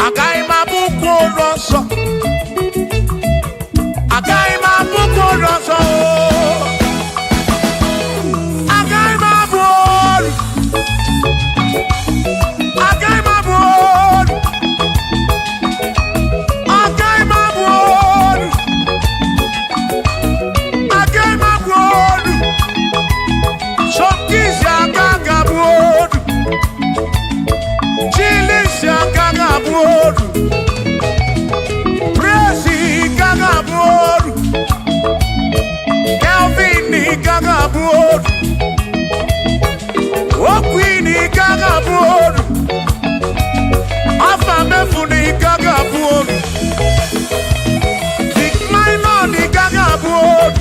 [SPEAKER 4] agaghị m abụ ụkwụ ụlọ nsọ agaghị m abụ ụkwụ ụlọ nsọ agaghị m abụ olu agaghị m abụ olu agaghị m abụ olu agaghị m abụ olu sọkisi agaghị abụ olu chilisi agaghị abụ olu presi agaghị abụ olu Kelvin agaghị abụ olu Okwini agaghị abụ olu Afamefuni agaghị abụ olu Big Minor agaghị abụ olu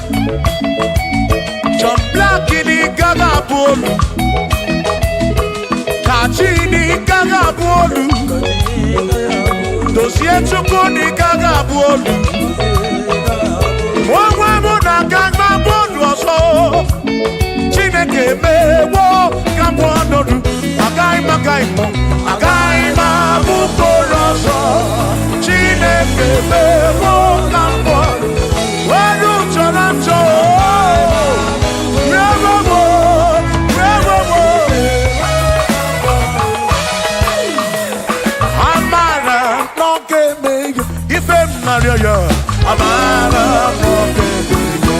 [SPEAKER 4] John Black agaghị abụ olu Kachi agaghị abụ olu Dozie Chukwu agaghị abụ olu Onwe mụ na agaghị abụ olu ọzọ Chineke emewo ka m ọnọdụ agaghị m abụ ụkwụ ọzọ Chineke emewo ka m ọnọdụ onye chọrọ njọ amara n'oge emeghe ife m narịọ ya amara n'oge emeghe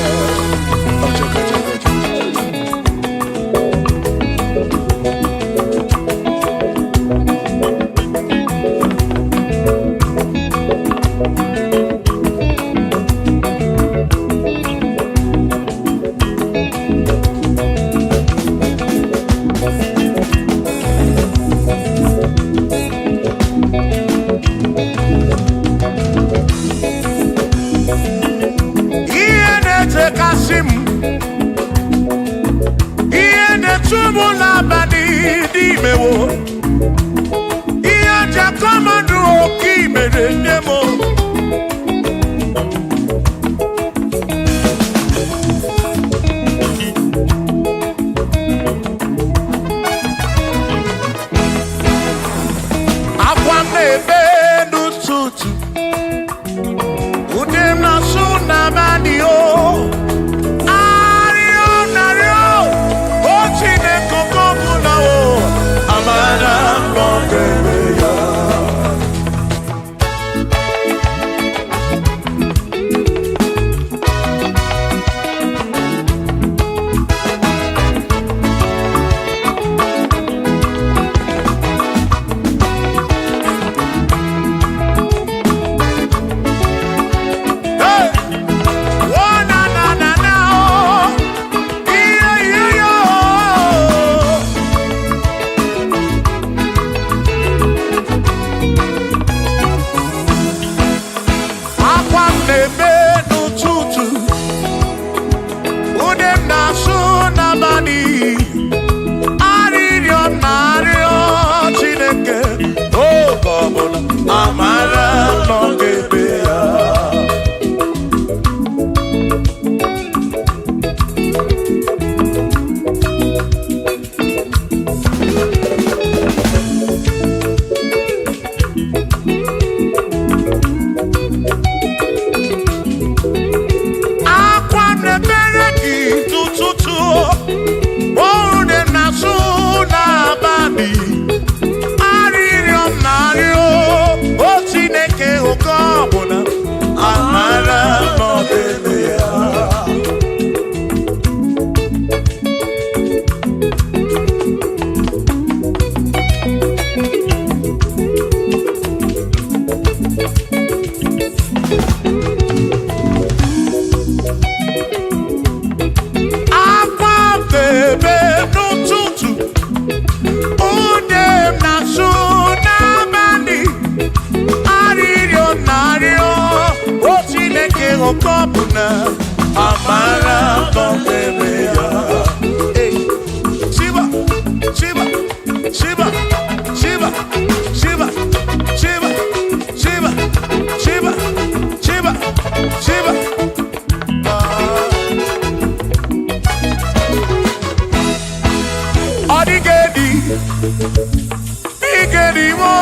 [SPEAKER 4] Igedi mo,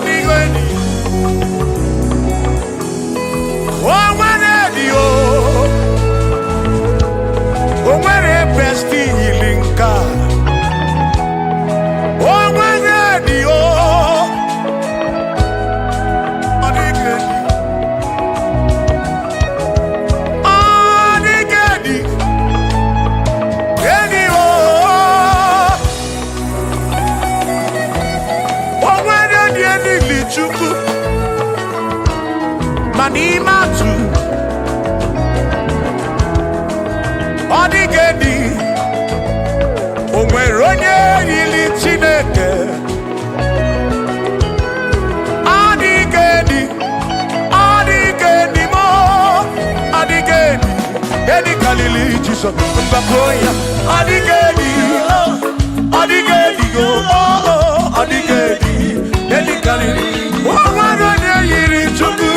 [SPEAKER 4] igedi. Oh, when o. Oh, when besti linka. Oh, when o. Manimatu Odigedi Onweronye yili Chineke Odigedi Odigedi mo Odigedi Edi kalili Jesus Mbakoya Odigedi Odigedi Odigedi Edi kalili Onweronye yili Chukwu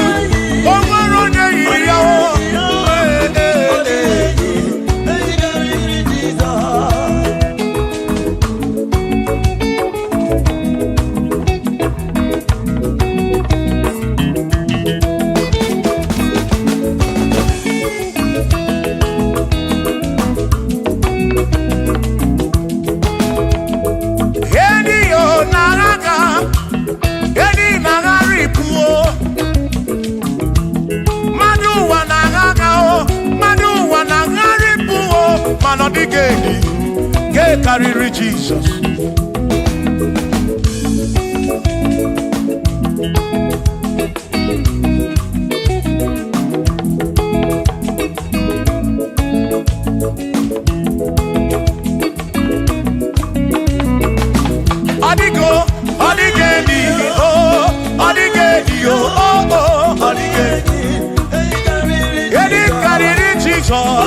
[SPEAKER 4] Odigedi, get carry Jesus. Odigo, Odigedi, oh, Odigedi, oh, Odigedi, get carry Jesus.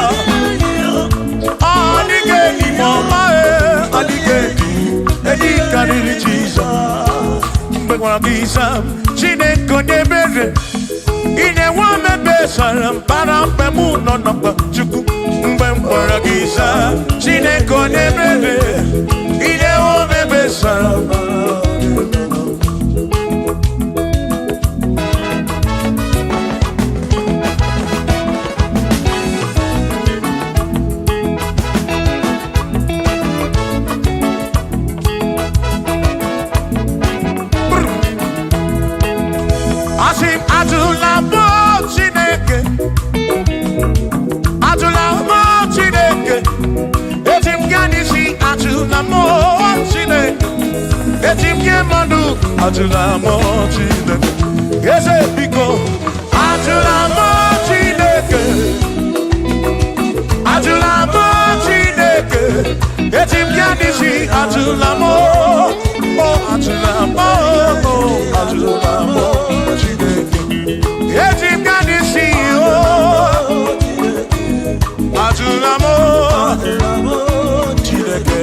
[SPEAKER 4] Jesus, Mbegwagisa, Chineko nebere, ine wame besalam para pemu no napa chuku. Mbegwagisa, Chineko nebere, ine wame besalam. Atula mo Chineke, ese biko. Atula mo Chineke, atula mo Chineke. Etim kanisi atula mo, oh atula mo, oh atula mo Chineke. Etim kanisi oh, atula mo Chineke.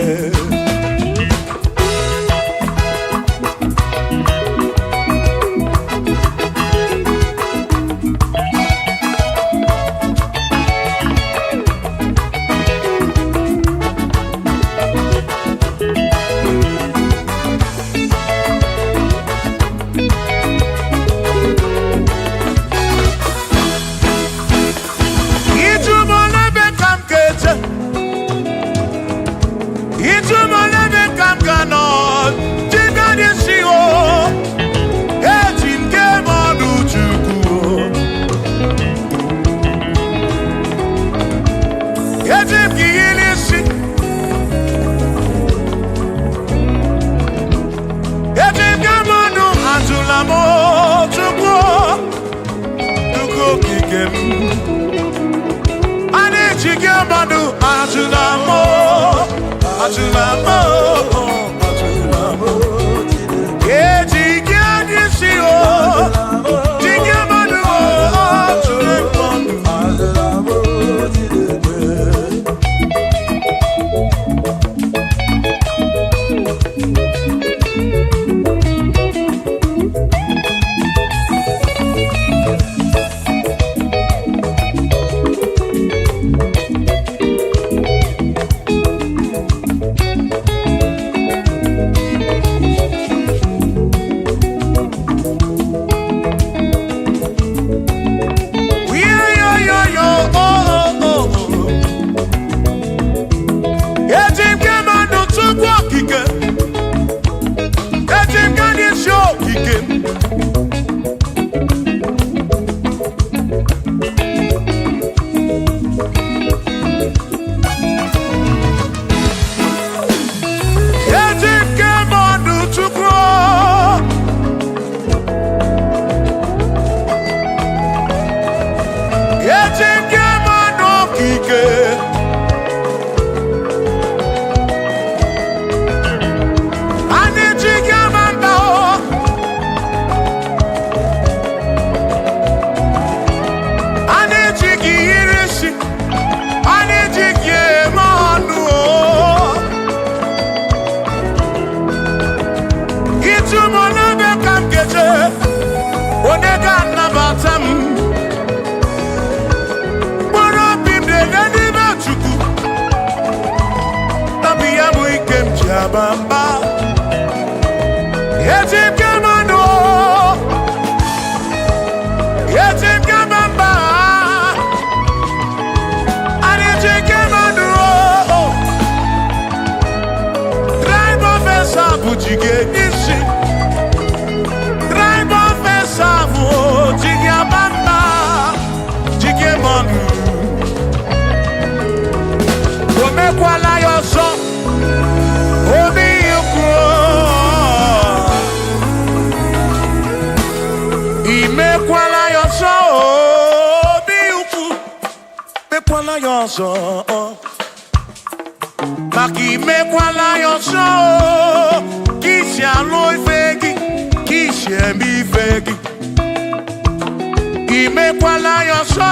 [SPEAKER 4] ike Bamba, yetim kamano, yetim kamamba, yetim kamano. Drive off a sabu jige nishi, drive off a sabu jige bamba, jige manu. Ome kwala yoso. Imekwala yoso, biuku, mekwala yoso. Maki mekwala yoso, kishi aloi fegi, kishi emi fegi. Imekwala yoso,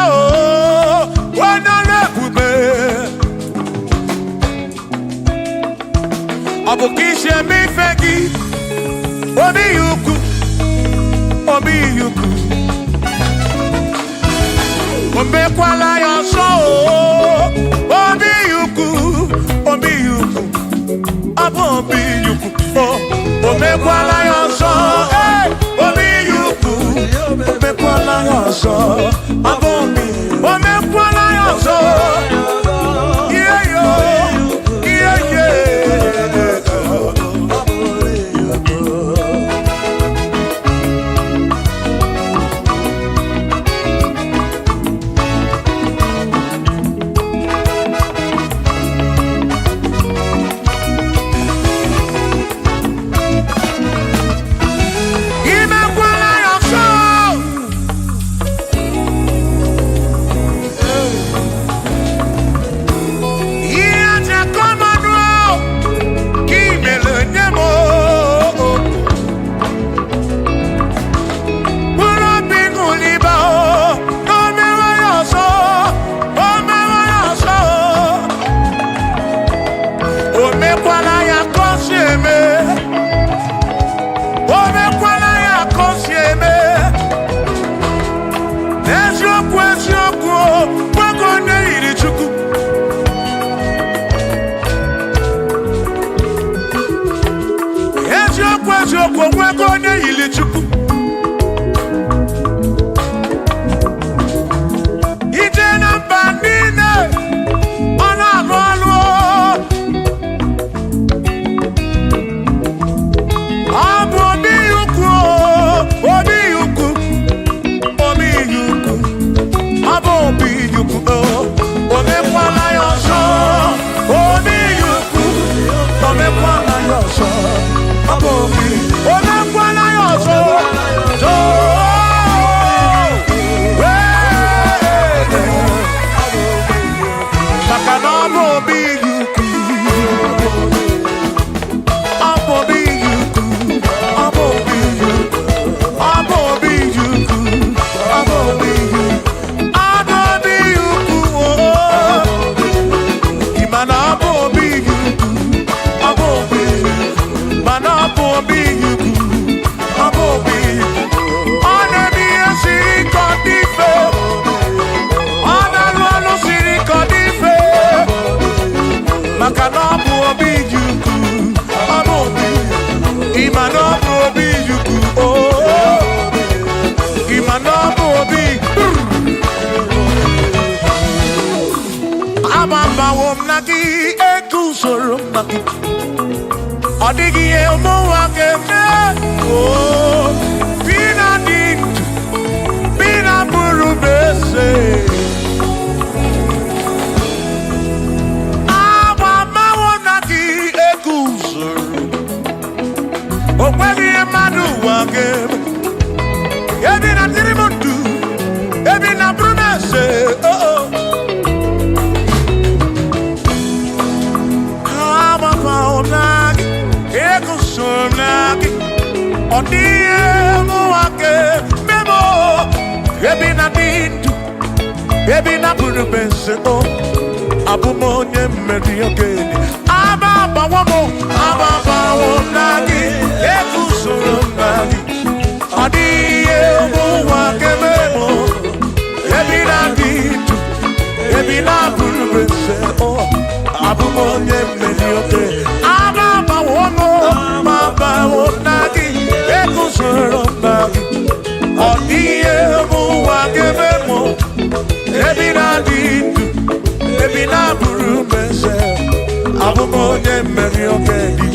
[SPEAKER 4] wana lekube. Abu kishi emi fegi, obi yuku. Obi yuku, omekwala yoso. Obi yuku, abo obi yuku. Omekwala yoso, obi yuku. Omekwala yoso, abo obi. Omekwala yoso, yeah yo, yeah yeah. Odigi e mo wa ke me. Oh. Odie muake memo ebi na dindu ebi na buru benso abumonye mmeri ogeni aba bawo nagi ekusoro nagi odie muake memo ebi na dindu ebi na buru benso abumonye mmeri ogeni aba bawo nagi ekusoro nagi odie muake memo ebi na dindu ebi na buru benso abumonye mmeri ogeni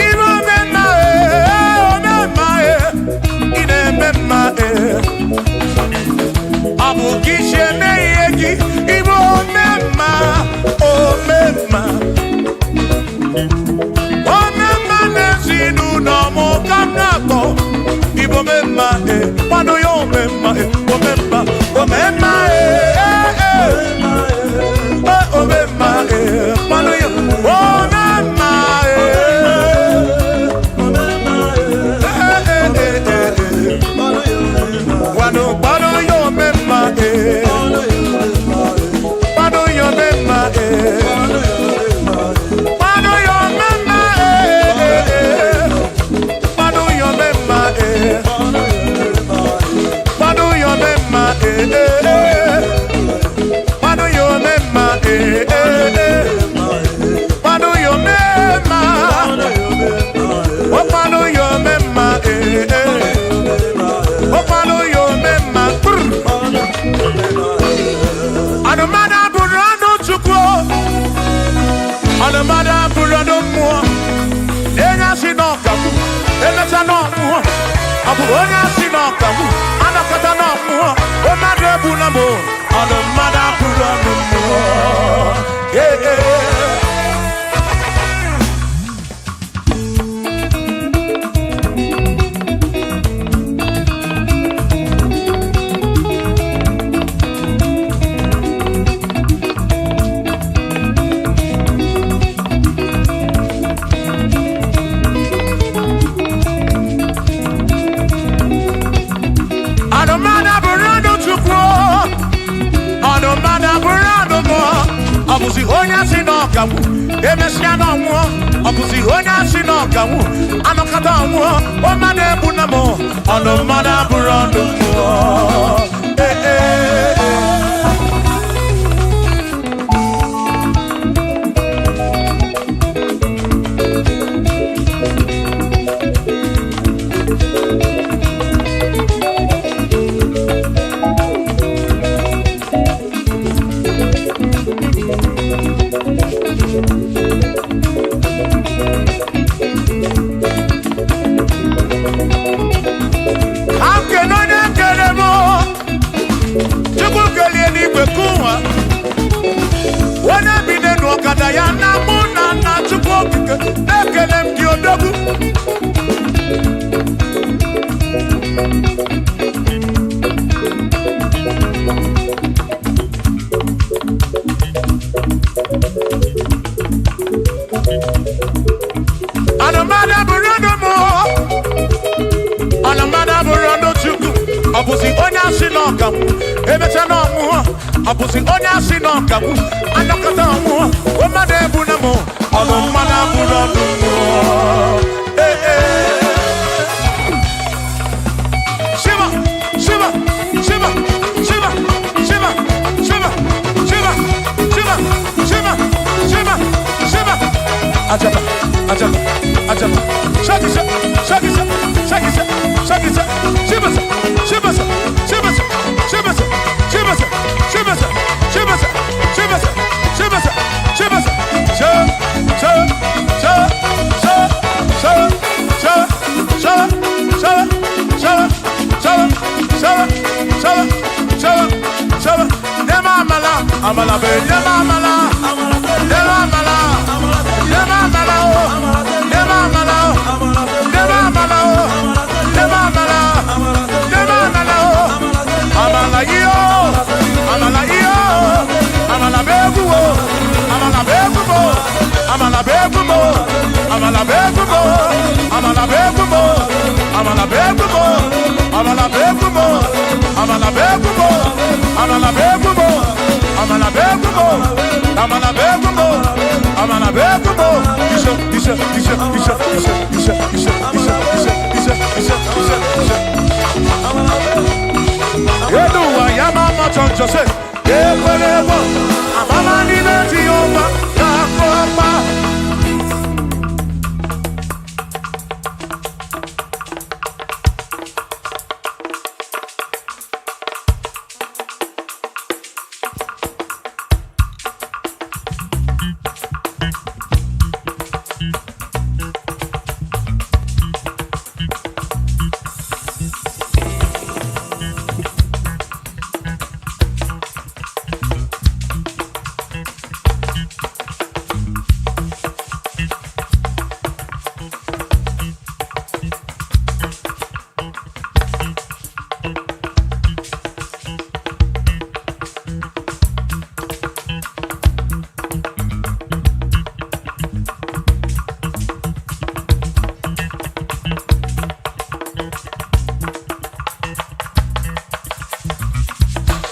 [SPEAKER 4] Ibo mema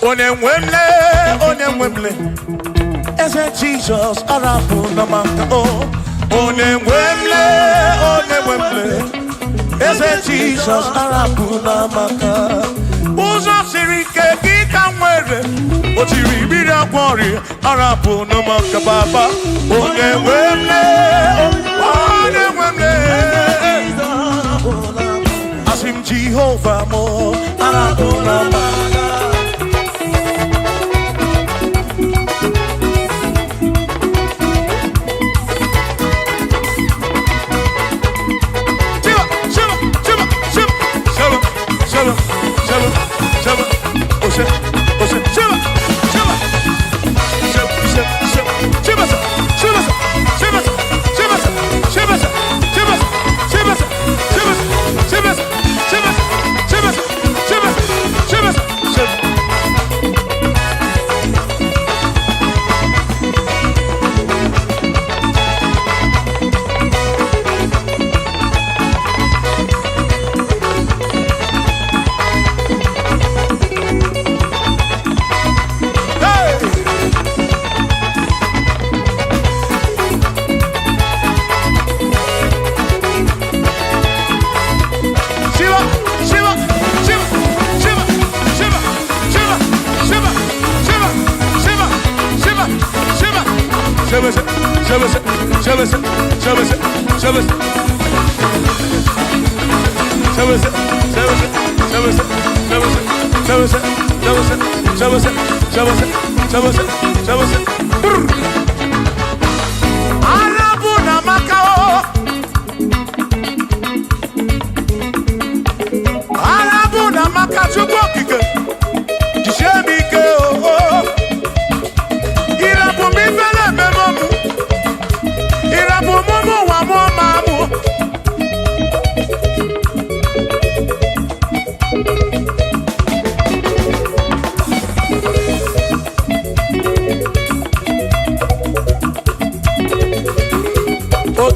[SPEAKER 4] onye nwemle. Eze Jesus arapu na maka o. Onye nwemle. Eze Jesus arapu na maka. Uzo siri ke kika nwere. O tiri biri akwori arapu na maka baba. Onye nwemle. Asim Jehovah mo arapu na maka.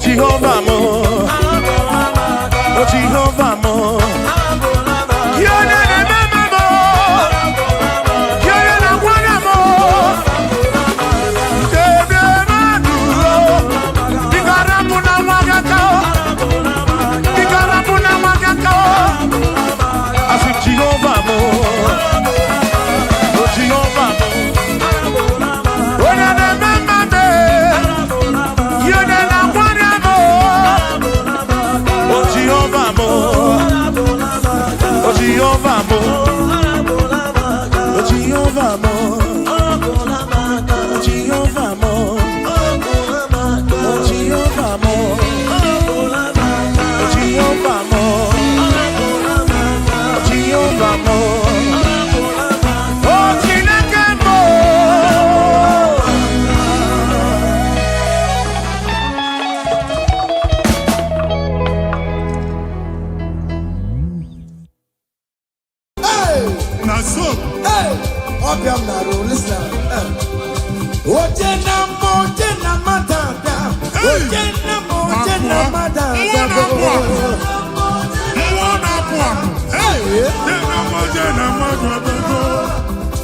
[SPEAKER 4] Jehovah mo, oh Jehovah mo, yone ne mama mo, yone na wana mo, tebe maduro, ikarabu na wagaka, asim Jehovah mo, oh Jehovah mo, one ne mama me, yone na Jehovah mo, Jehovah mo, Jehovah mo, Jehovah mo, Jehovah mo, Jehovah mo, oh Chineke mo.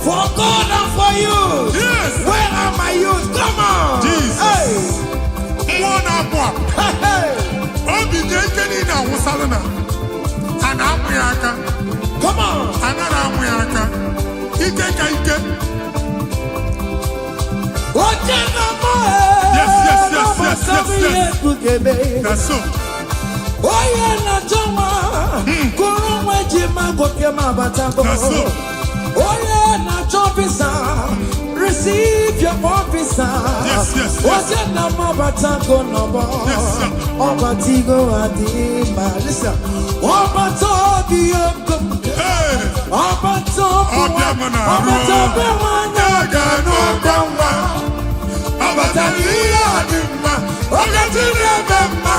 [SPEAKER 1] For God and for you.
[SPEAKER 2] Yes.
[SPEAKER 1] Where are my youth? Come on.
[SPEAKER 2] Jesus.
[SPEAKER 1] Hey. Come on.
[SPEAKER 2] Yes. That's so.
[SPEAKER 1] Oh yeah, na joma. Kuru wejima goke mabatabo.
[SPEAKER 2] That's so.
[SPEAKER 1] Oh yeah, na jobisa. Receive your officer.
[SPEAKER 2] Yes.
[SPEAKER 1] Oh yeah, na mabatako nobo.
[SPEAKER 2] Yes, sir.
[SPEAKER 1] Obatigo adima. Listen. Obatobi yokum.
[SPEAKER 2] Hey.
[SPEAKER 1] Obatobi wana. Obatobi wana. Gano gamba. Obatobi adima. Obatobi bema.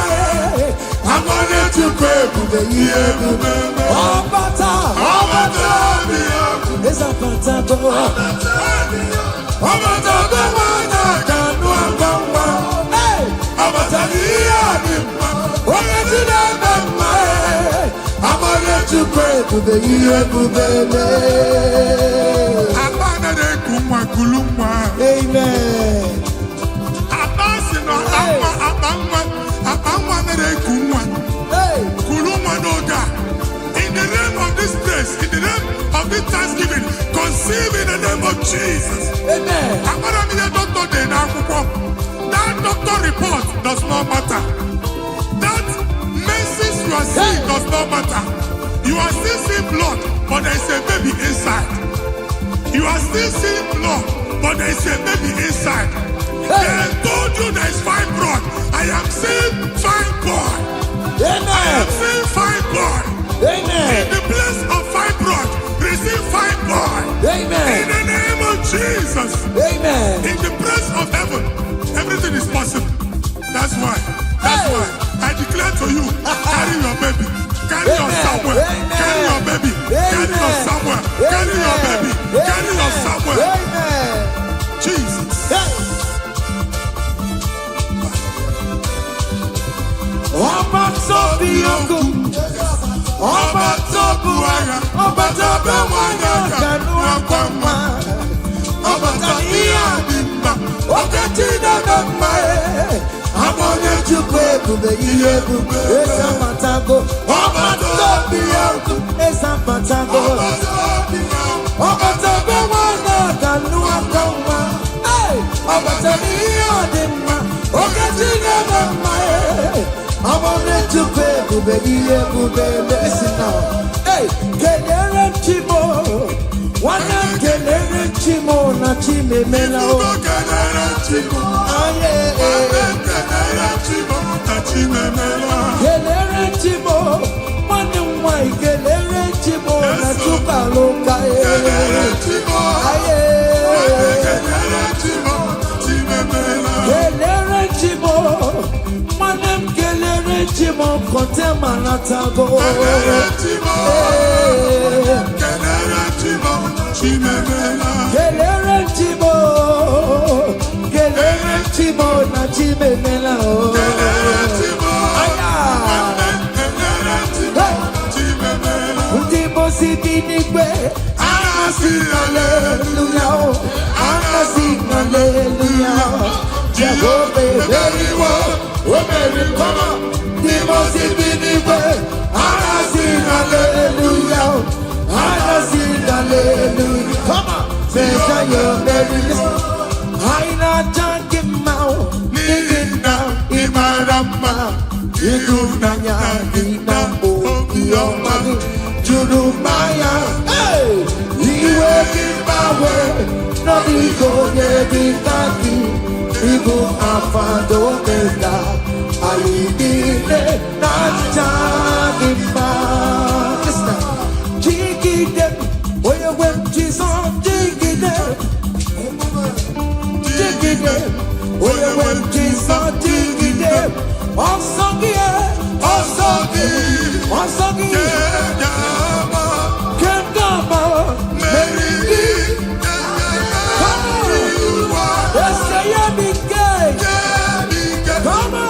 [SPEAKER 1] I'm gonna to pray for the year. Oh, bata. It's a potato. Oh, bata. Hey, I'm gonna to pray for the year.
[SPEAKER 2] mere kumwa kulumwa.
[SPEAKER 1] Amen.
[SPEAKER 2] Abasi no abangwa mere kumwa. Kulumwa noga. In the name of this place, in the name of this Thanksgiving, conceive in the name of Jesus.
[SPEAKER 1] Amen.
[SPEAKER 2] That doctor report does not matter. That message you are seeing does not matter. You are still seeing blood, but there is a baby inside. You are still seeing blood, but there is a baby inside. They told you there is fine blood. I am seeing fine boy. I am seeing fine boy.
[SPEAKER 1] Amen.
[SPEAKER 2] In the place of fine blood, receive fine boy.
[SPEAKER 1] Amen.
[SPEAKER 2] In the name of Jesus.
[SPEAKER 1] Amen.
[SPEAKER 2] In the place of heaven, everything is possible. That's why I declare to you, carry your baby, carry your somewhere, carry your baby, carry your somewhere, carry your baby, carry your somewhere. Jesus.
[SPEAKER 1] Listen now. Hey, Kelere Chimo. One Kelere Chimo na Chime Melao. Kelere Chimo na Chime Melao. Kelere Chimo. One way Kelere Chimo na Chukaloka. Kelere Chimo. Kelere Chimo Chime Melao. Kelere Chimo. Kelere Chimo Kotema Natago. Kelere Chimo Chimemela. Kelere Chimo na Chimemela. Kelere Chimo Chimemela. Untibo Sibinikwe. Anasi hallelujah. Anasi hallelujah. Jehovah very well. Women come on, the most way. I sing hallelujah. I sing hallelujah. Come on, say you're very I not can't get out. Living now in my rama. You do not know. You're my Judumaya. Hey, you work in my way. No, you go there, the Igbo afado meda ayidile nachagima. Listen, jigide, oye when Jesus jigide, oye when Jesus jigide, osogi, kengama, meridi. Come on!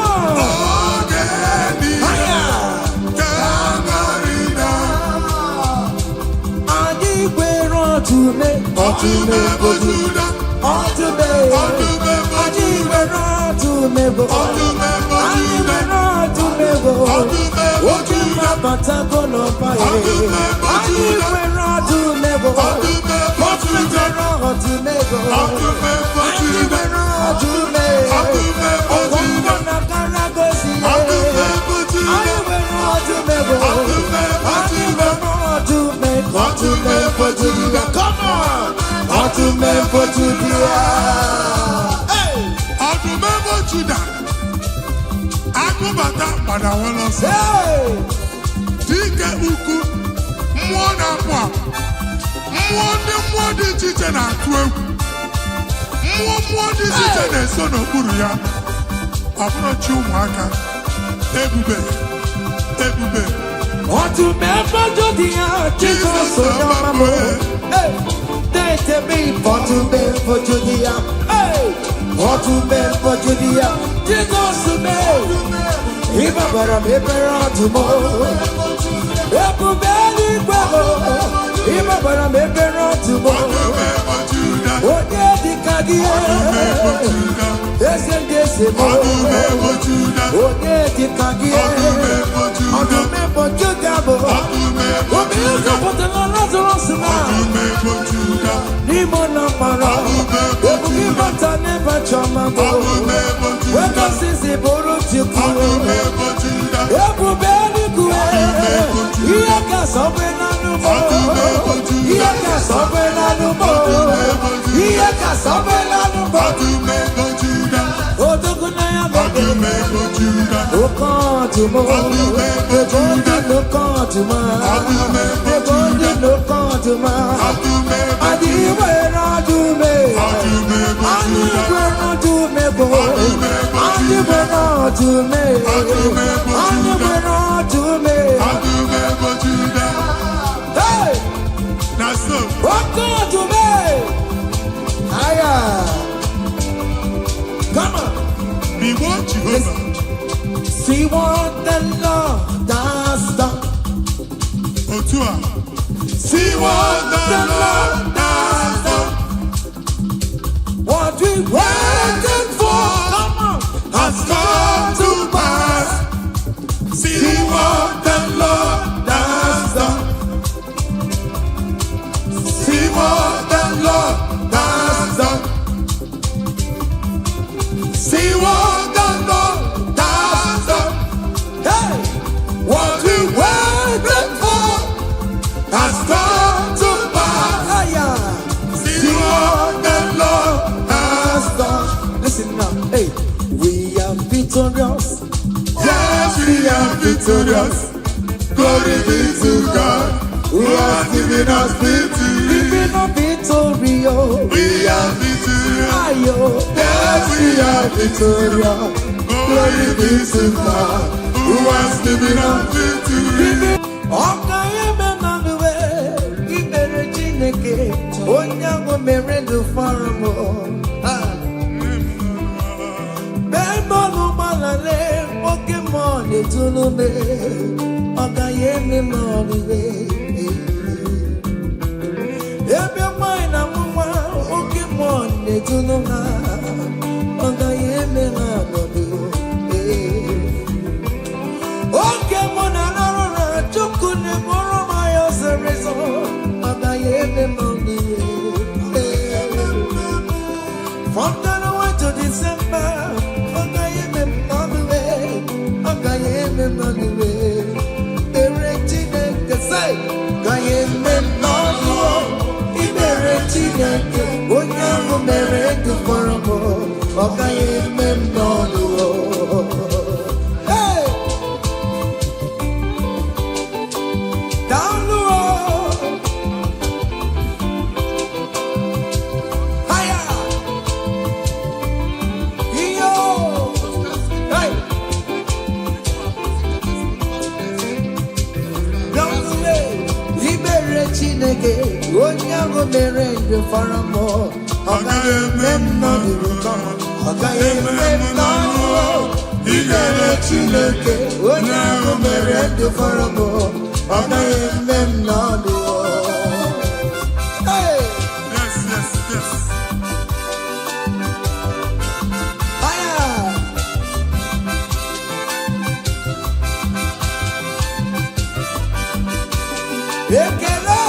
[SPEAKER 1] ese ndị eze m onye dịka gị ọdụm ebo Juda bụ obi zọpụtara Lazarus na n'ime ụlọ mkpọrọ ebube ịbata n'ebe chọma bụ wegosizi bụrụ Chukwu ebube eluigwe ihe ga-asọgbe n'anụmọ ihe ga-asọgbe n'anụmọ ihe ga-asọgbe n'anụmọ odoguna ya bebe okọọdụmọ ebonye n'okọọdụmọ ebonye n'okọọdụmọ adịghị n'ọdụme adịghị n'ọdụme bụ adịghị n'ọdụme adịghị n'ọdụme okọọdụme aya. Come on.
[SPEAKER 2] Be what Jehovah.
[SPEAKER 1] See what the Lord has done.
[SPEAKER 2] Otua. See what the Lord has done.
[SPEAKER 1] What we waited for, come on,
[SPEAKER 2] has come to pass. See what the Lord has done. See what the Lord has done. See what the Lord has done.
[SPEAKER 1] hey,
[SPEAKER 2] What we waited for has come to pass.
[SPEAKER 1] aya.
[SPEAKER 2] See what the Lord has done.
[SPEAKER 1] Listen now, hey, we are victorious.
[SPEAKER 2] Yes, we are victorious. Glory be to God who has given us victory.
[SPEAKER 1] Living a victory, oh,
[SPEAKER 2] We are victorious.
[SPEAKER 1] ayo.
[SPEAKER 2] Yes, we are victorious. Glory be to God who has given us victory.
[SPEAKER 1] Ọka eme na nwe ikpere Chineke onye ahụ mere ndụ fara m bemọnụ gbalale oke mmụọ na-etulu me ọ gaghị eme m ọrịre ebe nwanyị na nwa oke mmụọ na-etulu ha ọ gaghị eme ha ọnọdụ oke mụ na narụ na Chukwu na-eburu m ya ọsịrịsọ ọ gaghị eme m ọrịre from January to December ọ gaghị eme m ọrịre ọ gaghị eme m ọrịre ikpere Chineke say gaghị eme m n'ọnụ ikpere Chineke onye ahụ mere ndụ fọrọ m ọ gaghị eme m n'ọnụ. Hey! Down the road. Higher. Yo. Hey. Down the way. Ibere Chineke onye ahụ mere ndụ fara m ọ gaghị eme m n'ọdụrụ kọma ọ gaghị eme m n'ọnụ ibere Chineke onye ahụ mere ndụ fara m ọ gaghị eme m n'ọdụ. Hey!
[SPEAKER 2] Yes, yes, yes.
[SPEAKER 1] Higher. Ekele.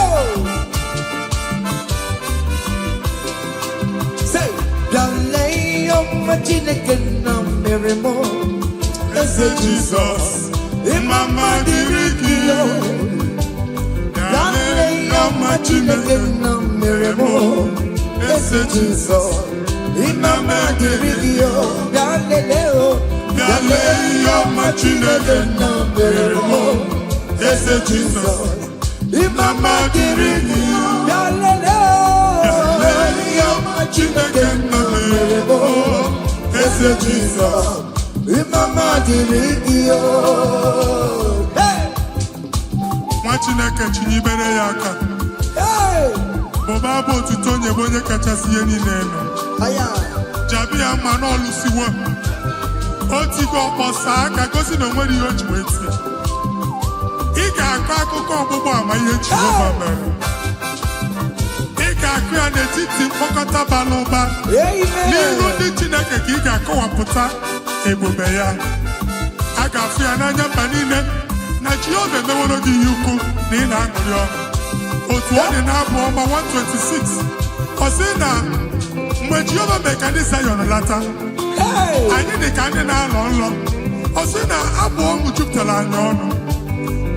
[SPEAKER 1] Say, dale ọma Chineke na mere m eze Jizọs ịmama dịrị gị o. Dale ọma Chineke na mere m eze Jizọs ịmama dịrị gị o. Dale o. Dale ọma Chineke na mere m eze Jizọs ịmama dịrị gị o. Dale ọma Chineke na mere m eze Jizọs ịmama dịrị gị o. Hey!
[SPEAKER 2] Nwa Chineke chinyibere ya aka.
[SPEAKER 1] Hey!
[SPEAKER 2] Bụba bụ otuto onye bụ onye kachasị ihe niile elu.
[SPEAKER 1] Aya!
[SPEAKER 2] Jabi ya mma n'ọlụsiwo. O tigo ọkpọsa aka gosi na o nwere ihe o ji wee tie. Ị ga-akọ akụkọ ọgbụgbọ ama ihe Jehova mere. Ị ga-akụ ya n'etiti mkpọkọta bara ụba. N'iru ndị Chineke ka ị ga-akọwapụta ebube ya. A ga-afụ ya n'anya mba niile na Jehova emeworo gị ihe ukwu na ị na-aṅụrị ọṅụ. Otu ọ dị n'abụ ọma 126 ọ sị na mgbe Jehova mee ka ndị Zayọn lata, anyị dị ka ndị na-alọ nlọ. Ọ sị na abụ ọṅụ jupụtara anyị ọnụ.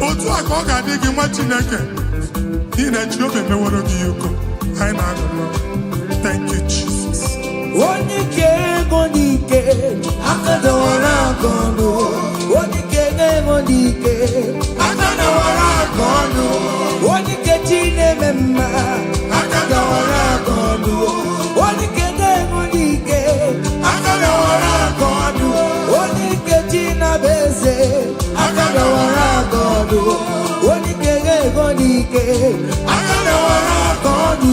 [SPEAKER 2] Otu a ka ọ ga-adị gị nwa Chineke n'ihi na Jehova emeworo gị ihe ukwu. Anyị na-aṅụrị ọṅụ. Thank you, Jesus.
[SPEAKER 1] Onye ike ego n'ike aka dọwara aka ọnụ. Onye ike ego n'ike aka dọwara aka ọnụ. Onye ike chi na-eme mma aka dọwara aka ọnụ. Onye ike ego n'ike aka dọwara aka ọnụ. Onye ike chi na-abụ eze aka dọwara aka ọnụ. Onye ike ego n'ike aka dọwara aka ọnụ.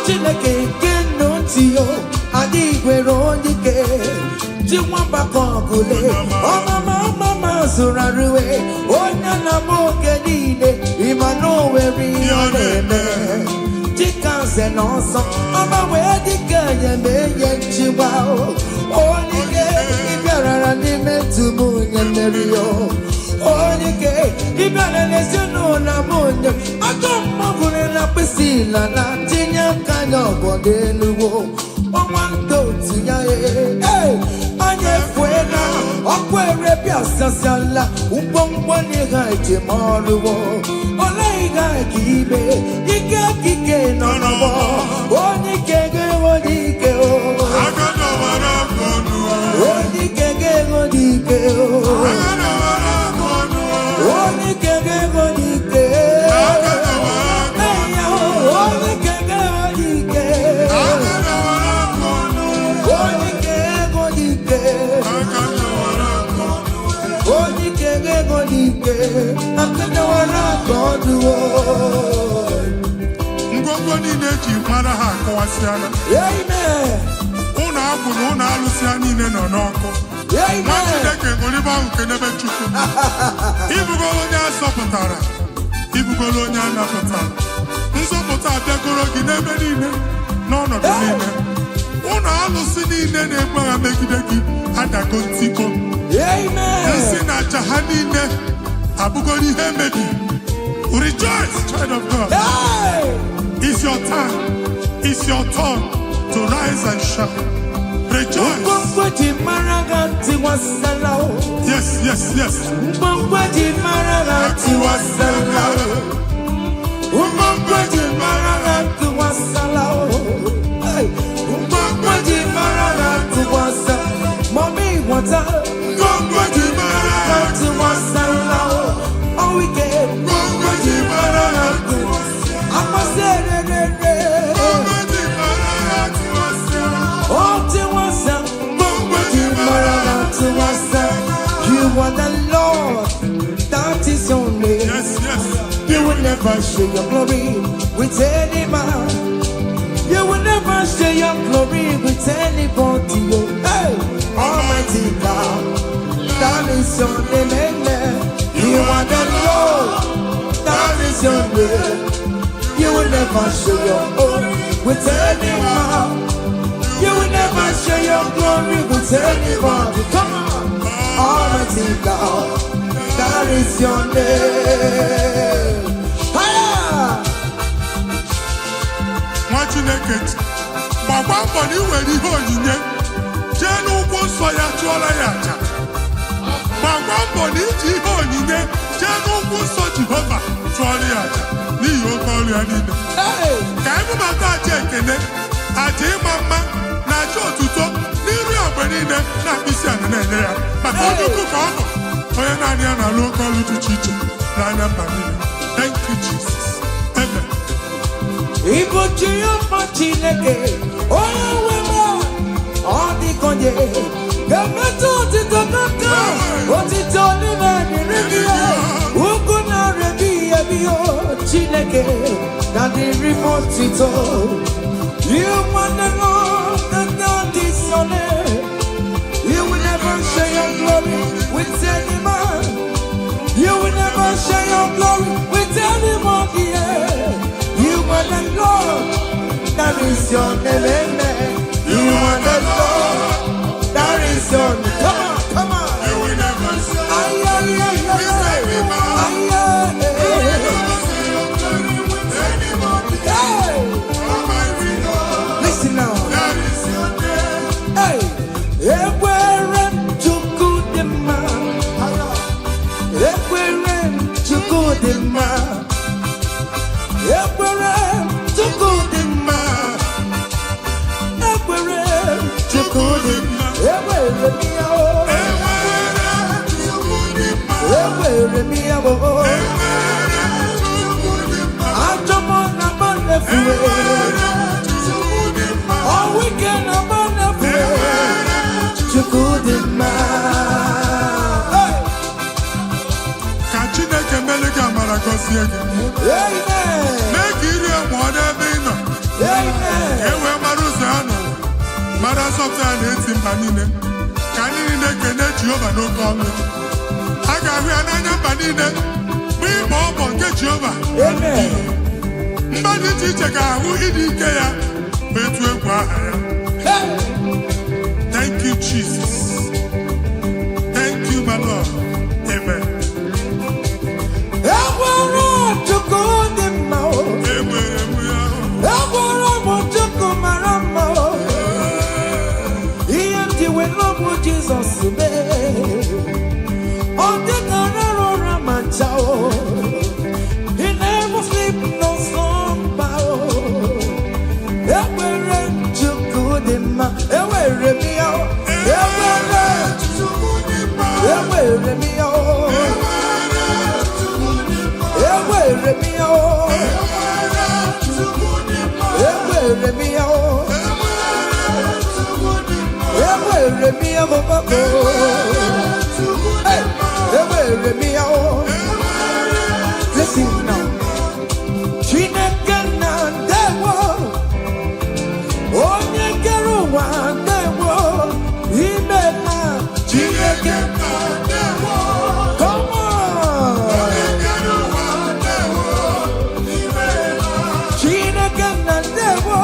[SPEAKER 1] Chineke nke ntị yo adịghị nwere onye ike ji nwamba ka ọgụle ọmama zụrụ arụwe onye na-ama oge niile ịma na o nwere ihe ọ na-eme dịka nze na ọzọ ọma wee dịka enye nchịgba onye ike ịbịarara n'ime ntụmụ onye mmeri yo onye ike ịbịara n'ezinụlọ m onye atọ mmagwụrụ na mkpịsị ila na tinye aka n'obodo eluwo ọnwa ndị otu ya anya efuela ọkụ erepịa sasiala ngwongwo n'ihe ejem ọrụwo ole ihe ka ibe ike ekike nọ n'ọgbọ onye ike ga-enwe n'ike onye ike ga-enwe n'ike onye ike ga-enwe n'ike
[SPEAKER 2] ngwongwo niile eji mara ha akọwasịala. Ụlọ agwụ na ụlọ alụsịa niile nọ n'ọkụ. Nwa Chineke ṅụrịba ahụ nke n'ebe Chukwu. Ibugolo onye azọpụtara, ibugolo onye anapụtara. Nzọpụta abịagoro gị n'ebe niile n'ọnọdụ niile. Ụlọ alụsị niile na-egbu agha megide gị adago ntiko. Nsị na aja ha niile abụgoro ihe emebi. Rejoice, child of God. It's your time. It's your turn to rise and shine. Rejoice. Yes, yes, yes.
[SPEAKER 1] Mommy, what's up? You are the Lord, that is your name.
[SPEAKER 2] Yes, yes.
[SPEAKER 1] You will never share your glory with any man. You will never share your glory with anybody. Hey, Almighty God, that is your name. Amen. You are the Lord, that is your name. You will never share your glory with any man. You will never share your glory with anybody. Come on. Almighty God, that is your name.
[SPEAKER 2] Nwa Chineke gbagba mbọ na iwere ihe onyinye jee n'ụkwụ nsọ ya chụọla ya aja. Gbagba mbọ na iji ihe onyinye jee n'ụkwụ nsọ Jehova chụọla ya aja n'ihi oke ọrụ ya niile. Ka ebubata aja ekele, aja ịma mma na aja otuto n'iru ya mgbe niile na mkpịsị ala na-enye ya maka onye ukwu ka ọ bụ onye naanị ya na-alụ oke ọrụ dị iche iche n'anya mba niile. Thank you, Jesus. Amen.
[SPEAKER 1] Igbo Jehova Chineke onye nwe m ọ dịkonye ga-emetụ otito n'aka otito n'ime dịrị gị ugwu na-arịa ebi Chineke Chineke, that the remote it all. You want the Lord, that is your name. You will never share your glory with any man. You will never share your glory with anybody. You are the Lord, that is your name. You are the Lord, that is your name. Come on.
[SPEAKER 2] You will never say.
[SPEAKER 1] Listen now.
[SPEAKER 2] That is your name.
[SPEAKER 1] Hey, Ekwere Chukudima. Ekwere Chukudima. Ekwere Chukudima. Ekwere Chukudima. Ekwere miao. Ekwere miao. Ajomona bonefuwe. All weekend I'm on the Chukudima.
[SPEAKER 2] Chineke meleke amara gọzie gị. Mee ka iri emu ọ n'ebe ị nọ. Ewe mara ụzọ ya nọ. Mara asọpụta ya na-eti mba niile. Ka anyị niile kene Jehova n'oke ọnụ. A ga-ahụ ya n'anya mba niile. Mgbe ịgba ọbọ nke Jehova. Mba dị iche iche ga-ahụ ịdị ike ya. Ma etu egwu aha ya. Thank you, Jesus. Thank you, my Lord. Amen.
[SPEAKER 1] Jesus, he never sleep no slumber. Listen now. Chineke na ndewo, onye kere ụwa ndewo, ime na Chineke na ndewo. Come on. Onye kere ụwa ndewo, ime na Chineke na ndewo,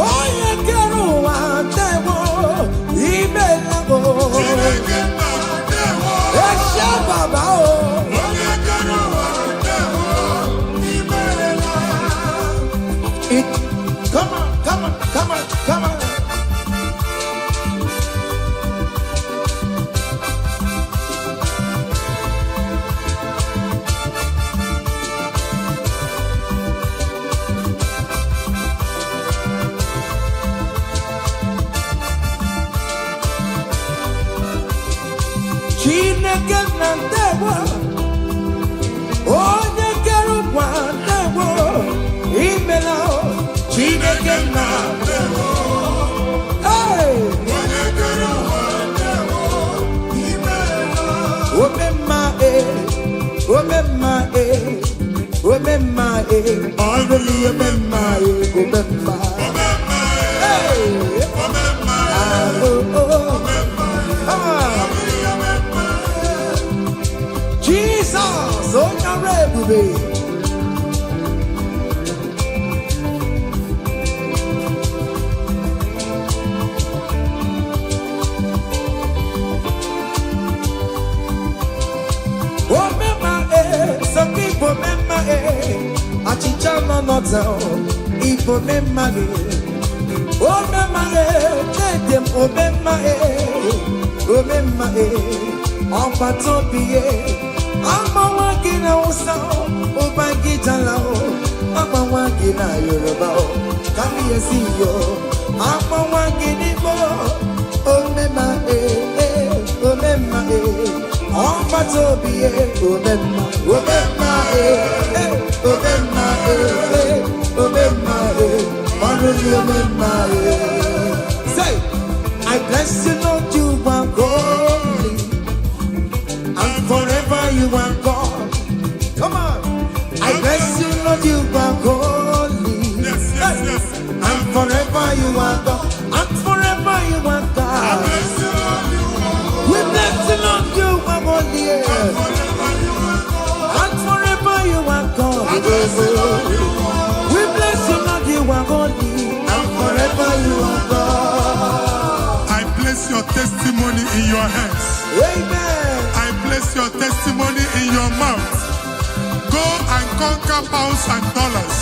[SPEAKER 1] onye kere ụwa ndewo, ime na Chineke na ndewo. Eshe baba o. Come on, come on, come on, come on. Chineke na ndewo, onye kere ụwa ndewo, imela Chineke na ndewo. Hey! Onye kere ụwa ndewo, imela. Omemma omemma omemma ọlụlụ omemma omemma. Hey! Omemma Jesus, onye ọrụ ebube. Some people remember Achicha no notel. People remember oh remember let them remember on patopie. I'm a walking out sound. Oh my guitar, I'm a walking out Yoruba. Come here, see you. I'm a walking it more. Oh remember on patopie. Remember. Say, I bless you, Lord, you are holy, and forever you are God. Come on, you are God, and forever you are God. We bless the Lord, you are only, and forever you are God. We bless the Lord, you are only, and forever you are God.
[SPEAKER 2] I place your testimony in your hands.
[SPEAKER 1] Amen.
[SPEAKER 2] I place your testimony in your mouth. Go and conquer pounds and dollars.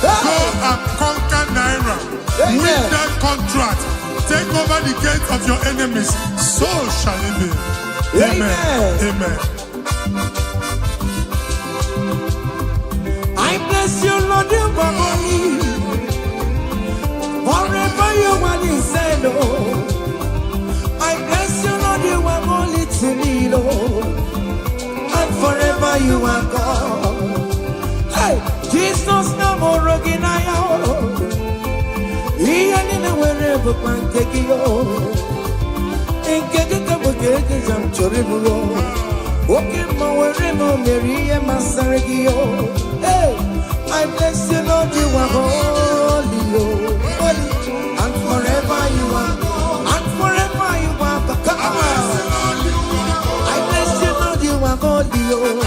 [SPEAKER 2] Go and conquer naira.
[SPEAKER 1] Amen.
[SPEAKER 2] Win that contract. Take over the gates of your enemies. So shall it be. Amen. Amen.
[SPEAKER 1] I bless you, Lord, you are holy. Forever you are the same, Lord. I bless you, Lord, you are holy to me, Lord. And forever you are God. Hey, Jesus, no more rocking I am. He ain't wherever man take you. In Kaka, I'm Choribu. Walking my wherever Mary and Masaragio. Hey, I bless you, Lord, you are holy, Lord. And forever you are, and forever you are. Come on. I bless you, Lord, you are holy, Lord.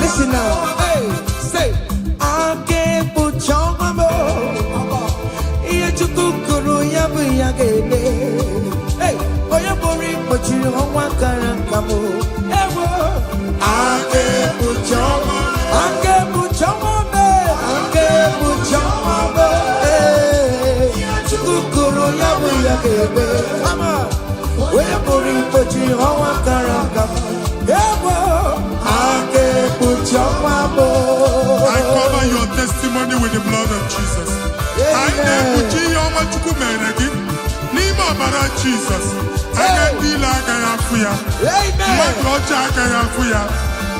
[SPEAKER 1] Listen now. Hey, say, I can't put your mama. Hey, oh, you're boring, but you don't want to come. I can't put your mama. I can't put your mama. I can't put your mama. Hey, come on. We're boring, but you don't want to come. I can't put your mama.
[SPEAKER 2] I cover your testimony with the blood of Jesus. I never see your much Nima bara Jesus. I get the laga fuya. Amen. Rocha ya fuya.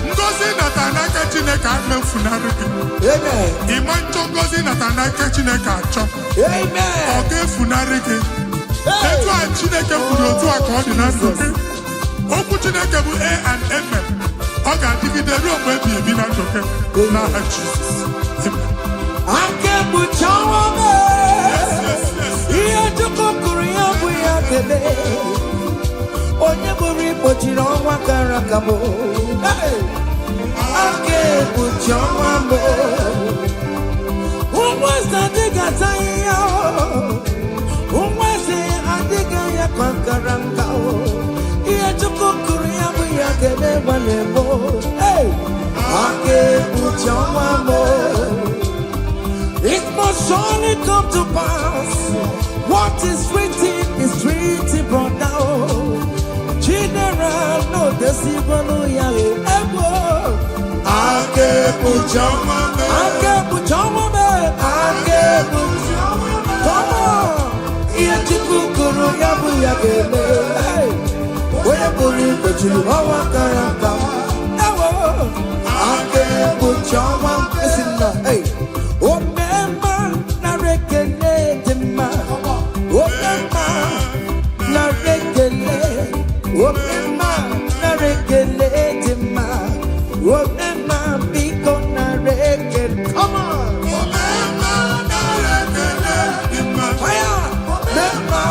[SPEAKER 2] Ngozi natanaka chineka me funariki.
[SPEAKER 1] Amen.
[SPEAKER 2] Imancho ngozi natanaka chineka cho.
[SPEAKER 1] Amen.
[SPEAKER 2] Oge funariki. Etu a chineke furu otu aka ọ dị na ndụ gị. Okwu chineke bụ A and Amen. Ọ ga-adịgide ruo mgbe ebi na ndụ gị. N'aha Jizọs. Amen.
[SPEAKER 1] I can't put your mama. Onye buri pochiri ọnwa kara akabo. Aka put your mama. Ụmụazị adịghị ata ya. Ụmụazị adịghị ya kwankara nka. Ihe Chukwu kụrụ ya bụ ya kele gbalịbo. Aka put your mama. It must surely come to pass. What is written brought down. General, no, the Sibano Yale. I can't put your mama. I can't put your mama. I can't put your mama. Come on. Here to Kukuru Yabu Yagele. Where put it, but you know what I come. I can't put your mama. Listen now, hey. Oh, member, na rekele ma. Oh, member, na rekele. Oh, member, na rekele ma. Oh, member, biko na rekele. Come on. Oh, member, na rekele ma. Fire. Member,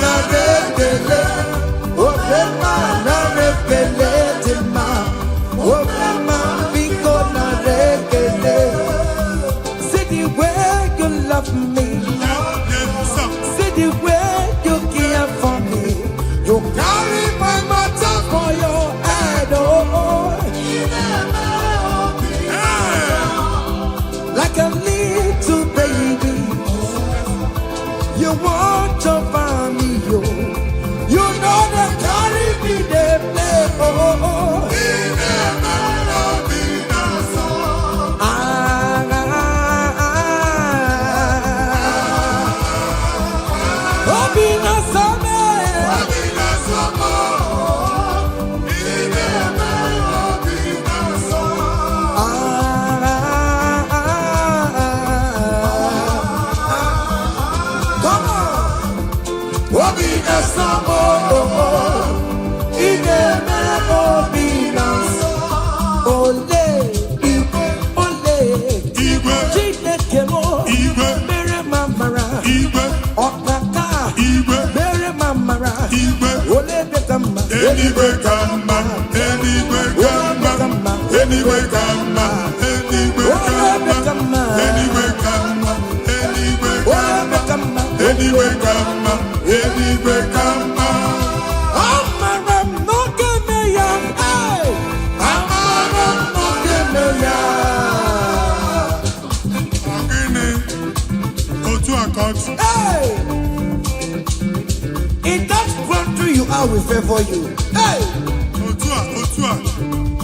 [SPEAKER 1] na rekele. Oh, member, na rekele ma. Oh, member, biko na rekele. See the way you love me. See the way you care for me. You carry my matter for your head, oh.
[SPEAKER 2] Anyway, come on. Anyway, come on. Anyway, come on. Anyway, come on. Anyway, come on. Anyway, come on. Anyway, come on. Anyway, come on.
[SPEAKER 1] Hey! In that country you are, we favor you. Hey!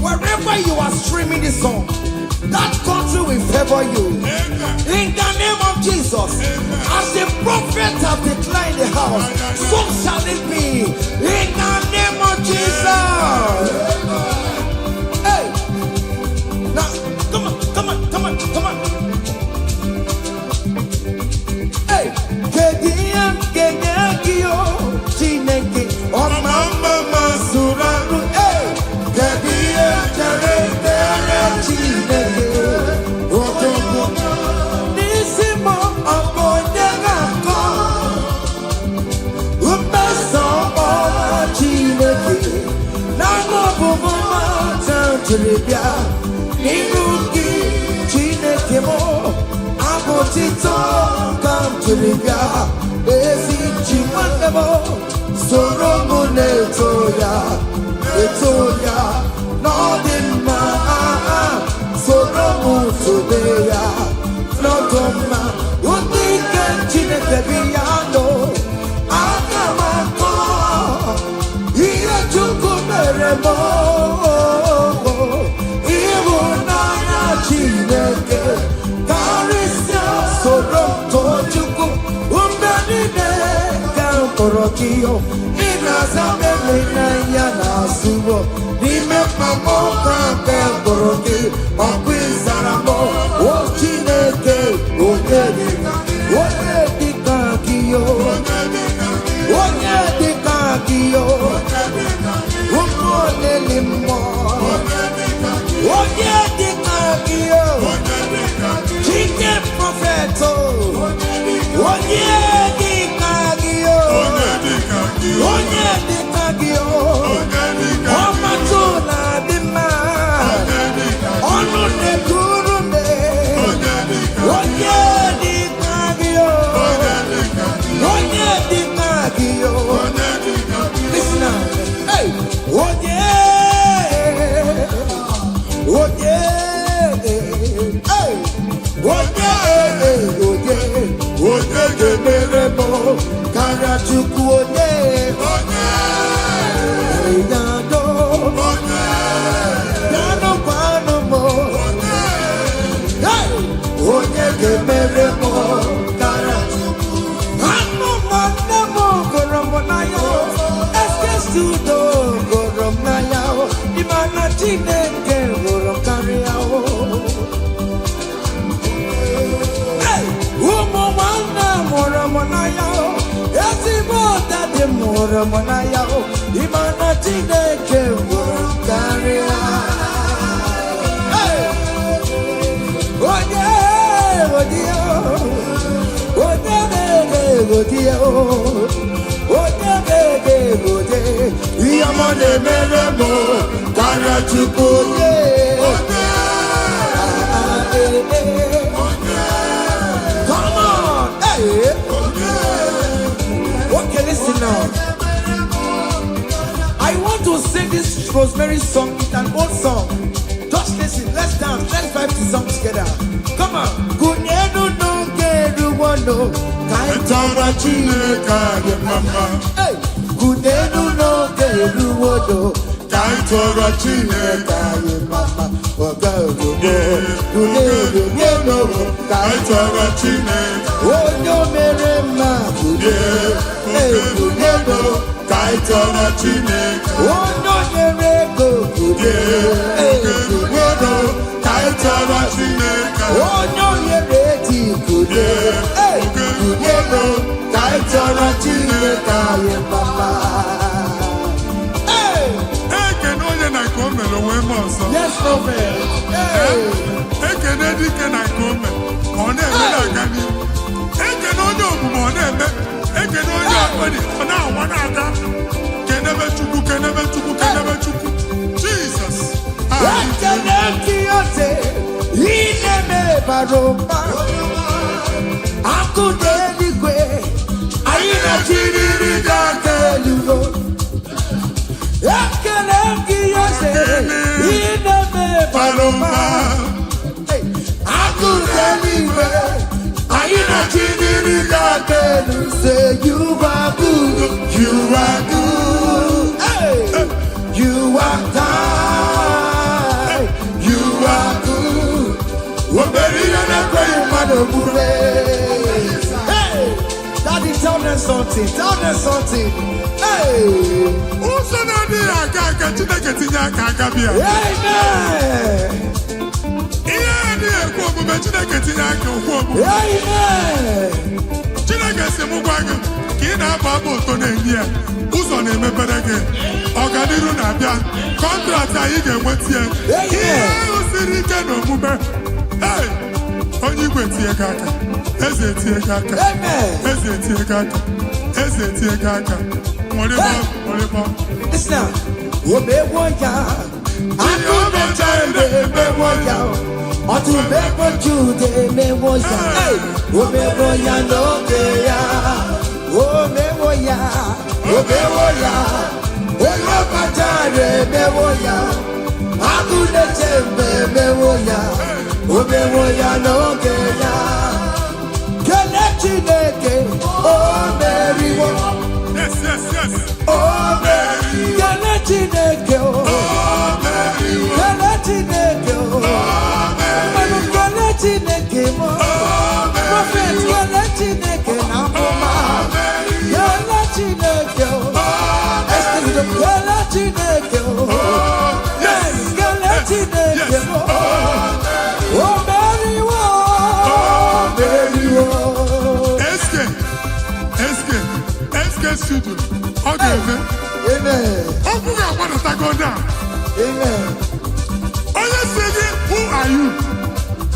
[SPEAKER 1] Wherever you are streaming this song, that country will favor you. In the name of Jesus, as the prophet have declared the house, so shall it be. In the name of Jesus. Hey! Now, come on. Hey! Gegeo, Chineke, oh mama suraru. Hey! Chineke, oh Nisimo, Abonyagako, Umeso, Chineke, Namo Bumama, Tantribia, Niruki, Chineke mo, Abotito, Tantribia, Ezi Chimanemo, Soromone Etoya, Nodima, Soromu Todeya, Nodoma, Udike Chineke Biano, Akamako, Iya Chukumeremo, Ibunaya Chineke, Karisia, Sorom Tochuku, Umbenine, Kamporokio, Inazamele Nayana Subo, Nime Pamoka, Kamporoki, Okwizaramo, O Chineke, Onyedika, Onyedika Kiyo, Onyedika Kiyo, Umonelimo, Onyedika Kiyo, Chike Propheto, Onyedika Kiyo, Onyedika Kiyo, Omatuna Dima, Onune Kurume, Onyedika Kiyo, Onyedika Kiyo. Listen now, hey, Meremo, Karachuku, Yado, Yano Panomo, Meremo, Karachuku, Hano Goromonayo, Eskesudo, Goromonayo, Imana Chineke, Goromkariao. Moramonaya, Imana Chineke, Karia. Yamane Meremo, Karachuku, come on, hey. Okay, listen now. I want to sing this Rosemary song. It's an old song. Just listen. Let's dance. Let's vibe the song together. Come on. Kunyedu no kedu wano kaitara chineka ye mama. Hey. Kunyedu no kedu wano kaitara chineka ye mama. Kunyedu no kaitara chineka. Onyo merema kunyedu kaitara chineka. Onyo yerego kunyedu kaitara chineka. Onyo yereti kunyedu kaitara chineka ye mama. Yes, prophet. Hey.
[SPEAKER 2] Jesus.
[SPEAKER 1] Say you are good, you are good, hey. You are kind, you are good. Hey, Daddy, tell them something, Hey,
[SPEAKER 2] who's on the Chineke si mụ gwa gị ka ị na-abụ abụ ụtọ na-enye ya ụzọ na-emepere gị ọganiru na-abịa kọntraktị anyị ga-enweta ya ihe ahụ siri ike n'omume onye igwe tie gị aka eze tie gị aka eze tie gị aka eze tie gị aka nwụrịbọ
[SPEAKER 1] omewo ya akụ na-eche emewo ya ọtụmegbo Jude emewo ya omewo ya n'oge ya omewo ya onye ọkpachara emewo ya akụ na-eche emewo ya omewo ya n'oge ya kele Chineke o meriwo o meriwo kele Chineke o kele Chineke o kele Chineke mo prophet kele Chineke na mama kele Chineke o kele Chineke o yes kele Chineke mo o meriwo
[SPEAKER 2] studio okay amen open your mouth to go down
[SPEAKER 1] amen
[SPEAKER 2] are you singing who are you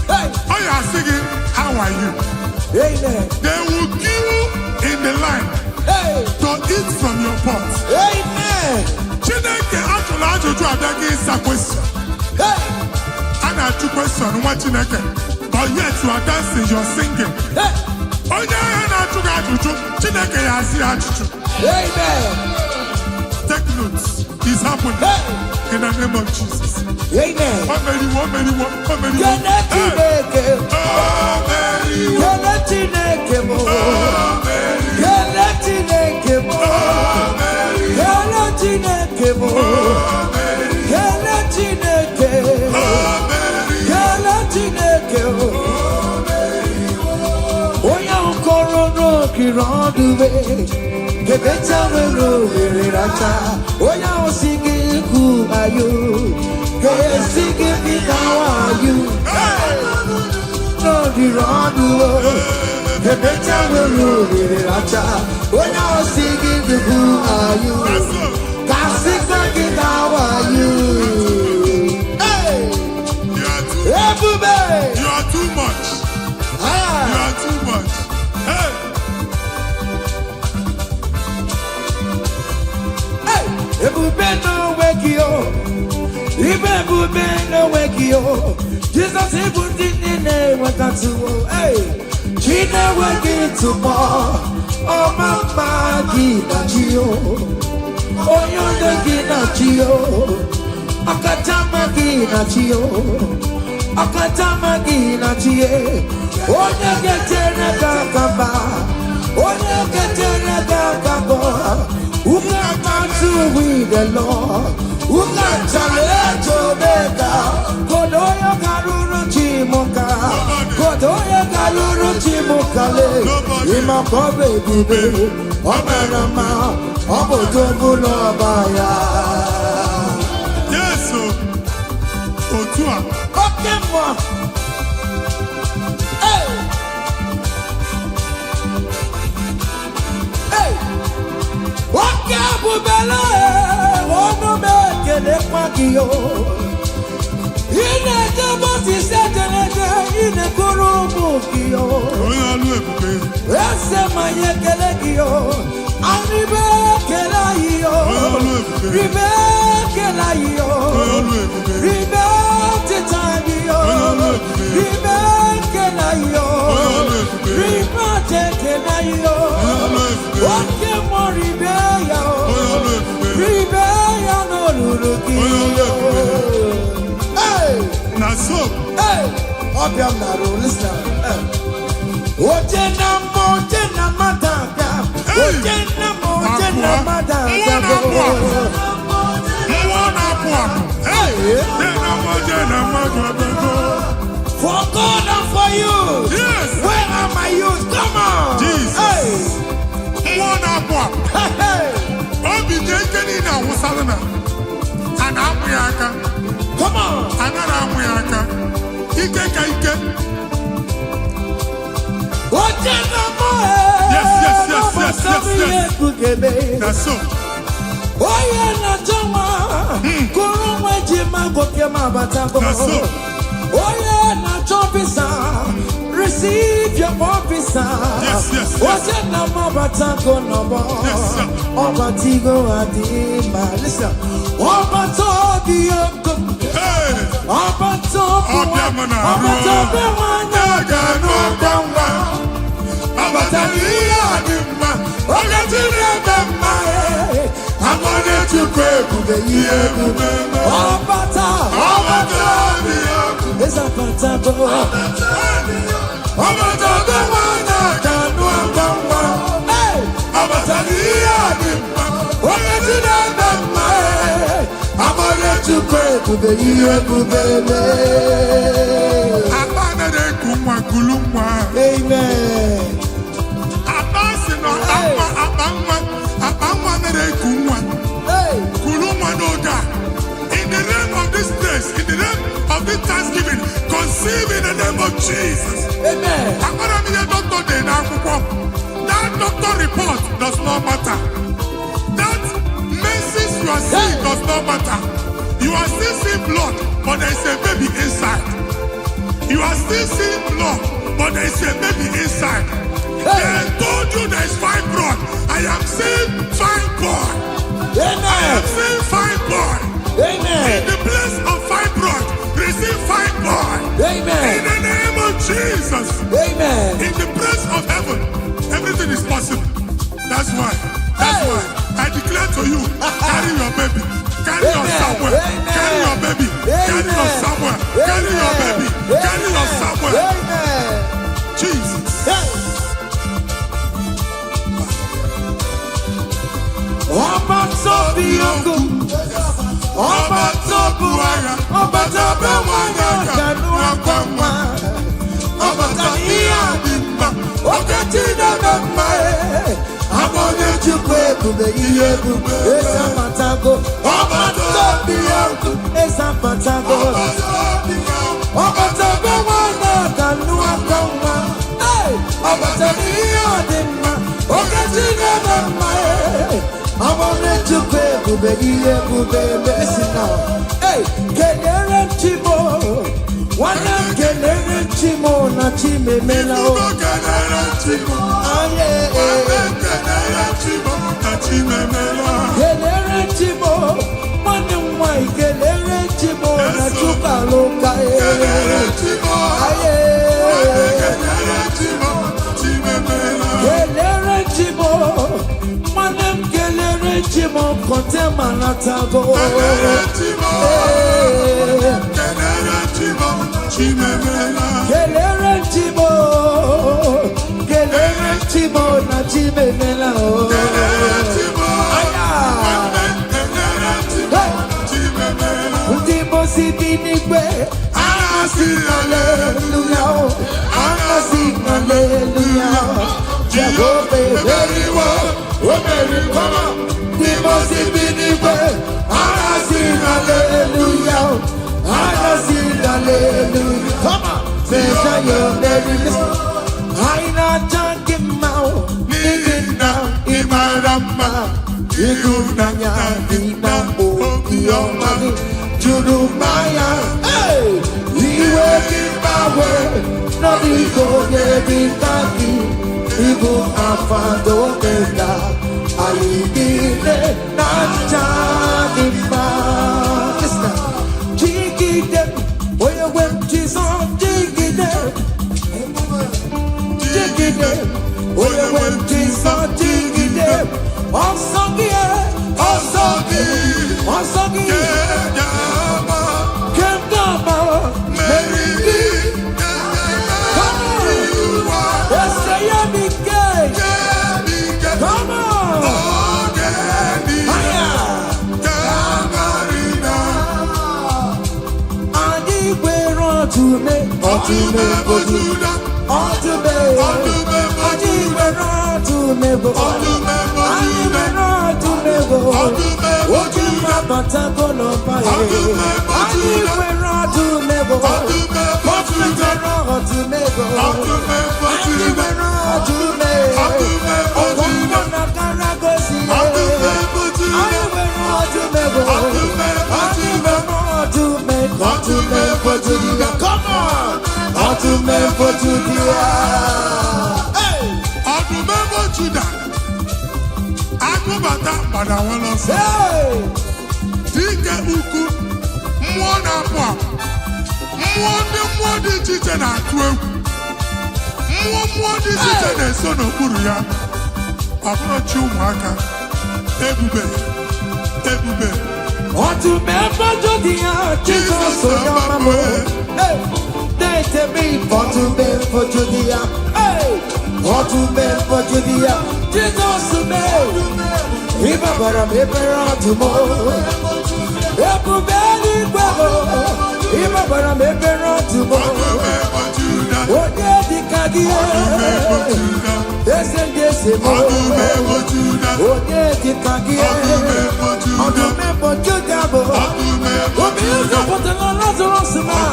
[SPEAKER 1] hey
[SPEAKER 2] are you singing how are you
[SPEAKER 1] amen
[SPEAKER 2] they will queue in the line to eat from your pot
[SPEAKER 1] amen
[SPEAKER 2] Chineke ajụjụ abịa gị ịsa question a na-ajụ question nwa Chineke but yet you are dancing you are singing onye ahịa na-ajụ gị ajụjụ Chineke ya asị ajụjụ
[SPEAKER 1] amen
[SPEAKER 2] take notes it's happening in the name of Jesus
[SPEAKER 1] amen
[SPEAKER 2] omeriwo
[SPEAKER 1] kele Chineke kele Chineke mo kele Chineke mo kele Chineke mo kele Chineke kele Chineke onye nkọrọ n'okiri ọdụbe kebecha nwere ohere racha onye ahụ si gị ikwu ayo ga-esi gị bika wayo n'okiri ọdụbe kebecha nwere ohere racha onye ahụ si gị ikwu ayo ga-asịkwa gị ka wayo ebube
[SPEAKER 2] you are too much you are too much
[SPEAKER 1] ebube n'onwe gị o ibe ebube n'onwe gị o Jizọs ịbụ ndị na-enwetatụwo chi na-enweghị ntụpọ ọma mma gị na chi o onye udo gị na chi o ọkachamma gị na chi o ọkachamma gị na chi onye ga-etere gị aka mba onye ga-etere gị aka mbọ who can battle with the Lord? Who can challenge Omega? Kodoya Garuru Chimoka, Kodoya Garuru Chimokale, Imakobe Bibe, Omerama, Obotobulo Baya.
[SPEAKER 2] Yes, Otua.
[SPEAKER 1] Okay, moi. Hey! Hey! Waka bubele, ono mekele kwakio. Ine kebo si sejenege, ine kurubu kio.
[SPEAKER 2] Oya lu ebube.
[SPEAKER 1] Asema yekelekio, Aribekelaio, Ribekelaio, Ribekelaio, Ribekelaio, Ribekelaio, Wakemo Ribeya, Ribeya no Lulukio. Hey!
[SPEAKER 2] Naso.
[SPEAKER 1] Hey! Obiam Naro, listen. Ojena matanga, ojena matanga. For God and for you.
[SPEAKER 2] Yes.
[SPEAKER 1] Where are my youth? Come on.
[SPEAKER 2] Jesus.
[SPEAKER 1] Hey. Come on.
[SPEAKER 2] Yes. That's so.
[SPEAKER 1] Oye na jama, kurumwe jima gokema batango. Oye na jobisa, receive your officer.
[SPEAKER 2] Yes.
[SPEAKER 1] Oye na mabatango nobo. Obatigo adima. Listen, obatobi yokum. Obatobi wana. I'm gonna to pray to the year. It's a patago.
[SPEAKER 2] In the name of this place, in the name of this Thanksgiving, conceive in the name of Jesus.
[SPEAKER 1] Amen.
[SPEAKER 2] That doctor report does not matter. That menses you are seeing does not matter. You are still seeing blood, but there is a baby inside. You are still seeing blood, but there is a baby inside. They told you there is fibroid. I am seeing fibroid.
[SPEAKER 1] Amen.
[SPEAKER 2] I am seeing fibroid.
[SPEAKER 1] Amen.
[SPEAKER 2] In the place of fibroid, receive fibroid.
[SPEAKER 1] Amen.
[SPEAKER 2] In the name of Jesus.
[SPEAKER 1] Amen.
[SPEAKER 2] In the place of heaven, everything is possible. That's why. I declare to you, carry your baby. Carry your somewhere. Carry your baby. Carry your somewhere. Carry your baby. Carry your somewhere.
[SPEAKER 1] Amen.
[SPEAKER 2] Jesus.
[SPEAKER 1] I wanted to listen now. Hey, Kelere Chimo, one of Kelere Chimo, na Chime Melo. Kelere Chimo, one of my Kelere Chimo, na Chuka Loka. Kelere Chimo, Chimo kontema na tago. Kelere Chimo na chimemela. Ndipo sibinigwe, anasi hallelujah, anasi hallelujah. Jehovah very well, very come. The most beautiful, I sing hallelujah, I sing hallelujah. Come on, say your name. I not junk him out, living down in my rama. You do nanya, dina, oh, your money, Judumaya. Hey, we will give my way, not be go, yeah, be taki. Igbo Alpha Omega, Ayidile Nachanima. Listen, Jigide, where you went, Jesus, Jigide, Jigide, where you went, Jesus, Jigide, Osagie, Kendama, Mary, come on, yes, say come on. Come on! For Judah. Hey!
[SPEAKER 2] Remember Judah. I remember that, but I want to say, Dike Uku, Mwana Pwa, Mwadi Chiche na Kwe, Mwadi Chiche na Sono Kuruya, Afro Chumaka, Ebube.
[SPEAKER 1] Want to remember Judah, Jesus, so hey! They tell me what to make for Judea. Hey, what to make for Judea. Jesus to make. Remember I'm here tomorrow. Everybody go. Remember I'm here tomorrow. What did the Kagia? Yes, and yes, what did the Kagia? On the map for Judah. What is up for the Lazarus man?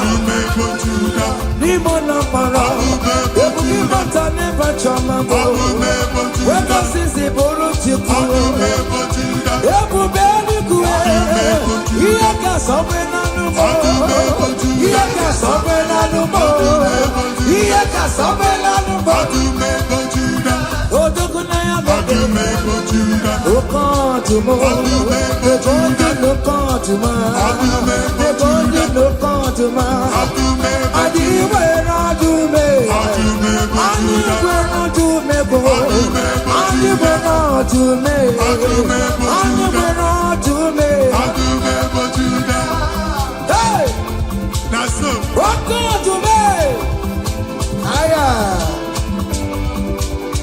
[SPEAKER 1] Nimona para, ebuki bata never chama bo. Weka sisi boro chiku, ebu beli kue. Iya ka sobe na numo, iya ka sobe na numo, iya ka sobe na numo. Odoku na ya bebe, okan tumo, okan lokan tuma, okan lokan tuma.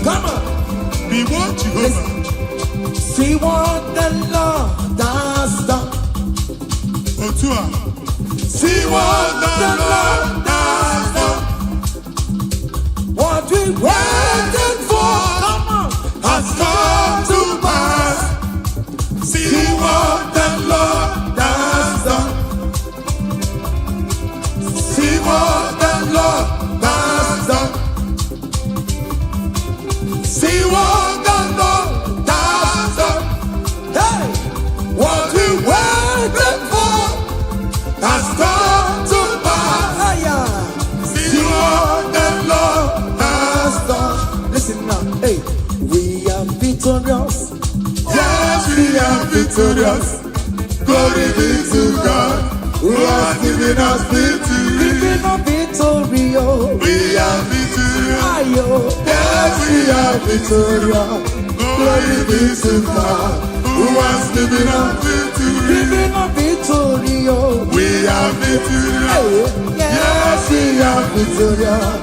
[SPEAKER 1] Come on.
[SPEAKER 2] Be what you
[SPEAKER 1] see what the Lord has done.
[SPEAKER 2] Otua.
[SPEAKER 1] See what the Lord has done. What we waited for, come on, has come to pass. See what the Lord has done. See what the Lord has done. See what the Lord has done. Hey, what we waited for has come to pass. See what the Lord has done. Listen now, hey, we are victorious. Yes, we are victorious. Glory be to God, who has given us victory. Giving us victory, oh. We are victorious. Yes, we are victorious. Glory be to God, who has given us victory. Giving us victory, oh. We are victorious. Yes, we are victorious.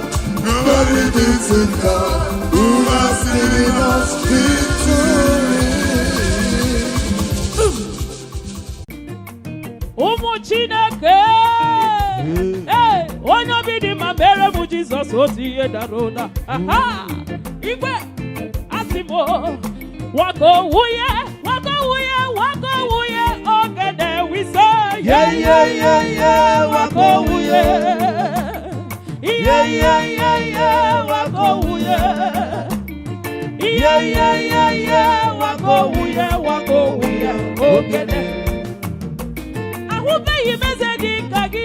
[SPEAKER 1] Glory be to God, who has given us victory.
[SPEAKER 3] Chineke, hey, onye obi dị ma mere bụ Jizọs otu ihe dara ụda. Aha, igwe asị m wako wuye, ogede wise. Wako wuye. Wako wuye. Wako wuye, ogede. Ahụbeghị meze dị ka gị,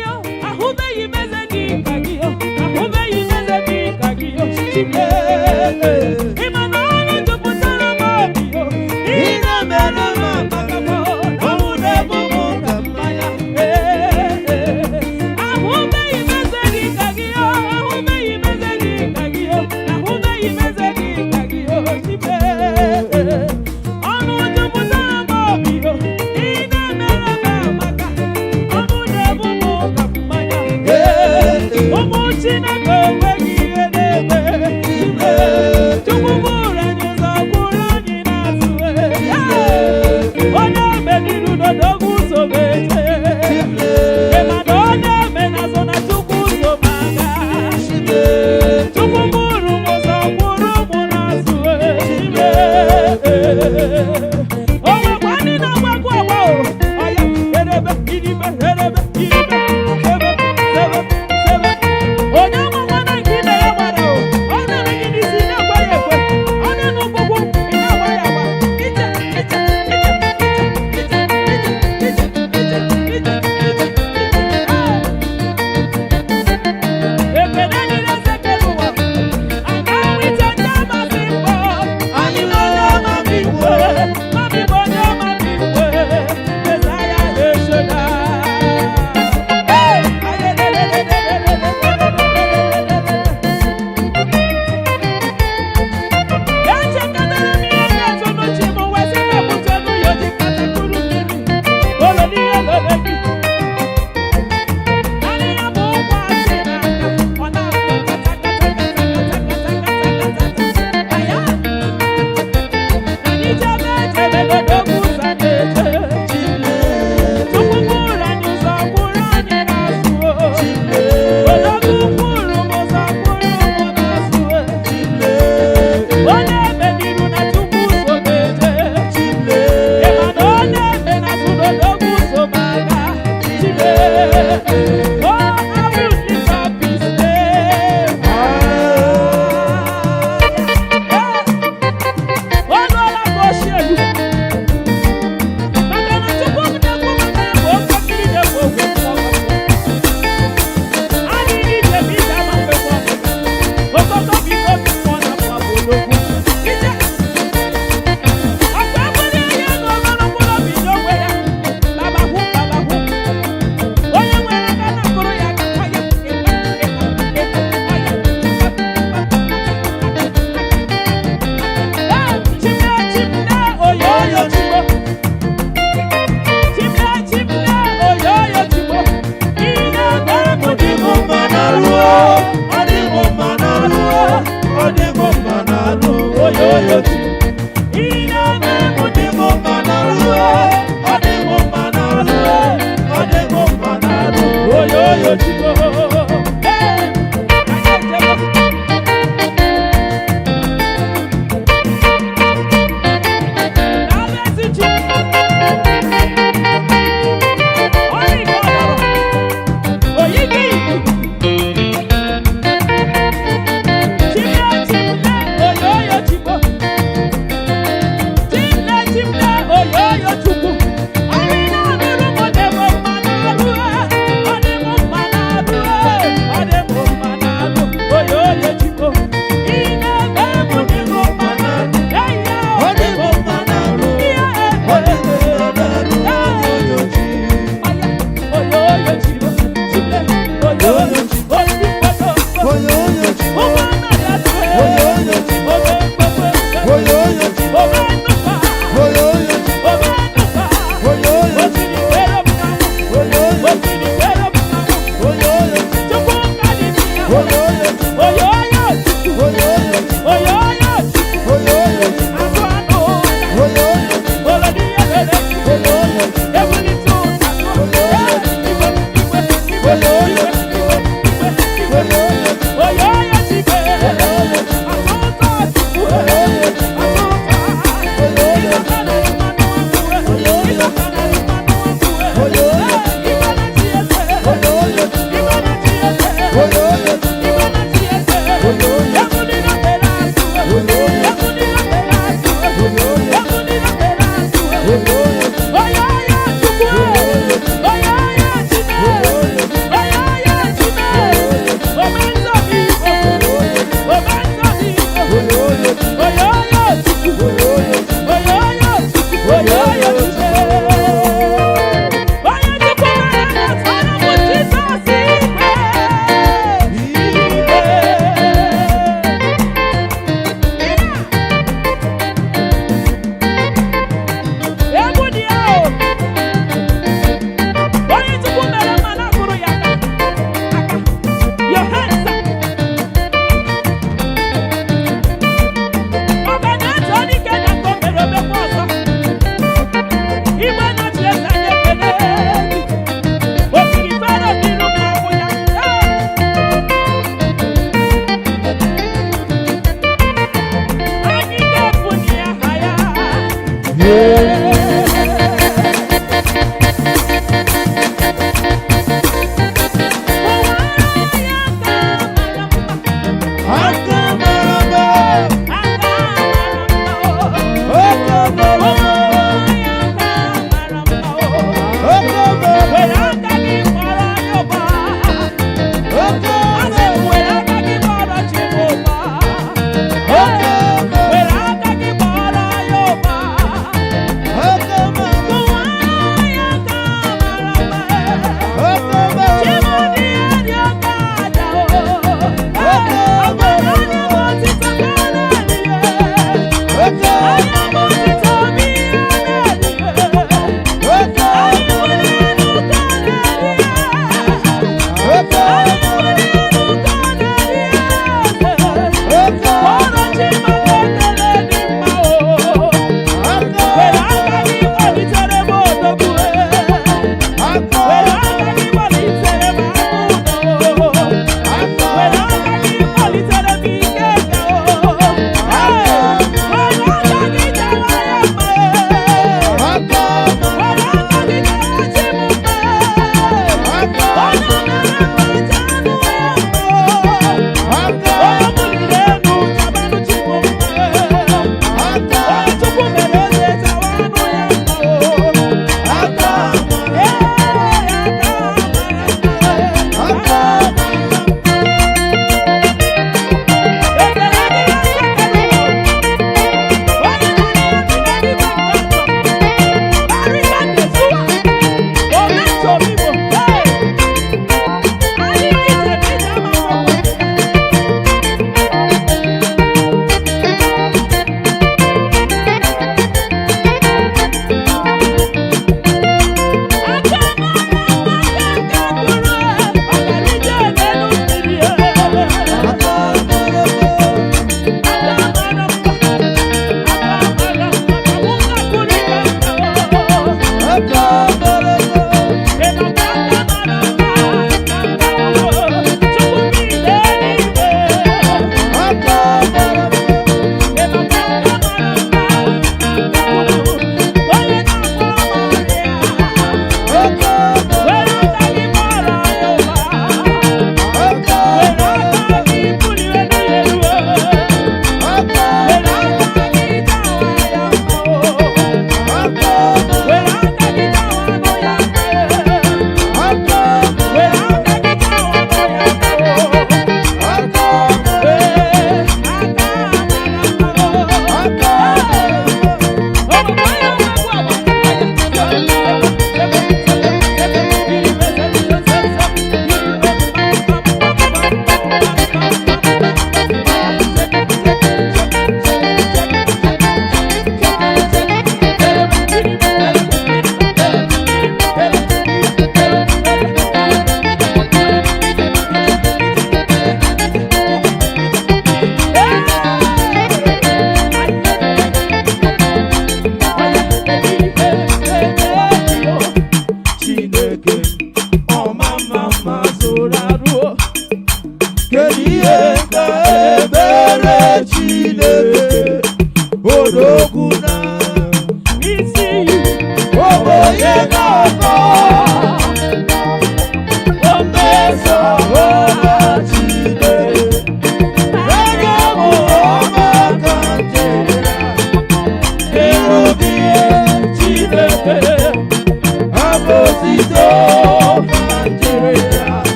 [SPEAKER 3] ahụbeghị meze dị ka gị, ahụbeghị meze dị ka gị, Chineke. Ị ma na Chukwu.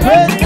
[SPEAKER 1] Hey!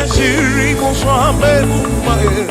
[SPEAKER 4] Esiri Musame Mumae.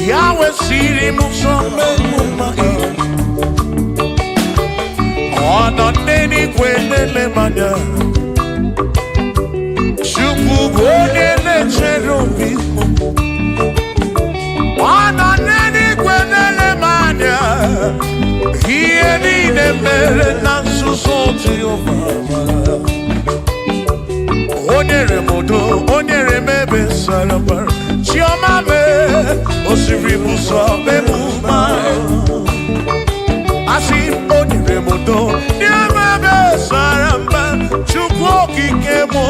[SPEAKER 4] Yahweh siri musome mumae. Ona neni kwenele manya. Shuku kwenele cherubimo. Ona neni kwenele manya. Hieni ne mere nansusoti obama. Onyere modo, onyere mebe sarabar. Chioma me, osiri muso me mumai. Asi onyere modo, nyeme be saramba. Chukwu okike mo.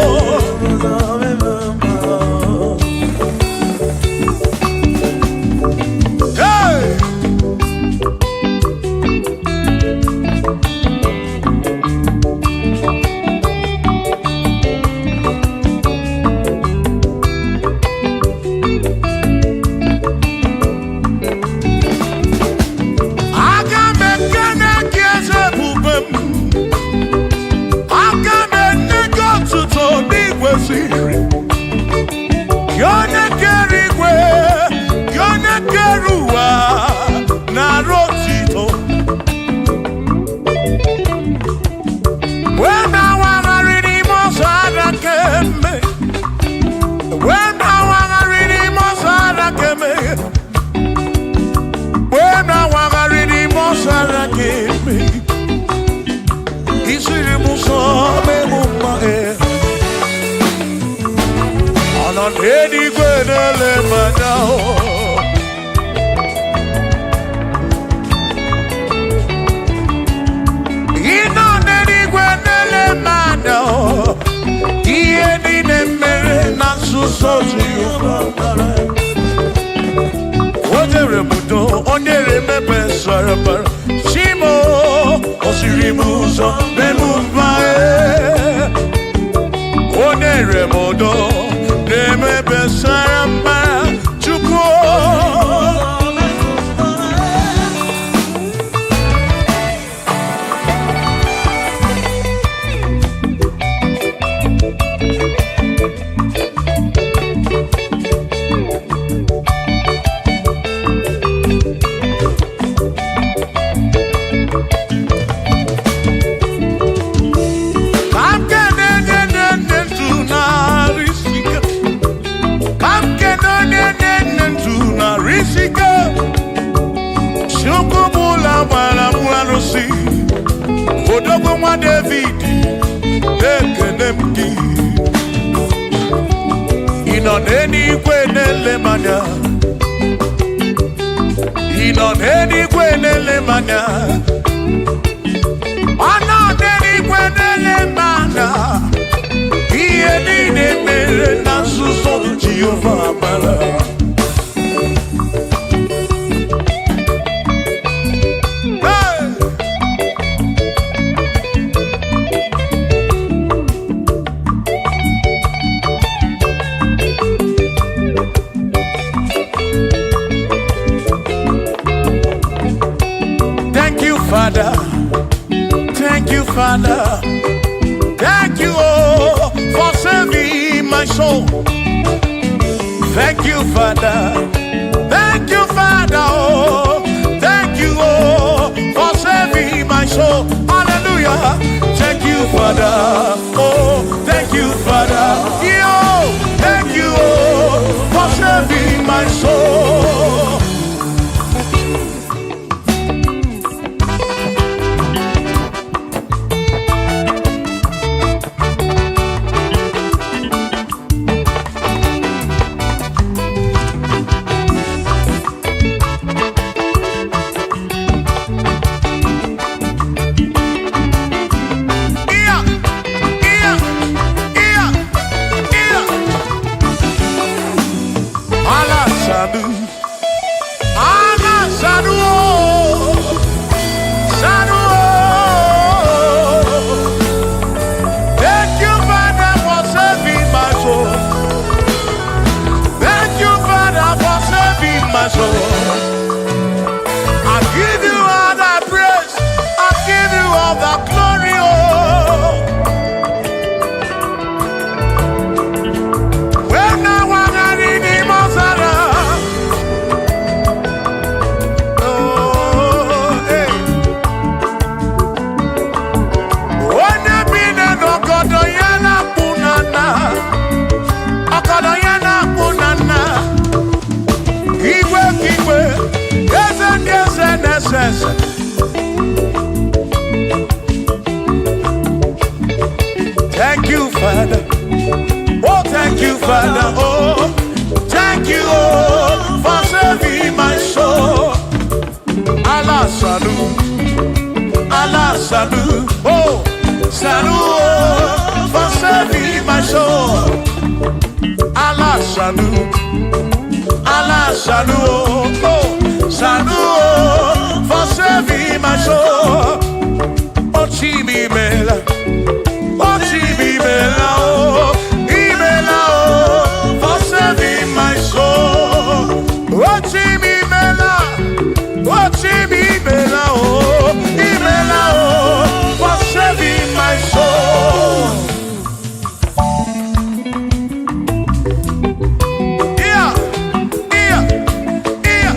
[SPEAKER 4] Hey! Edi kwenele manao. Ino nedi kwenele manao. Iedi ne mere na susoji ubabara. Onyere mudo, onyere mebe sarabara. Shimo, osiri muso, memumae. Onyere mudo. Neme besaramba chukwu. Odogwo nwa David ekene m gị. Ị nọ n'eluigwe na-ele m anya. Ị nọ n'eluigwe na-ele m anya. Ọ nọ n'eluigwe na-ele m anya. Ihe niile mere na nzuzo Jehova amara. Father, thank you, Father, thank you, oh, for saving my soul. Thank you, Father, oh, thank you, oh, for saving my soul. Hallelujah. Thank you, Father, oh, thank you, Father, yo, thank you, oh, for saving my soul. Thank you, Father. Oh, thank you, Father. Oh, thank you, oh, for saving my soul. Allah salut, Allah salut. Oh, salut, oh, for saving my soul. Allah salut, Allah salut. Oh, salut, oh, for saving my soul. Oh, Chibi Mela. Oh, Chibimela, oh, Ibela, oh, for saving my soul. Oh, Chibimela, oh, Ibela, oh, for saving my soul. Yeah, yeah, yeah,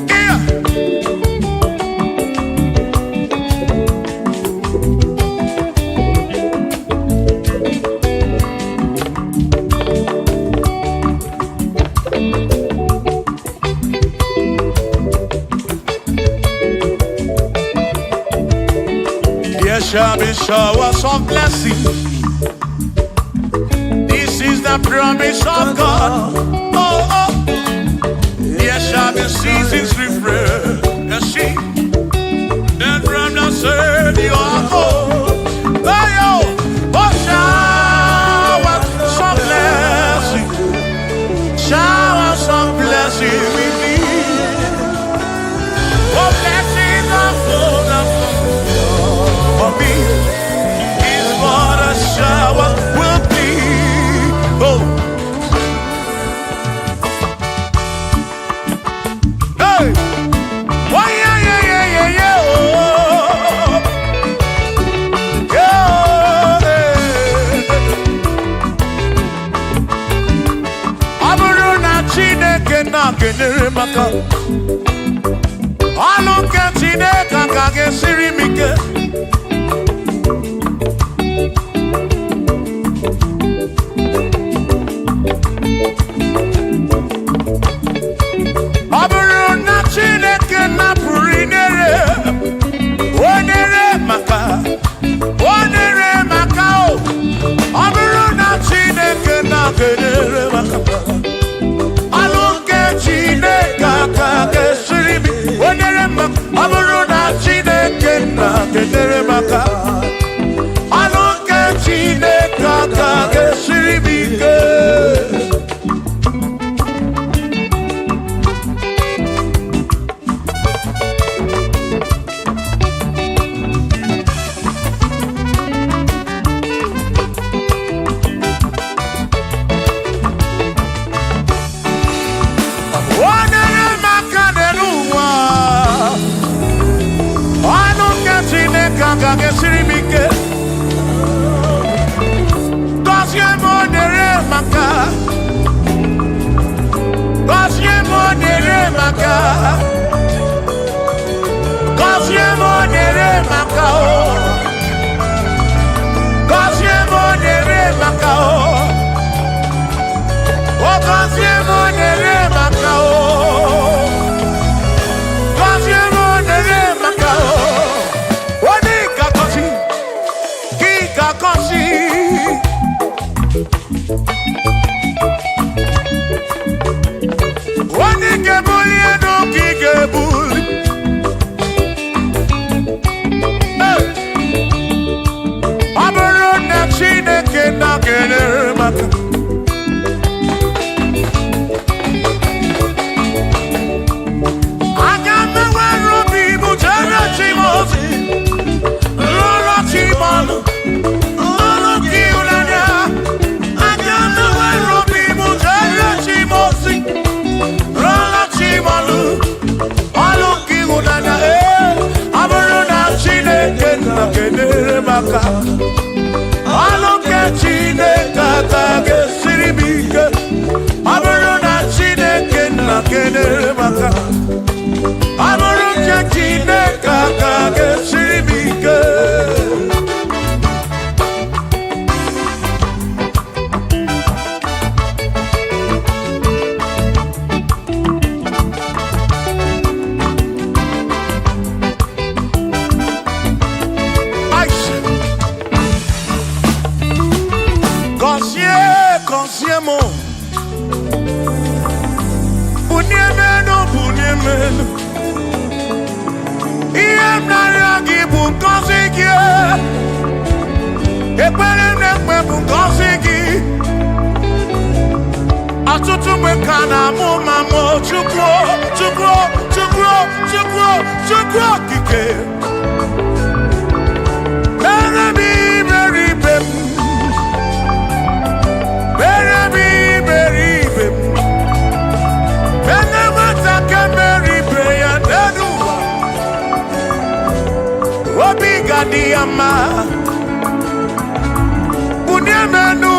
[SPEAKER 4] yeah. There shall be showers of blessing. This is the promise of God. Oh, oh. There shall be seasons refreshing. And from the sun you are home. Oh, yo. Oh, showers of blessing. Showers of blessing we need. Oh, blessings of full of for me is what a shower will be. Oh, hey, oh yeah, yeah, yeah, yeah, yeah. Oh, yeah. Aburu na Chineke na kenere maka. Aluke Chineke kage siri mike. Kosiemo Bunyemeno Bunyemeno Iem Naragi Bunkosiki Ekwelemekwe Bunkosiki Atutu Mekana Mumamo Chukwo Kike Baby Diama Bunyemenu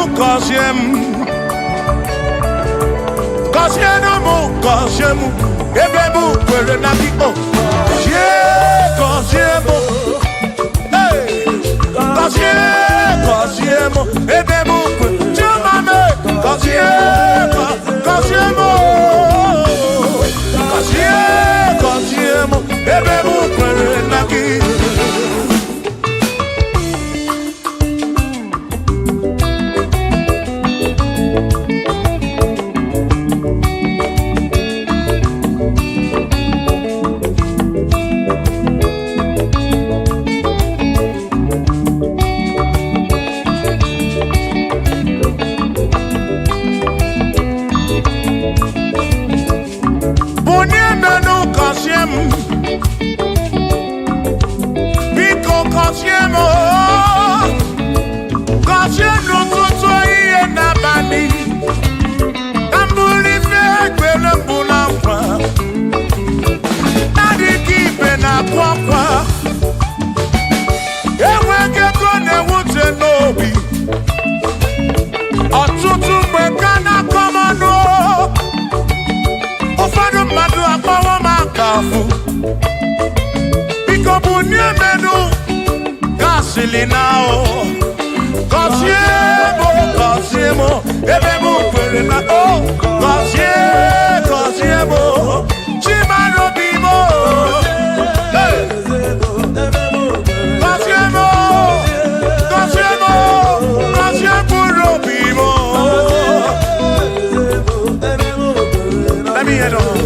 [SPEAKER 4] Kosiemu Ebebu Kwere Naki O Kosiemu Hey Kosiemu Ebebu Kwere Chumame Kosiemu Ebebu Kwere Naki Now, Kosiemo, Ebebu Kwere na oh, Kosiemo, Chimano Bimo, Kosiemo, Bimo. Let me hear it.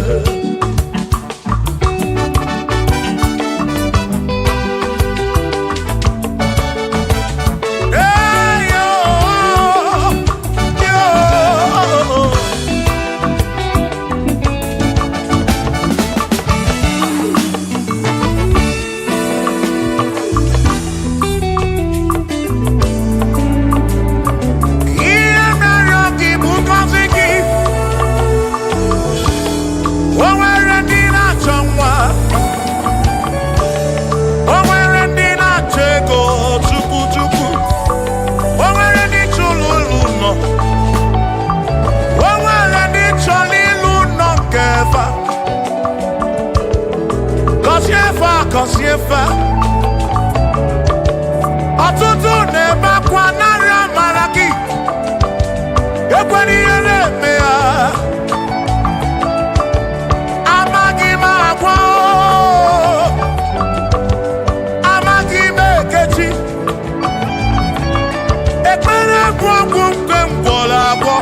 [SPEAKER 4] Kosiefa Ọtụtụ na-eme akwa narị amara gị ekwere ihe na-eme ya amaghị m agwa amaghị m ekechi ekpere bụ ọgwụ nke ngwọrọ agwọ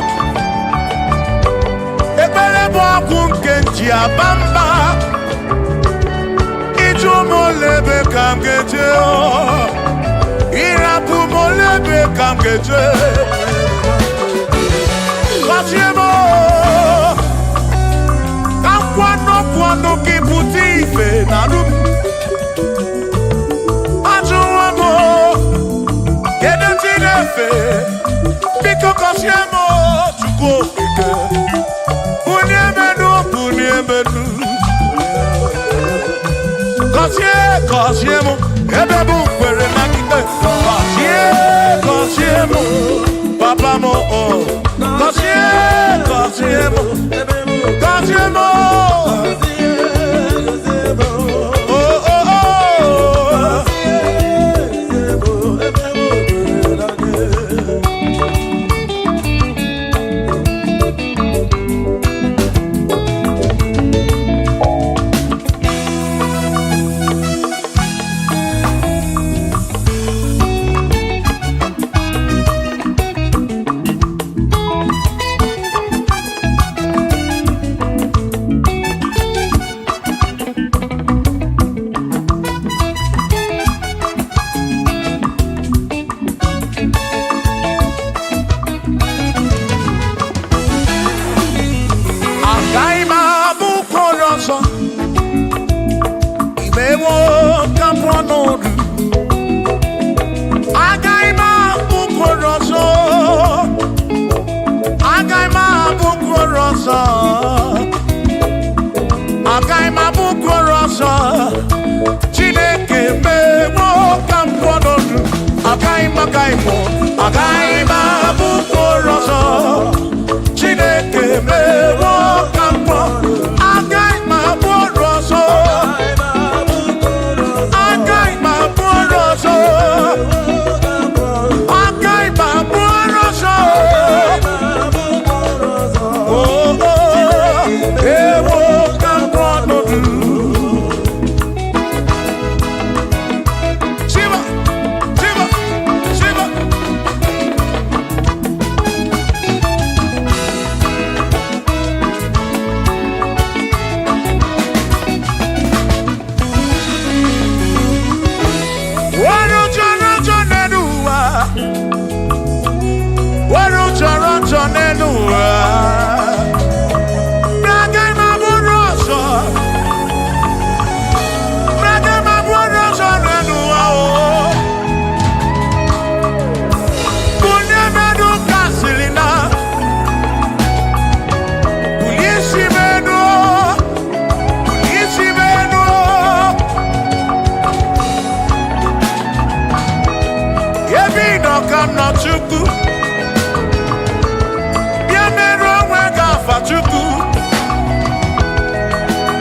[SPEAKER 4] ekpere bụ ọgwụ nke nji aba mba Molebe kam geje Irapu molebe kam geje Kosiemo Kam kwano kiputi ife nanu Ajuwamo Kede tinefe Biko Kosiemo Chukwu ike Bunyemenu Kosiemo, Ebebu Kwere Naki Kosiemo, Papa mo Kosiemo, ọzọ agaghị m abụ okoro ọzọ Chineke mewo ka m pụọ n'ọdụ agaghị m abụ okoro ọzọ Chineke mewo ka m pụọ agaghị m abụ okoro ọzọ agaghị m abụ okoro ọzọ agaghị m abụ okoro ọzọ ewo ka m pụọ n'ọdụ Shiva Shiva Shiva Chukwu bịa mere onwe gị afa Chukwu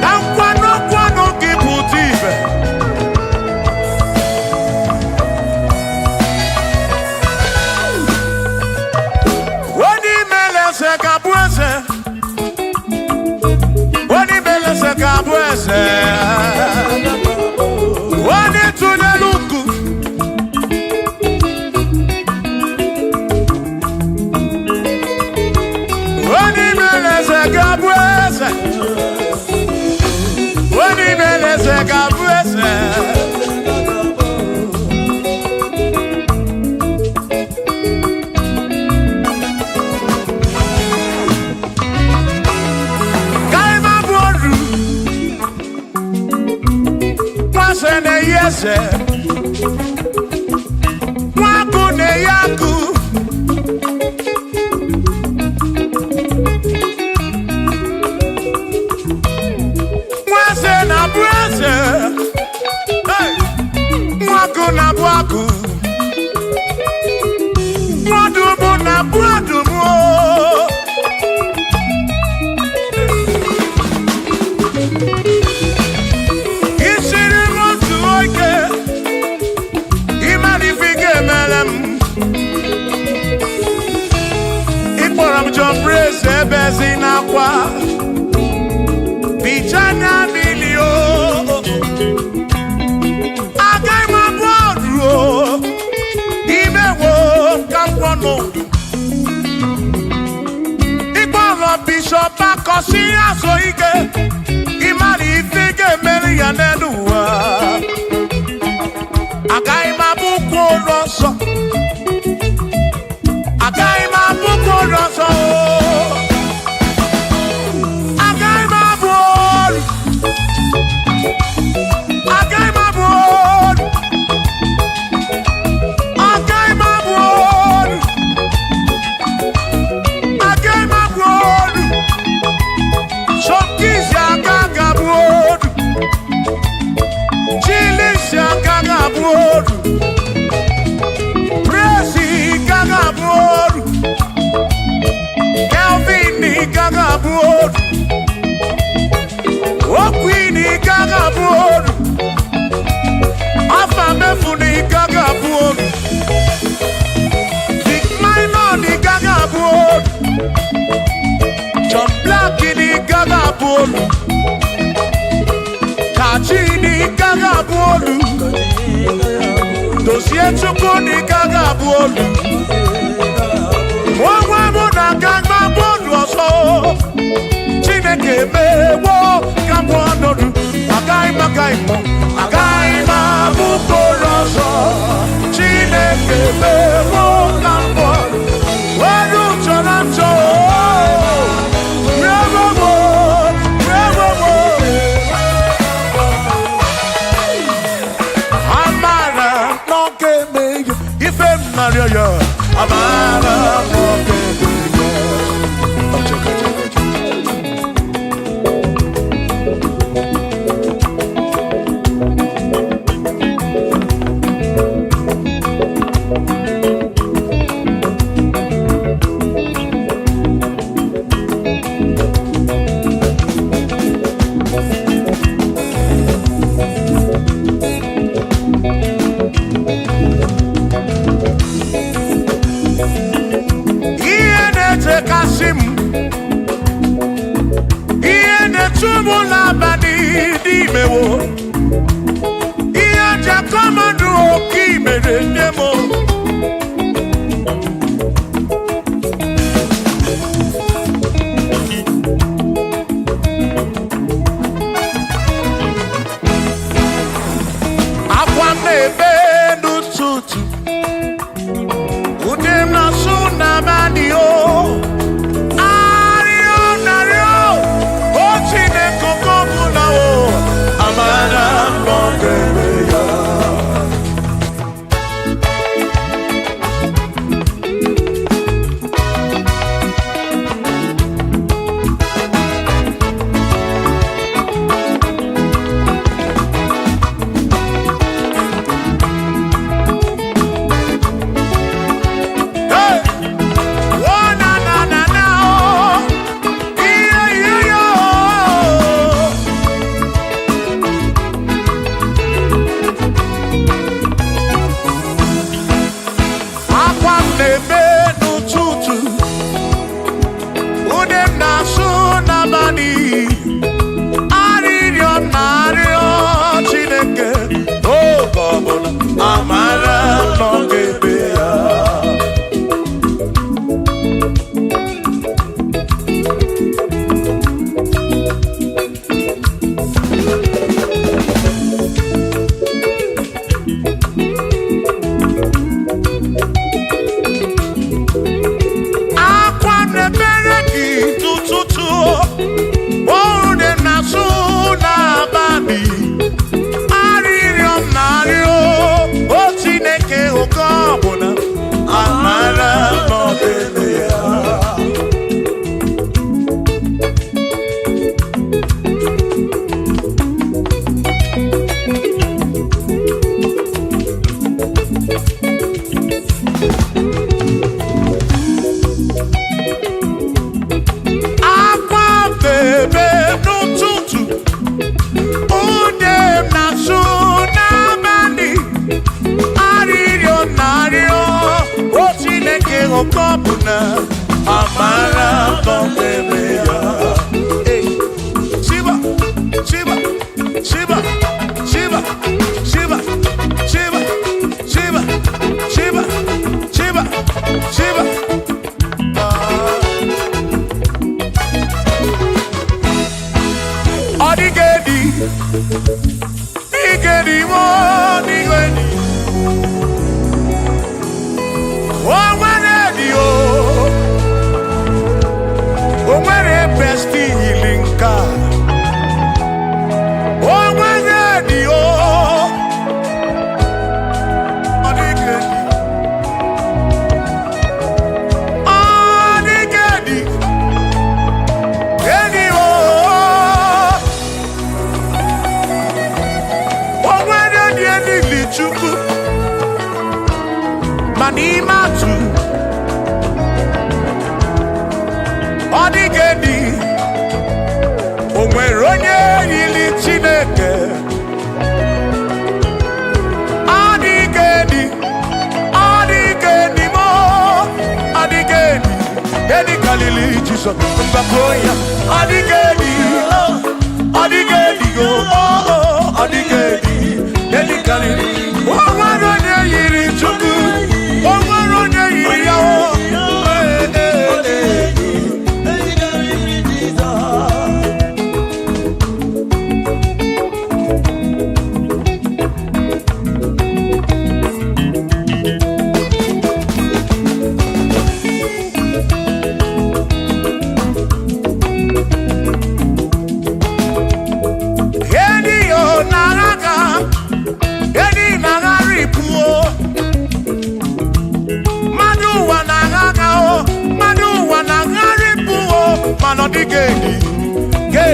[SPEAKER 4] na nkwanụ gị pụta ibe onye imele eze ga-abụ eze onye imele eze ga-abụ eze onye tụnyere ukwu Eze nwaku na-eyaku nwaze na-abụ eze nwaku na-abụ akụ nwadumu na-abụ adumu Praise ebezi n'akwa bichanya milio agaghị m abụ ọdụ imewo ka mkpọnụ ịkpọrọ bishọp akọsi azụ ike ịmara ife ga-emeri ya n'elu ụwa agaghị m abụ kwụrụ ọsọ agaghị m abụ kwụrụ ọsọ Kachini gaga bolu dosie chukwu ni gaga bolu Mwa muna gaga bolu oso Chineke mewo kambo anodu Agai mabu koroso Chineke mewo kambo Waru chorancho Amara, Kasim Iene tumula bani di mewo Iya jakomadu oki mere nemo Akwa mebe n'ututu Udem na suna bani o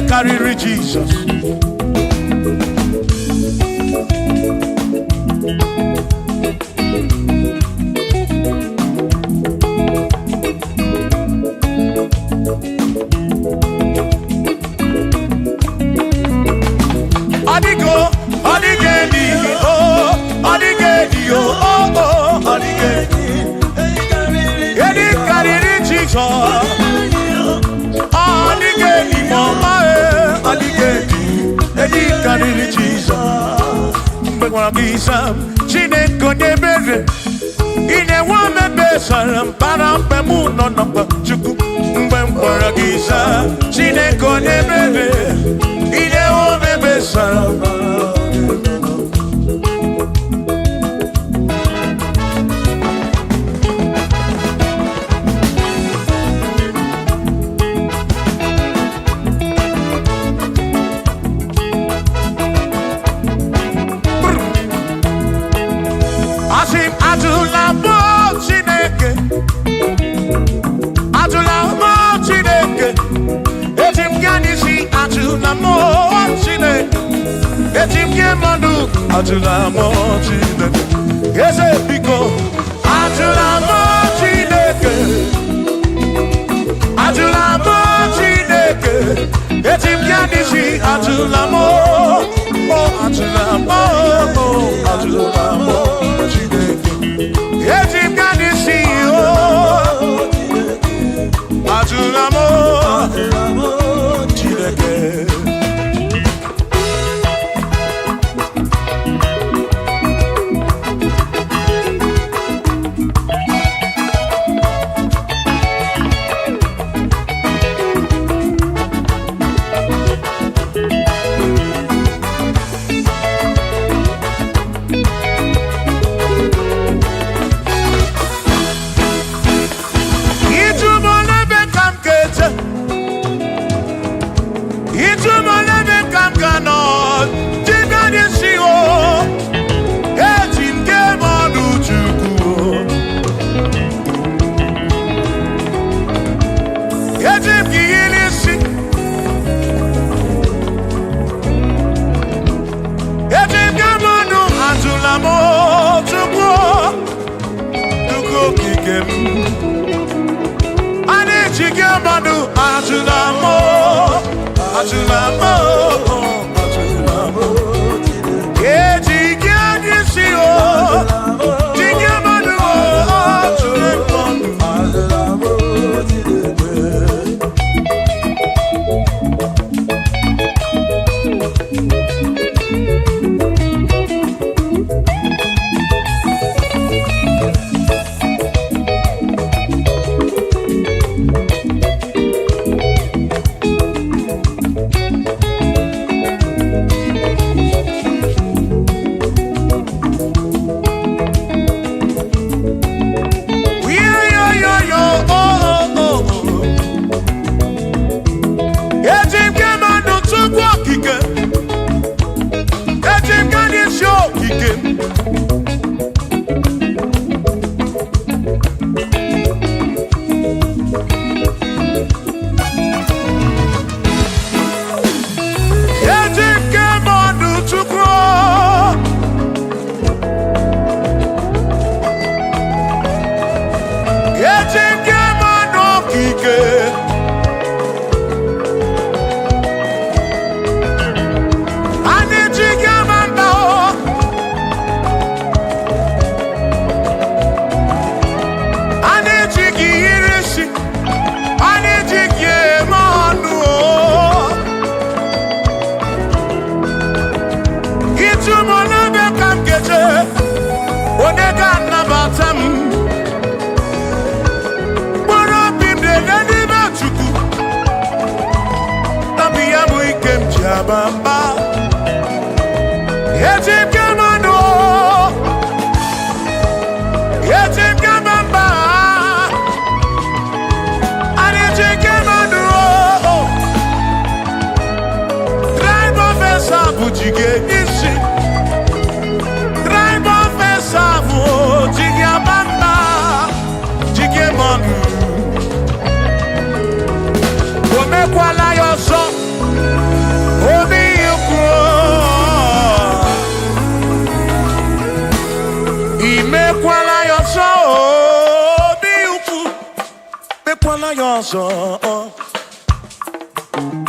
[SPEAKER 1] Carry Jesus.
[SPEAKER 4] Jesus. mmiri Jizọs mgbe gwara gị Sam Chineke onye ebere ị na-enwe omebe sara mbara mgbe mụ nọ n'ọkwa Chukwu mgbe m gwara gị Sam Chineke onye ebere ị na-enwe omebe sara Ajula mo Chineke, eze biko. Ajula mo Chineke, ajula mo Chineke, etim yanisi ajula mo, oh ajula mo, oh ajula mo Chineke, etim yanisi oh ajula mo Chineke.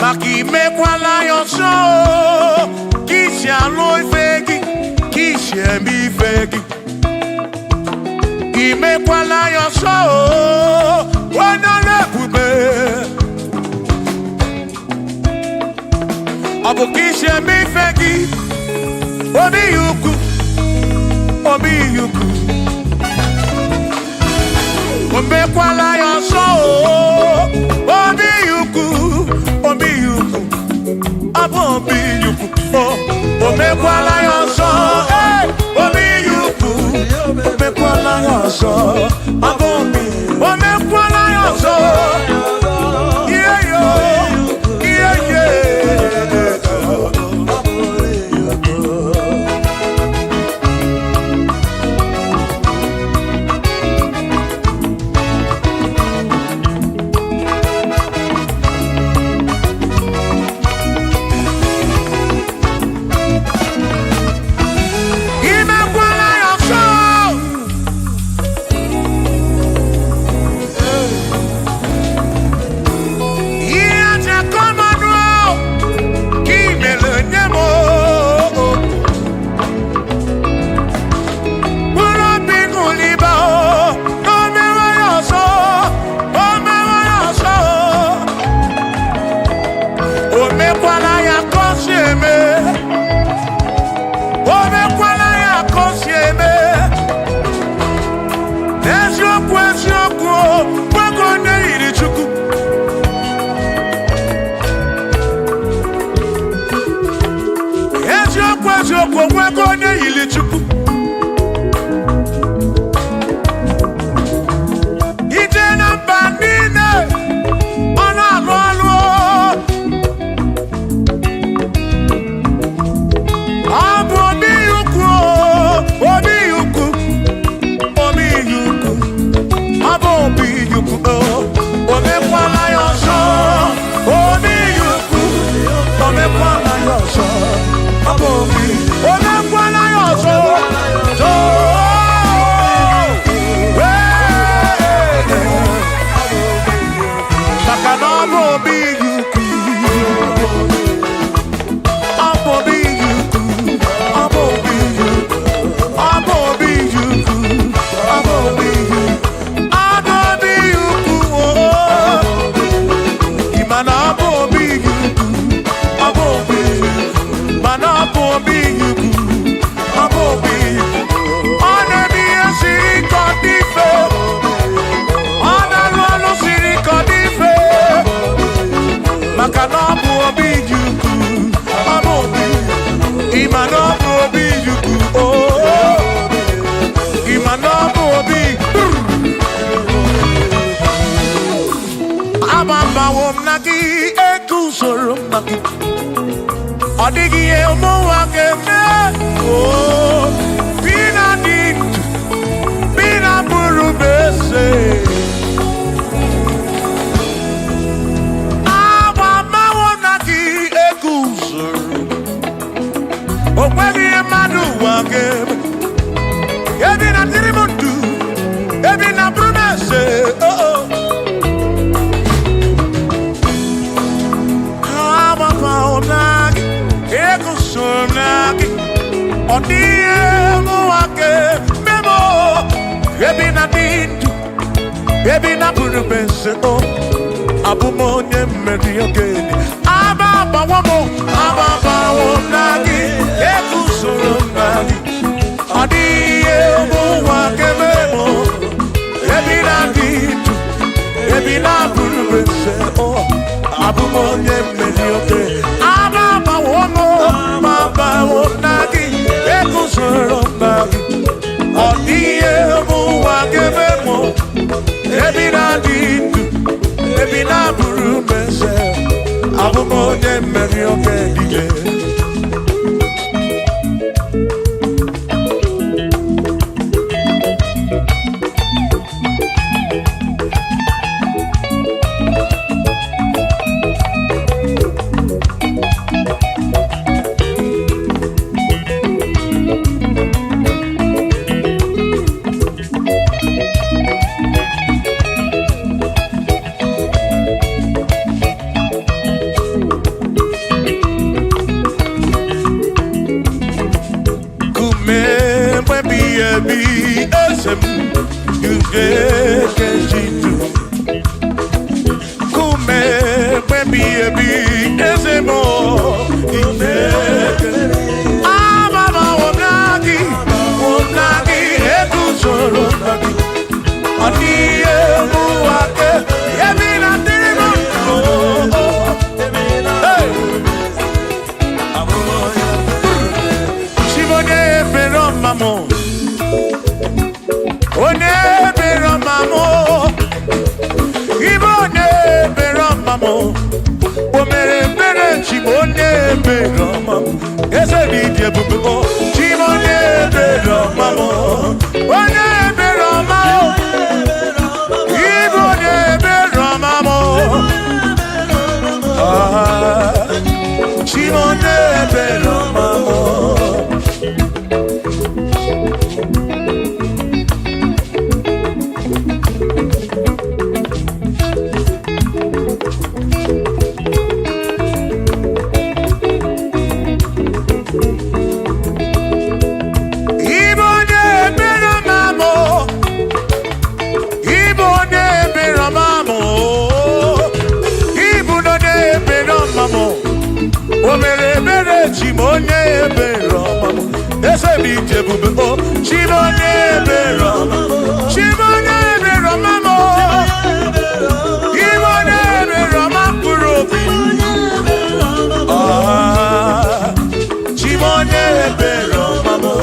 [SPEAKER 4] Maki mekwala yoso, kisha loi fegi, kisha mi fegi. Imekwala yoso, wana lebube. Abu kisha mi fegi. Obi yuku, obi yuku. Omekwala ya so. Obi yuku, obi yuku. Abo obi yuku. Oh, omekwala ya so. Hey, obi yuku. Omekwala ya so. Abo obi. Omekwala ya so. Yeah yo, yeah yeah. beroma eze dị ebube o chimone beroma onye beroma Igbo onye beroma chimone beroma Chimonye beroma ese bi jebube o chimonye beroma mo chimonye beroma kurobi chimonye beroma mo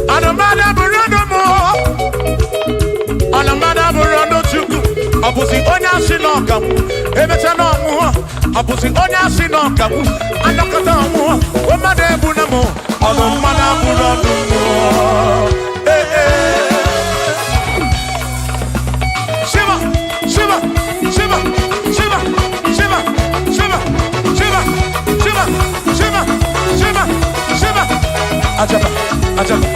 [SPEAKER 4] Anamada burando mo. Anamada burando chuku. Abusi onya sinoka. Ebecha no mu. Abusi onya sinoka. Anakata mu. Omade bunamo. Anamada burando mo. Eh eh. Shiva, Shiva, Shiva, Shiva, Shiva, Shiva, Shiva, Shiva, Shiva, Shiva, Shiva. Ajaba, ajaba,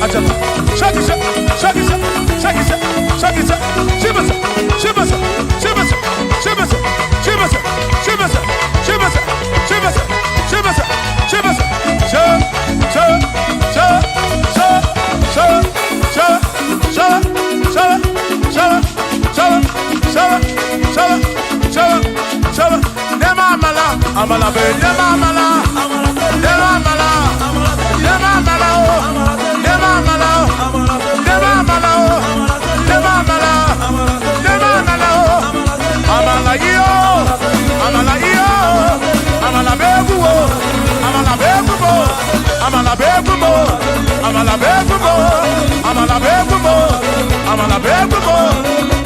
[SPEAKER 4] ajaba. Shaki sa, shaki sa, shaki sa, shaki sa. Shiva sa, Shiva sa, Shiva sa, Shiva sa, Shiva sa, Shiva sa, Shiva sa, Shiva sa, Shiva sa, Shiva sa. Sha, sha, sha, sha, sha, sha, sha, sha, sha. Shava, nema amala, amala be, nema amala, nema amala, nema amala, nema amala, nema amala, nema amala, nema amala, amala yo, amala yo, amala begumo, amala begumo, amala begumo, amala begumo, amala begumo, amala begumo.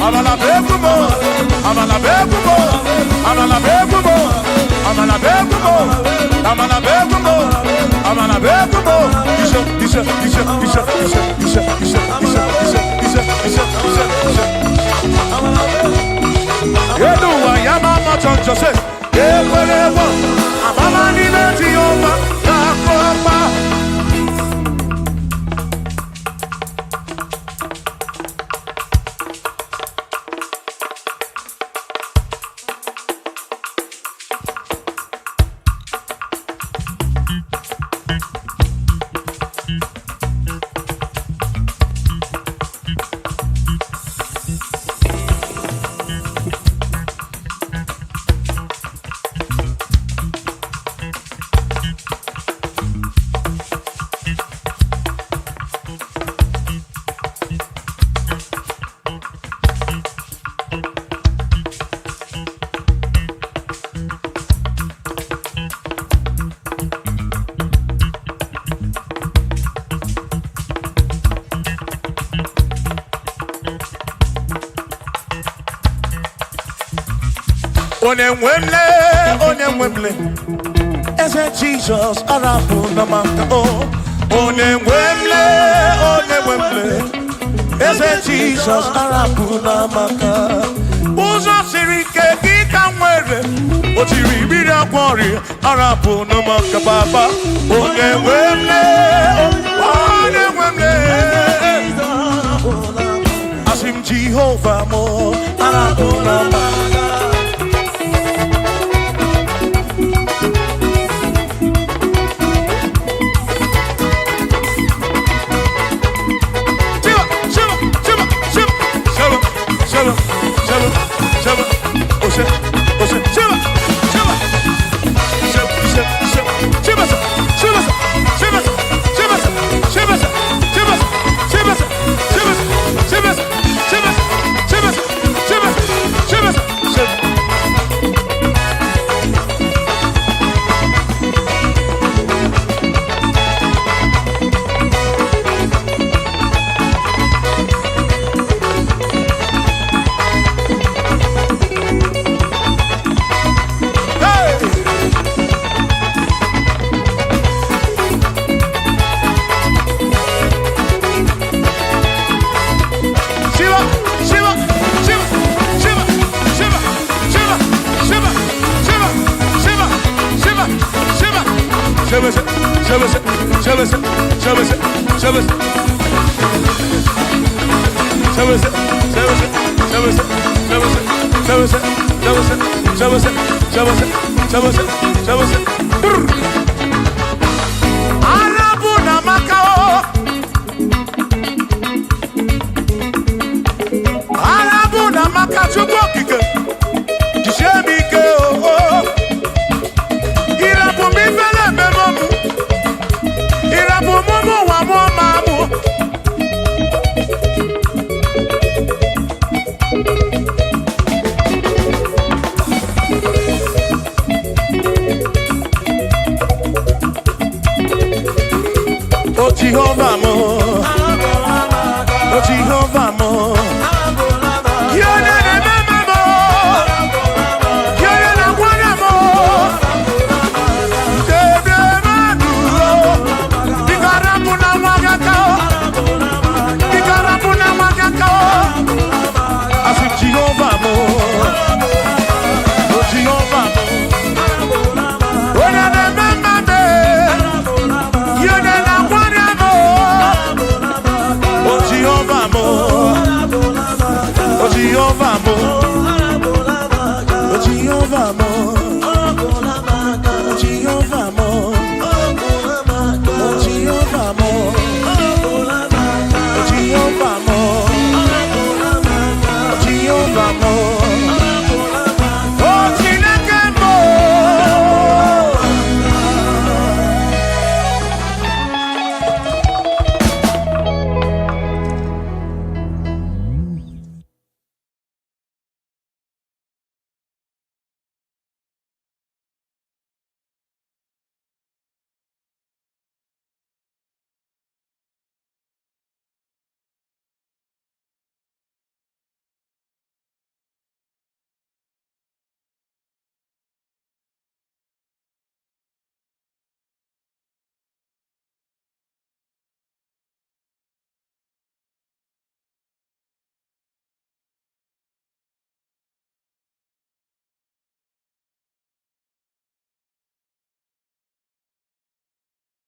[SPEAKER 4] Amala begumo, amala begumo, amala begumo, amala begumo, amala begumo, amala begumo. Isha. Yedu wa yama machonjo se, yewerewa, amama ni leti yoma, yakopa. Onemwemle, ese Jesus arapu namaka oh. Onemwemle, ese Jesus arapu namaka. Uzo sirike kika mwere, otiri bira kwori arapu namaka baba. Onemwemle, asim Jehovah mo arapu namaka. O Jehovah mo